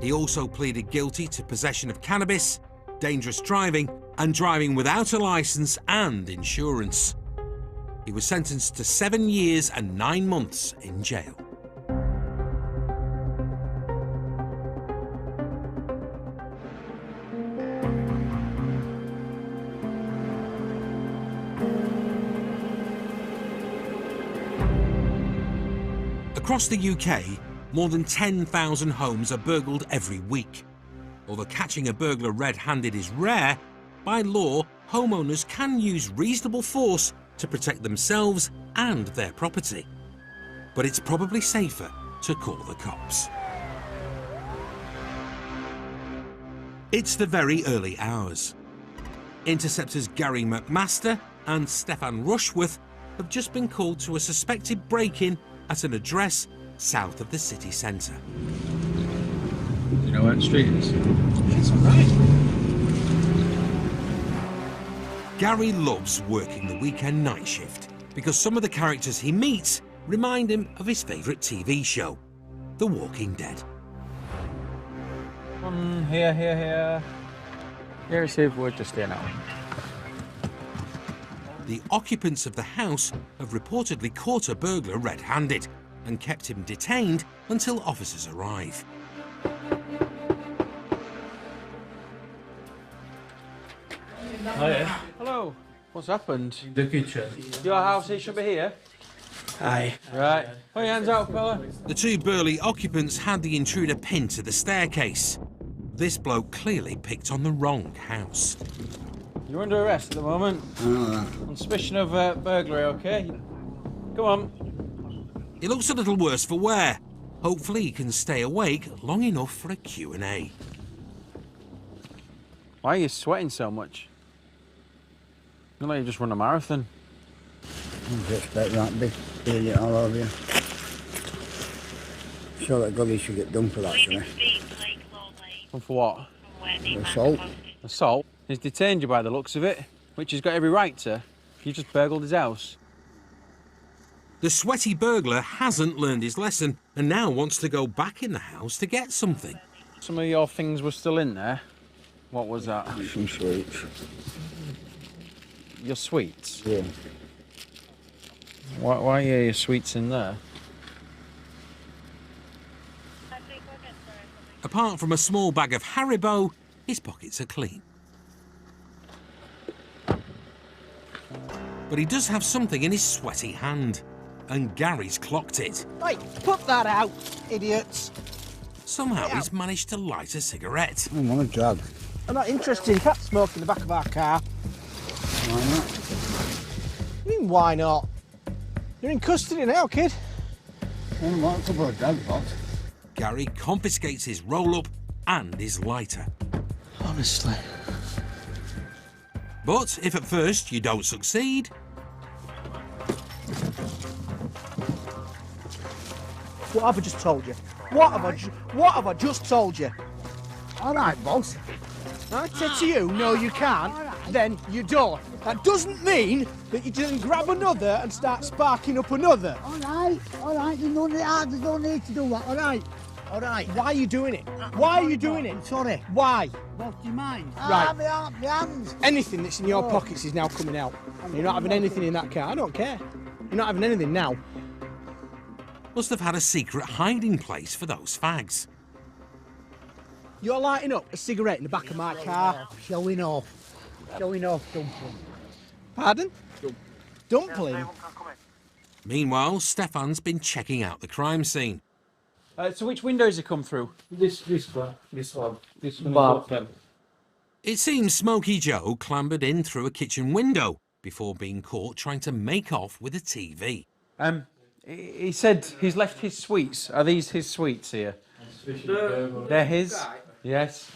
He also pleaded guilty to possession of cannabis, dangerous driving, and driving without a licence and insurance. He was sentenced to 7 years and 9 months in jail. Across the UK, more than 10,000 homes are burgled every week. Although catching a burglar red-handed is rare, by law, homeowners can use reasonable force to protect themselves and their property. But it's probably safer to call the cops. It's the very early hours. Interceptors Gary McMaster and Stefan Rushworth have just been called to a suspected break-in at an address south of the city centre. You know where the street is? It's all right. Gary loves working the weekend night shift because some of the characters he meets remind him of his favourite TV show, The Walking Dead. Here. Here, receive word to stay now. The occupants of the house have reportedly caught a burglar red-handed and kept him detained until officers arrive. Oh, yeah. Hello. What's happened? In the kitchen. Your house, he should be here. Aye. Right. Put your hands out, fella. The 2 burly occupants had the intruder pinned to the staircase. This bloke clearly picked on the wrong house. You're under arrest at the moment. On suspicion of burglary, okay? Come on. He looks a little worse for wear. Hopefully he can stay awake long enough for a Q&A. Why are you sweating so much? You look like you just run a marathon. You expect that big idiot all over you. Sure that Gubby should get done for that, shouldn't he? And for what? Assault. Assault? He's detained you by the looks of it, which he's got every right to. You just burgled his house. The sweaty burglar hasn't learned his lesson and now wants to go back in the house to get something. Some of your things were still in there. What was that? Some sweets. Your sweets? Yeah. Why are your sweets in there? Apart from a small bag of Haribo, his pockets are clean. But he does have something in his sweaty hand, and Gary's clocked it. Right, put that out, idiots. Somehow he's managed to light a cigarette. I want a drag. I'm not interested in cat smoke in the back of our car. Why not? I mean, why not? You're in custody now, kid. Gary confiscates his roll-up and his lighter. Honestly. But if at first you don't succeed... What have I just told you? What have I just told you? All right, boss. I said to you, no, you can't. Then you don't. That doesn't mean that you didn't grab another and start sparking up another. All right. There's no need to do that. All right. Why are you doing it? Why are you doing it? Sorry. Why? Boss, do you mind? Right. My hands. Anything that's in your pockets is now coming out. You're not having anything in that car. I don't care. You're not having anything now. Must have had a secret hiding place for those fags. You're lighting up a cigarette in the back of my car. Showing off, Dumpling. Pardon? Dumpling? Meanwhile, Stefan's been checking out the crime scene. So which window has he come through? This one is open. It seems Smokey Joe clambered in through a kitchen window before being caught trying to make off with a TV. He said he's left his sweets. Are these his sweets here? They're his? Yes.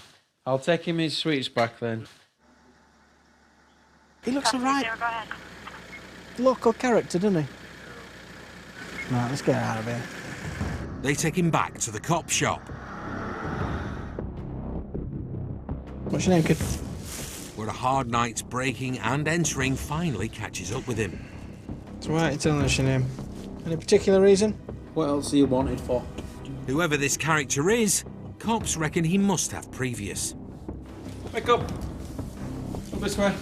I'll take him his sweets back then. He looks alright. Local character, doesn't he? Right, let's get out of here. They take him back to the cop shop. What's your name, kid? Where a hard night's breaking and entering finally catches up with him. It's alright, you're telling us your name. Any particular reason? What else are you wanted for? Whoever this character is, cops reckon he must have previous. Wake up. Come this way.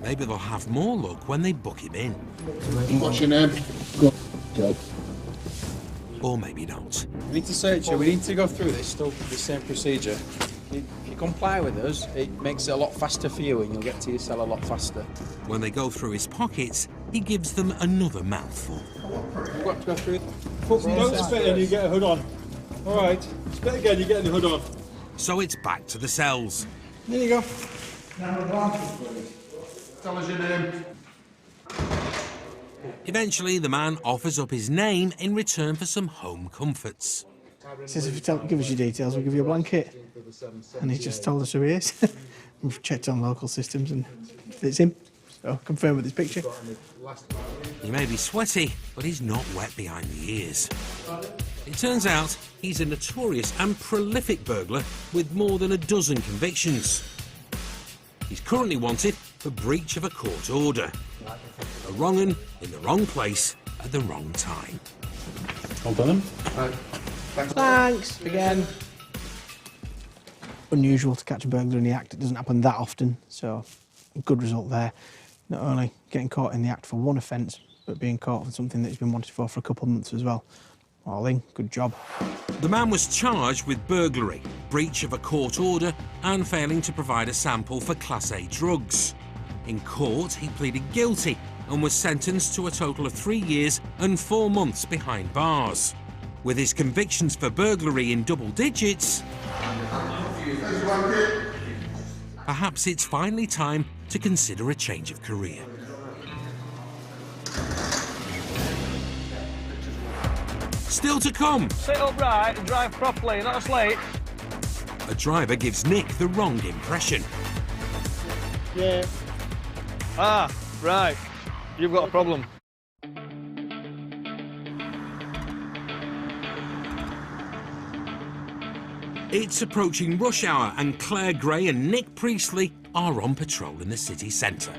Maybe they'll have more luck when they book him in. What's your name? Go. Joe. Or maybe not. We need to search you. We need to go through this still the same procedure. If you comply with us, it makes it a lot faster for you and you'll get to your cell a lot faster. When they go through his pockets, he gives them another mouthful. You've got to go through it. Don't spit and you get a hood on. All right. Spit again, you get the hood on. So it's back to the cells. There you go. Tell us your name. Eventually, the man offers up his name in return for some home comforts. Says if you give us your details, we'll give you a blanket. And he just told us who he is. We've checked on local systems and it's him. So, confirm with his picture. He may be sweaty, but he's not wet behind the ears. It turns out he's a notorious and prolific burglar with more than a dozen convictions. He's currently wanted for breach of a court order. A wrong 'un in the wrong place at the wrong time. Well done. Thanks again. Unusual to catch a burglar in the act. It doesn't happen that often, so a good result there. Not only getting caught in the act for one offence, but being caught for something that he's been wanted for a couple of months as well. All in, good job. The man was charged with burglary, breach of a court order, and failing to provide a sample for Class A drugs. In court, he pleaded guilty and was sentenced to a total of 3 years and 4 months behind bars. With his convictions for burglary in double digits, perhaps it's finally time to consider a change of career. Still to come. Sit upright and drive properly, not asleep. A driver gives Nick the wrong impression. Yeah. Ah, right. You've got a problem. It's approaching rush hour and Claire Gray and Nick Priestley are on patrol in the city centre.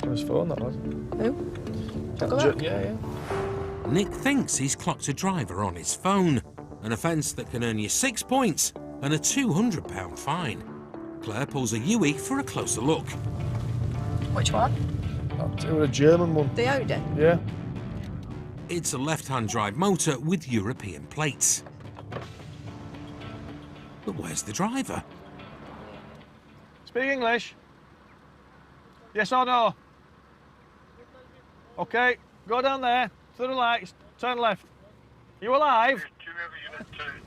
On his phone, that was. Who? Yeah. Nick thinks he's clocked a driver on his phone, an offence that can earn you 6 points and a £200 fine. Claire pulls a Yui for a closer look. Which one? It was a German one. The Audi? Yeah. It's a left-hand drive motor with European plates. But where's the driver? Speak English. Yes or no? Okay, go down there, to the lights, turn left. You alive?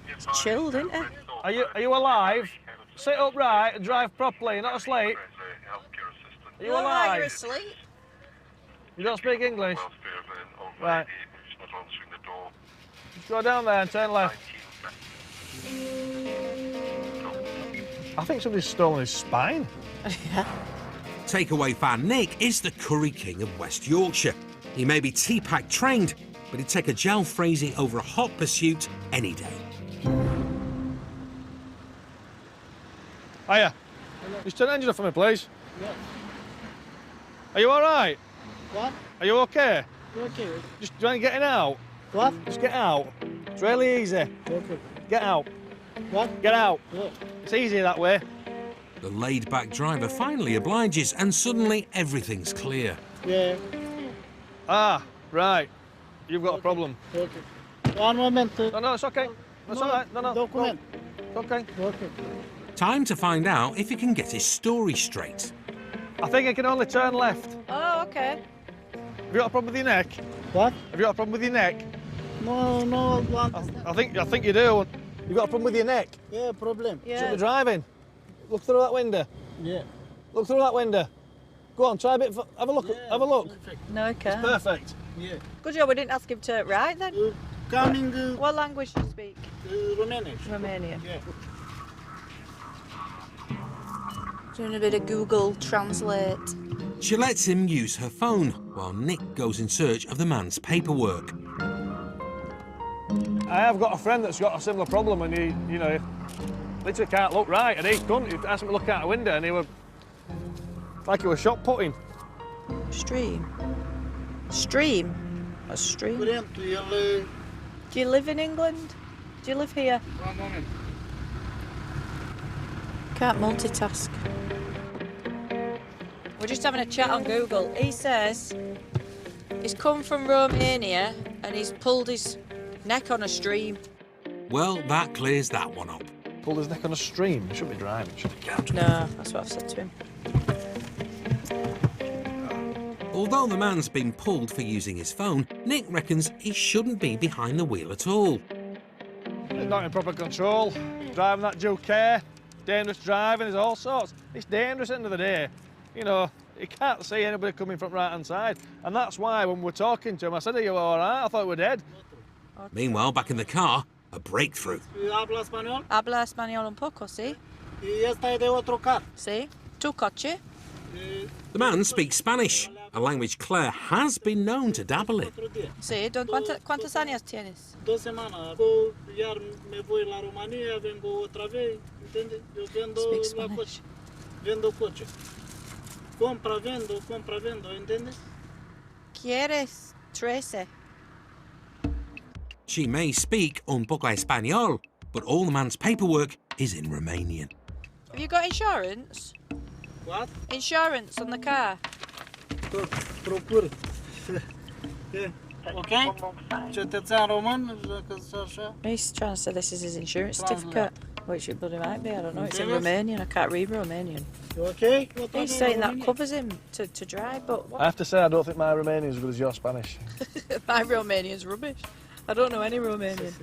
It's chilled, isn't it? Are you alive? sit upright and drive properly. You're not asleep. Are you You're alive? You're asleep. You don't speak English? Right. Just go down there and turn left. I think somebody's stolen his spine. Takeaway fan Nick is the curry king of West Yorkshire. He may be T-Pack trained, but he'd take a jalfrezi over a hot pursuit any day. Hiya. Just turn the engine off for me, please. Yeah. Are you all right? What? Are you okay? Okay. Just do you want getting out? What? Just get out. It's really easy. Okay. Get out. What? Get out. Yeah. It's easy that way. The laid-back driver finally obliges, and suddenly everything's clear. Yeah. Ah, right. You've got a problem. Okay. One moment. No, it's okay. That's all right. No. Document. It's okay. Okay. Time to find out if he can get his story straight. I think I can only turn left. Oh, okay. Have you got a problem with your neck? What? Have you got a problem with your neck? No. I think you do. You've got a problem with your neck? Yeah, problem. Shouldn't be driving. Look through that window. Yeah. Look through that window. Go on, try a bit. Have a look. Yeah, have a look. Perfect. No, okay. It's perfect. Yeah. Good job we didn't ask him to right then. Coming. What language do you speak? Romanian. Romanian. Yeah. Doing a bit of Google Translate. She lets him use her phone while Nick goes in search of the man's paperwork. I have got a friend that's got a similar problem, and he, literally can't look right, and he couldn't. He asked me to look out a window, and he was like he was shot putting. Stream. A stream? Do you live in England? Do you live here? One moment. Can't multitask. We're just having a chat on Google. He says he's come from Romania and he's pulled his neck on a stream. Well, that clears that one up. Pulled his neck on a stream. He shouldn't be driving, should he? Can't. No, that's what I've said to him. Although the man's been pulled for using his phone, Nick reckons he shouldn't be behind the wheel at all. He's not in proper control. Driving that Duke Air. Dangerous driving, there's all sorts. It's dangerous at the end of the day. You can't see anybody coming from right-hand side. And that's why when we're talking to him, I said, are you all right? I thought we were dead. Meanwhile, back in the car, a breakthrough. Habla español? Habla español un poco, ¿sí? Y esta es de otro car. ¿Sí? ¿Tu coche? The man speaks Spanish, a language Claire has been known to dabble in. Sí. ¿Cuántos años tienes? 2 semanas. Iar me voy la Romania, vengo otra vez, ¿entiendes? Yo vendo la coche. Vendo coche. Compra, vendo, ¿entiendes? ¿Quieres 13? She may speak un poco español, but all the man's paperwork is in Romanian. Have you got insurance? What? Insurance on the car? Procur. Okay? Cetățean român, așa. He's trying to say this is his insurance certificate, which it bloody might be, I don't know. It's in Romanian, I can't read Romanian. Okay? He's saying that covers him to drive, but what? I have to say, I don't think my Romanian is as good as your Spanish. My Romanian's rubbish. I don't know any Romanian.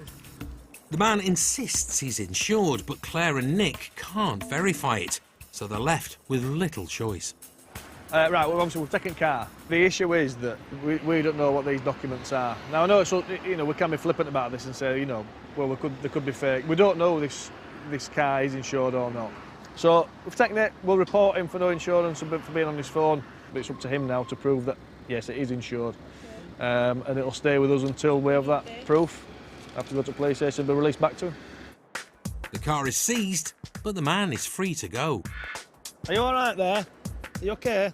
The man insists he's insured, but Claire and Nick can't verify it, so they're left with little choice. Right, well, obviously we've taken car. The issue is that we don't know what these documents are. Now I know it's, we can be flippant about this and say, well, they could be fake. We don't know this car is insured or not. So we've taken it. We'll report him for no insurance and for being on his phone. But it's up to him now to prove that yes, it is insured, and it'll stay with us until we have that proof. Have to go to the police station and be released back to him. The car is seized, but the man is free to go. Are you all right there? Are you okay?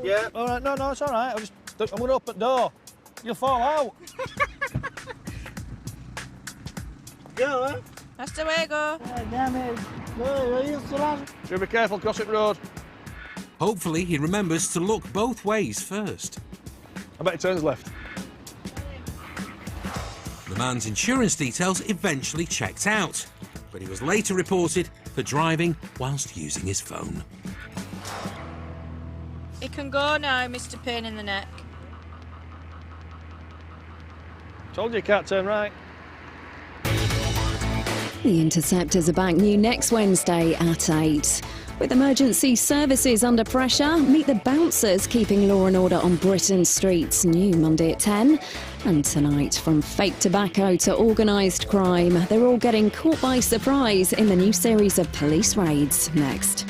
Yeah. All right. No, it's all right. I'm going to open the door. You'll fall out. Go, eh? Hasta luego. Damn it. Should be careful crossing road. Hopefully he remembers to look both ways first. I bet he turns left. The man's insurance details eventually checked out, but he was later reported for driving whilst using his phone. He can go now, Mr. Pain in the Neck. Told you can't turn right. The Interceptors are back new next Wednesday at 8. With emergency services under pressure, meet the bouncers keeping law and order on Britain's streets, new Monday at 10. And tonight, from fake tobacco to organised crime, they're all getting caught by surprise in the new series of police raids. Next.